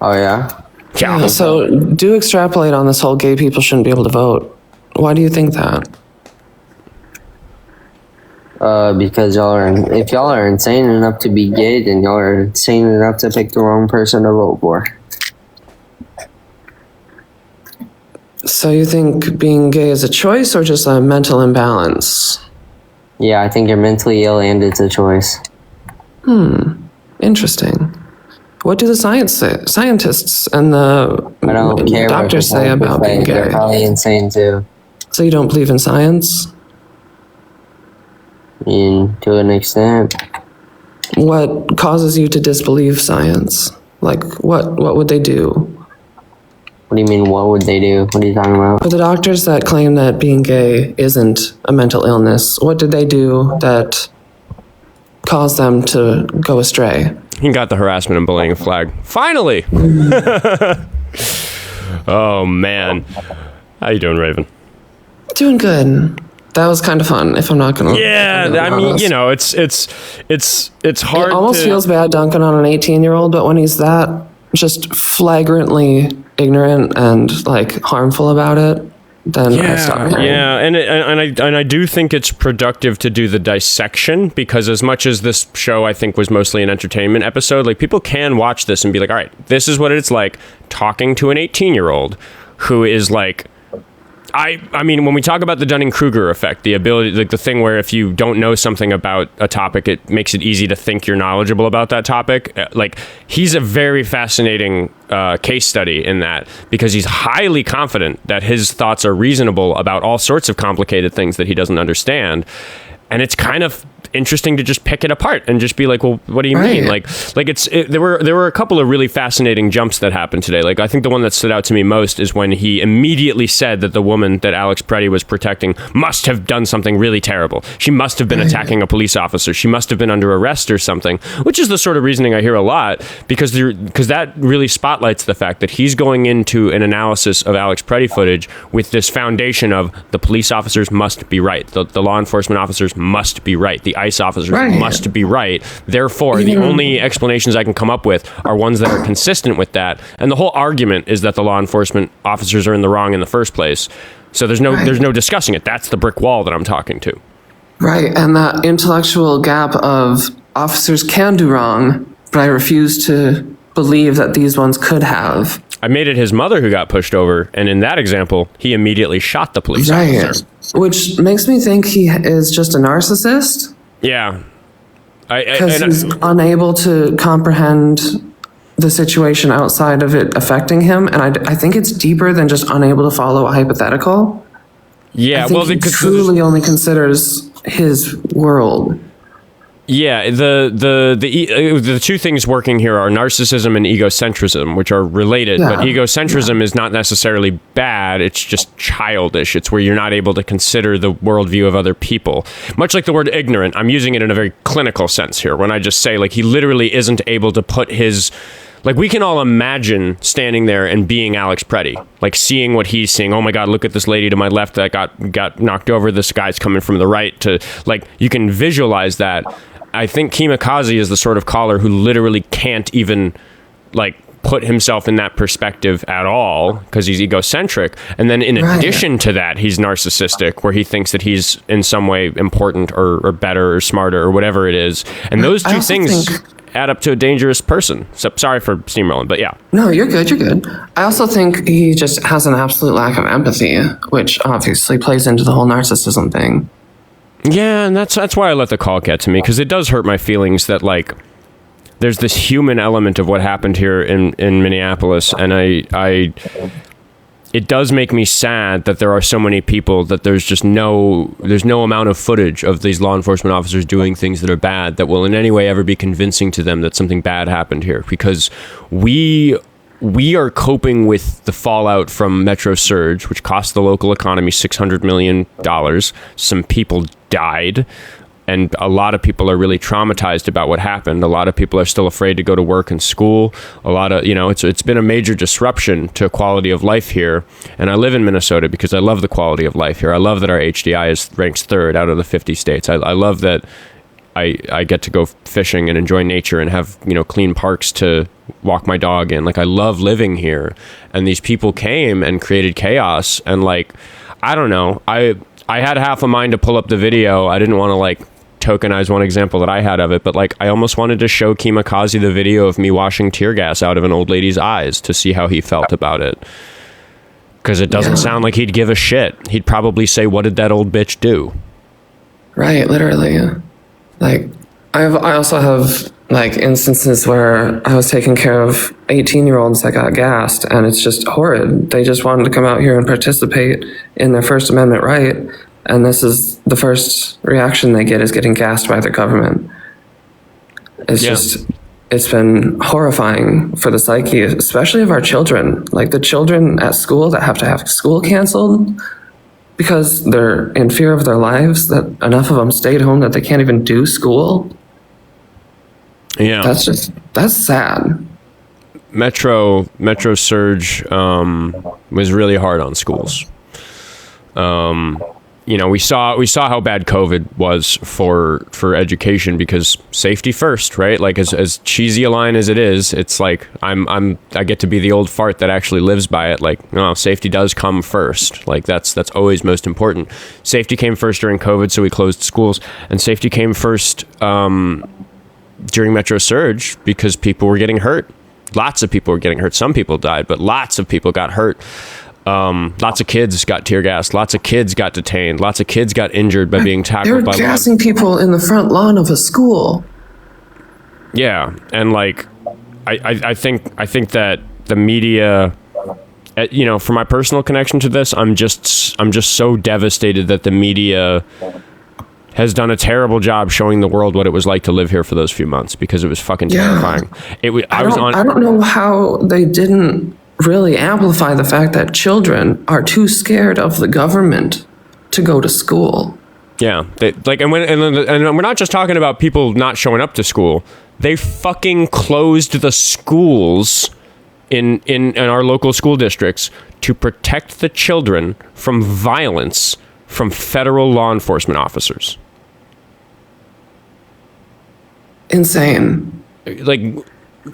Oh yeah. Yeah. So do extrapolate on this whole gay people shouldn't be able to vote. Why do you think that? Because if y'all are insane enough to be gay, then y'all are insane enough to pick the wrong person to vote for. So you think being gay is a choice or just a mental imbalance? Yeah, I think you're mentally ill and it's a choice. Interesting. What do the scientists and the I don't care doctors say about being gay? They're probably insane too. So you don't believe in science? To an extent. What causes you to disbelieve science? Like, what would they do? What do you mean, what would they do? What are you talking about? For the doctors that claim that being gay isn't a mental illness, what did they do that caused them to go astray? He got the harassment and bullying flag. Finally! Oh, man. How you doing, Raven? Doing good. That was kind of fun, if I'm not gonna. Yeah, I mean, you know, it's hard. It almost feels bad dunking on an 18-year-old, but when he's that just flagrantly ignorant and like harmful about it, then I stop caring. Yeah, and I do think it's productive to do the dissection, because as much as this show I think was mostly an entertainment episode, like people can watch this and be like, all right, this is what it's like talking to an 18-year-old who is like. I mean, when we talk about the Dunning-Kruger effect, the ability, like the thing where if you don't know something about a topic, it makes it easy to think you're knowledgeable about that topic. Like, he's a very fascinating case study in that, because he's highly confident that his thoughts are reasonable about all sorts of complicated things that he doesn't understand. And it's kind of interesting to just pick it apart and just be like, well, what do you mean? Like there were a couple of really fascinating jumps that happened today. Like, I think the one that stood out to me most is when he immediately said that the woman that Alex Pretti was protecting must have done something really terrible. She must have been attacking a police officer. She must have been under arrest or something, which is the sort of reasoning I hear a lot, because that really spotlights the fact that he's going into an analysis of Alex Pretti footage with this foundation of the police officers must be right. The law enforcement officers must be right. The ICE officers must be right. Therefore, the only explanations I can come up with are ones that are consistent with that. And the whole argument is that the law enforcement officers are in the wrong in the first place. So there's no discussing it. That's the brick wall that I'm talking to. Right, and that intellectual gap of officers can do wrong, but I refuse to believe that these ones could have. I made it his mother who got pushed over, and in that example, he immediately shot the police officer. Which makes me think he is just a narcissist. Yeah. Because he's unable to comprehend the situation outside of it affecting him, and I think it's deeper than just unable to follow a hypothetical. Yeah, I think he truly only considers his world. Yeah, the two things working here are narcissism and egocentrism, which are related. Yeah. But egocentrism is not necessarily bad. It's just childish. It's where you're not able to consider the worldview of other people. Much like the word ignorant, I'm using it in a very clinical sense here. When I just say, like, he literally isn't able to put his... Like, we can all imagine standing there and being Alex Pretti, like seeing what he's seeing. Oh my God, look at this lady to my left that got knocked over. This guy's coming from the right. To, like, you can visualize that. I think keemokazi is the sort of caller who literally can't even, like, put himself in that perspective at all, because he's egocentric. And then in addition to that, he's narcissistic, where he thinks that he's in some way important or better or smarter or whatever it is. And those two things add up to a dangerous person. So sorry for steamrolling, but yeah. No, you're good. You're good. I also think he just has an absolute lack of empathy, which obviously plays into the whole narcissism thing. Yeah, and that's why I let the call get to me, because it does hurt my feelings that, like, there's this human element of what happened here in Minneapolis, and it does make me sad that there are so many people that there's no amount of footage of these law enforcement officers doing things that are bad that will in any way ever be convincing to them that something bad happened here, because we we are coping with the fallout from Metro Surge, which cost the local economy $600 million. Some people died. And a lot of people are really traumatized about what happened. A lot of people are still afraid to go to work and school. A lot of, it's been a major disruption to quality of life here. And I live in Minnesota because I love the quality of life here. I love that our HDI is ranks 3rd out of the 50 states. I love that I get to go fishing and enjoy nature and have, clean parks to walk my dog in. Like, I love living here. And these people came and created chaos. And I don't know. I had half a mind to pull up the video. I didn't want to tokenize one example that I had of it, but I almost wanted to show keemokazi the video of me washing tear gas out of an old lady's eyes to see how he felt about it. Because it doesn't sound like he'd give a shit. He'd probably say, "What did that old bitch do?" Right, literally. I also have instances where I was taking care of 18-year-olds that got gassed, and it's just horrid. They just wanted to come out here and participate in their First Amendment right, and this is the first reaction they get is getting gassed by their government. It's been horrifying for the psyche, especially of our children. The children at school that have to have school canceled because they're in fear of their lives, that enough of them stayed home that they can't even do school. Yeah. That's sad. Metro Surge was really hard on schools. We saw how bad COVID was for education, because safety first, right? As cheesy a line as it is, it's I get to be the old fart that actually lives by it. No, safety does come first. That's always most important. Safety came first during COVID, so we closed schools, and safety came first during Metro Surge because people were getting hurt. Lots of people were getting hurt. Some people died, but lots of people got hurt. Lots of kids got tear gassed. Lots of kids got detained. Lots of kids got injured by being tackled by They were gassing people in the front lawn of a school. Yeah, and I think that the media, for my personal connection to this, I'm just so devastated that the media has done a terrible job showing the world what it was like to live here for those few months, because it was fucking terrifying. I don't know how they didn't really amplify the fact that children are too scared of the government to go to school. Yeah, and we're not just talking about people not showing up to school. They fucking closed the schools in our local school districts to protect the children from violence from federal law enforcement officers. Insane.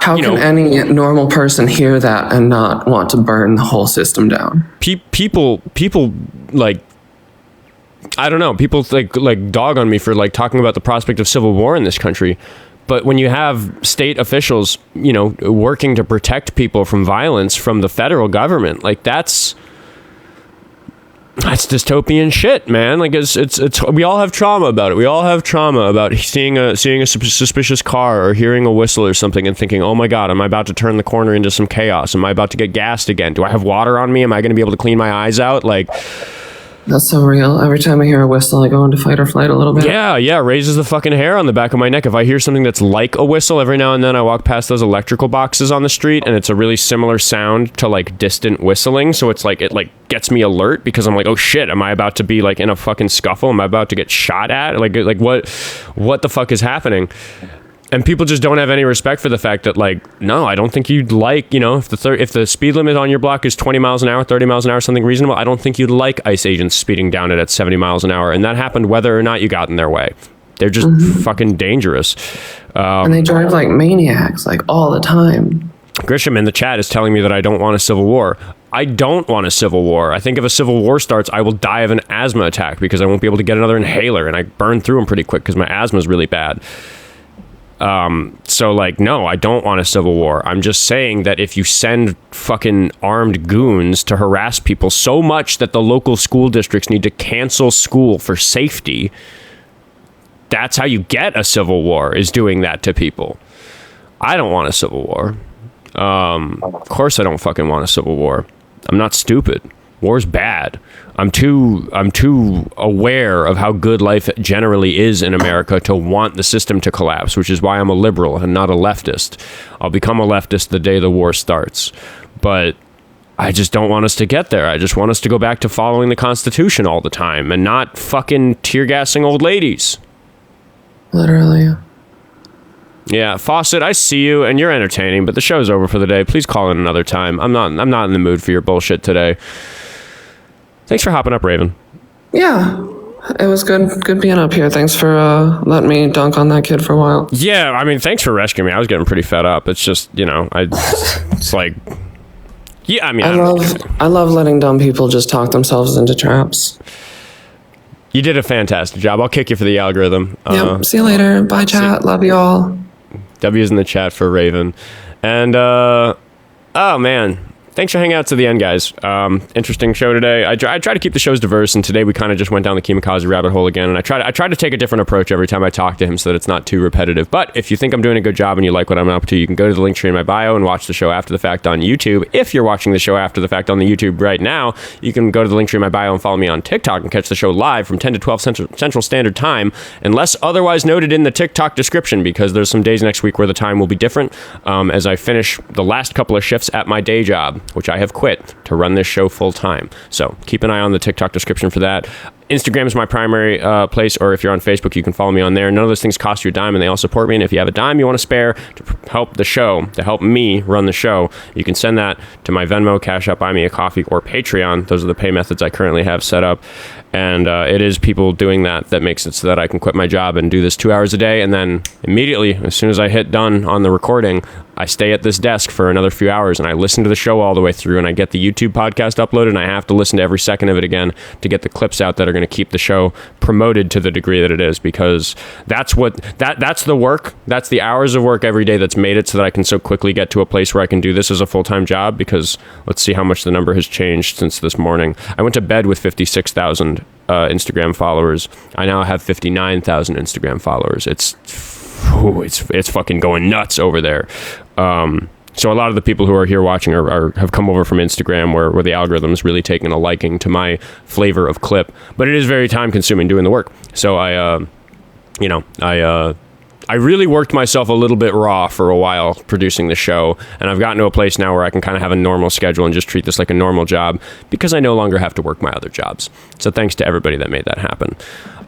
How can any normal person hear that and not want to burn the whole system down? People I don't know. People dog on me for talking about the prospect of civil war in this country. But when you have state officials, working to protect people from violence from the federal government, that's dystopian shit, man. It's we all have trauma about it. We all have trauma about seeing a suspicious car or hearing a whistle or something and thinking, "Oh my God, am I about to turn the corner into some chaos? Am I about to get gassed again? Do I have water on me? Am I going to be able to clean my eyes out?" That's so real. Every time I hear a whistle, I go into fight or flight a little bit. Yeah, raises the fucking hair on the back of my neck. If I hear something that's like a whistle, every now and then I walk past those electrical boxes on the street, and it's a really similar sound to distant whistling. So it's it gets me alert, because I'm oh shit, am I about to be in a fucking scuffle? Am I about to get shot at? What the fuck is happening? And people just don't have any respect for the fact that no, I don't think you'd if the speed limit on your block is 20 miles an hour, 30 miles an hour, something reasonable, I don't think you'd like ICE agents speeding down it at 70 miles an hour. And that happened whether or not you got in their way. They're just fucking dangerous. And they drive like maniacs, all the time. Grisham in the chat is telling me that I don't want a civil war. I don't want a civil war. I think if a civil war starts, I will die of an asthma attack because I won't be able to get another inhaler, and I burn through them pretty quick because my asthma is really bad. No, I don't want a civil war. I'm just saying that if you send fucking armed goons to harass people so much that the local school districts need to cancel school for safety, that's how you get a civil war, is doing that to people. I don't want a civil war. Of course I don't fucking want a civil war. I'm not stupid. War's bad. I'm too aware of how good life generally is in America to want the system to collapse, which is why I'm a liberal and not a leftist. I'll become a leftist the day the war starts. But I just don't want us to get there. I just want us to go back to following the Constitution all the time and not fucking tear gassing old ladies. Literally. Yeah, Fawcett, I see you and you're entertaining, but the show's over for the day. Please call in another time. I'm not in the mood for your bullshit today. Thanks for hopping up, Raven. Yeah, it was good being up here. Thanks for letting me dunk on that kid for a while. Yeah, I mean, thanks for rescuing me. I was getting pretty fed up. It's just, it's like, yeah, I mean, I love letting dumb people just talk themselves into traps. You did a fantastic job. I'll kick you for the algorithm. Yep. See you later. Bye, chat. Love you all. W's in the chat for Raven. And, oh, man. Thanks for hanging out to the end, guys. Interesting show today. I try to keep the shows diverse, and today we kind of just went down the keemokazi rabbit hole again, and I try to take a different approach every time I talk to him so that it's not too repetitive. But if you think I'm doing a good job and you like what I'm up to, you can go to the link tree in my bio and watch the show after the fact on YouTube. If you're watching the show after the fact on the YouTube right now, you can go to the link tree in my bio and follow me on TikTok and catch the show live from 10 to 12 Central Standard Time, unless otherwise noted in the TikTok description, because there's some days next week where the time will be different as I finish the last couple of shifts at my day job, which I have quit to run this show full time. So keep an eye on the TikTok description for that. Instagram is my primary place, or if you're on Facebook, you can follow me on there. None of those things cost you a dime, and they all support me. And if you have a dime you want to spare to help the show, to help me run the show, you can send that to my Venmo, Cash App, Buy Me a Coffee, or Patreon. Those are the pay methods I currently have set up. And it is people doing that makes it so that I can quit my job and do this 2 hours a day. And then immediately, as soon as I hit done on the recording, I stay at this desk for another few hours and I listen to the show all the way through, and I get the YouTube podcast uploaded, and I have to listen to every second of it again to get the clips out that are going to keep the show promoted to the degree that it is, because that's the work. That's the hours of work every day that's made it so that I can so quickly get to a place where I can do this as a full-time job, because let's see how much the number has changed since this morning. I went to bed with 56,000 Instagram followers. I now have 59,000 Instagram followers. It's fucking going nuts over there. So a lot of the people who are here watching have come over from Instagram, where the algorithm is really taking a liking to my flavor of clip. But it is very time consuming doing the work. So I really worked myself a little bit raw for a while producing the show, and I've gotten to a place now where I can kind of have a normal schedule and just treat this like a normal job, because I no longer have to work my other jobs. So thanks to everybody that made that happen.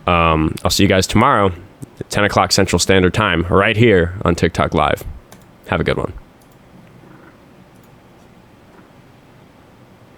I'll see you guys tomorrow at 10 o'clock Central Standard Time, right here on TikTok Live. Have a good one.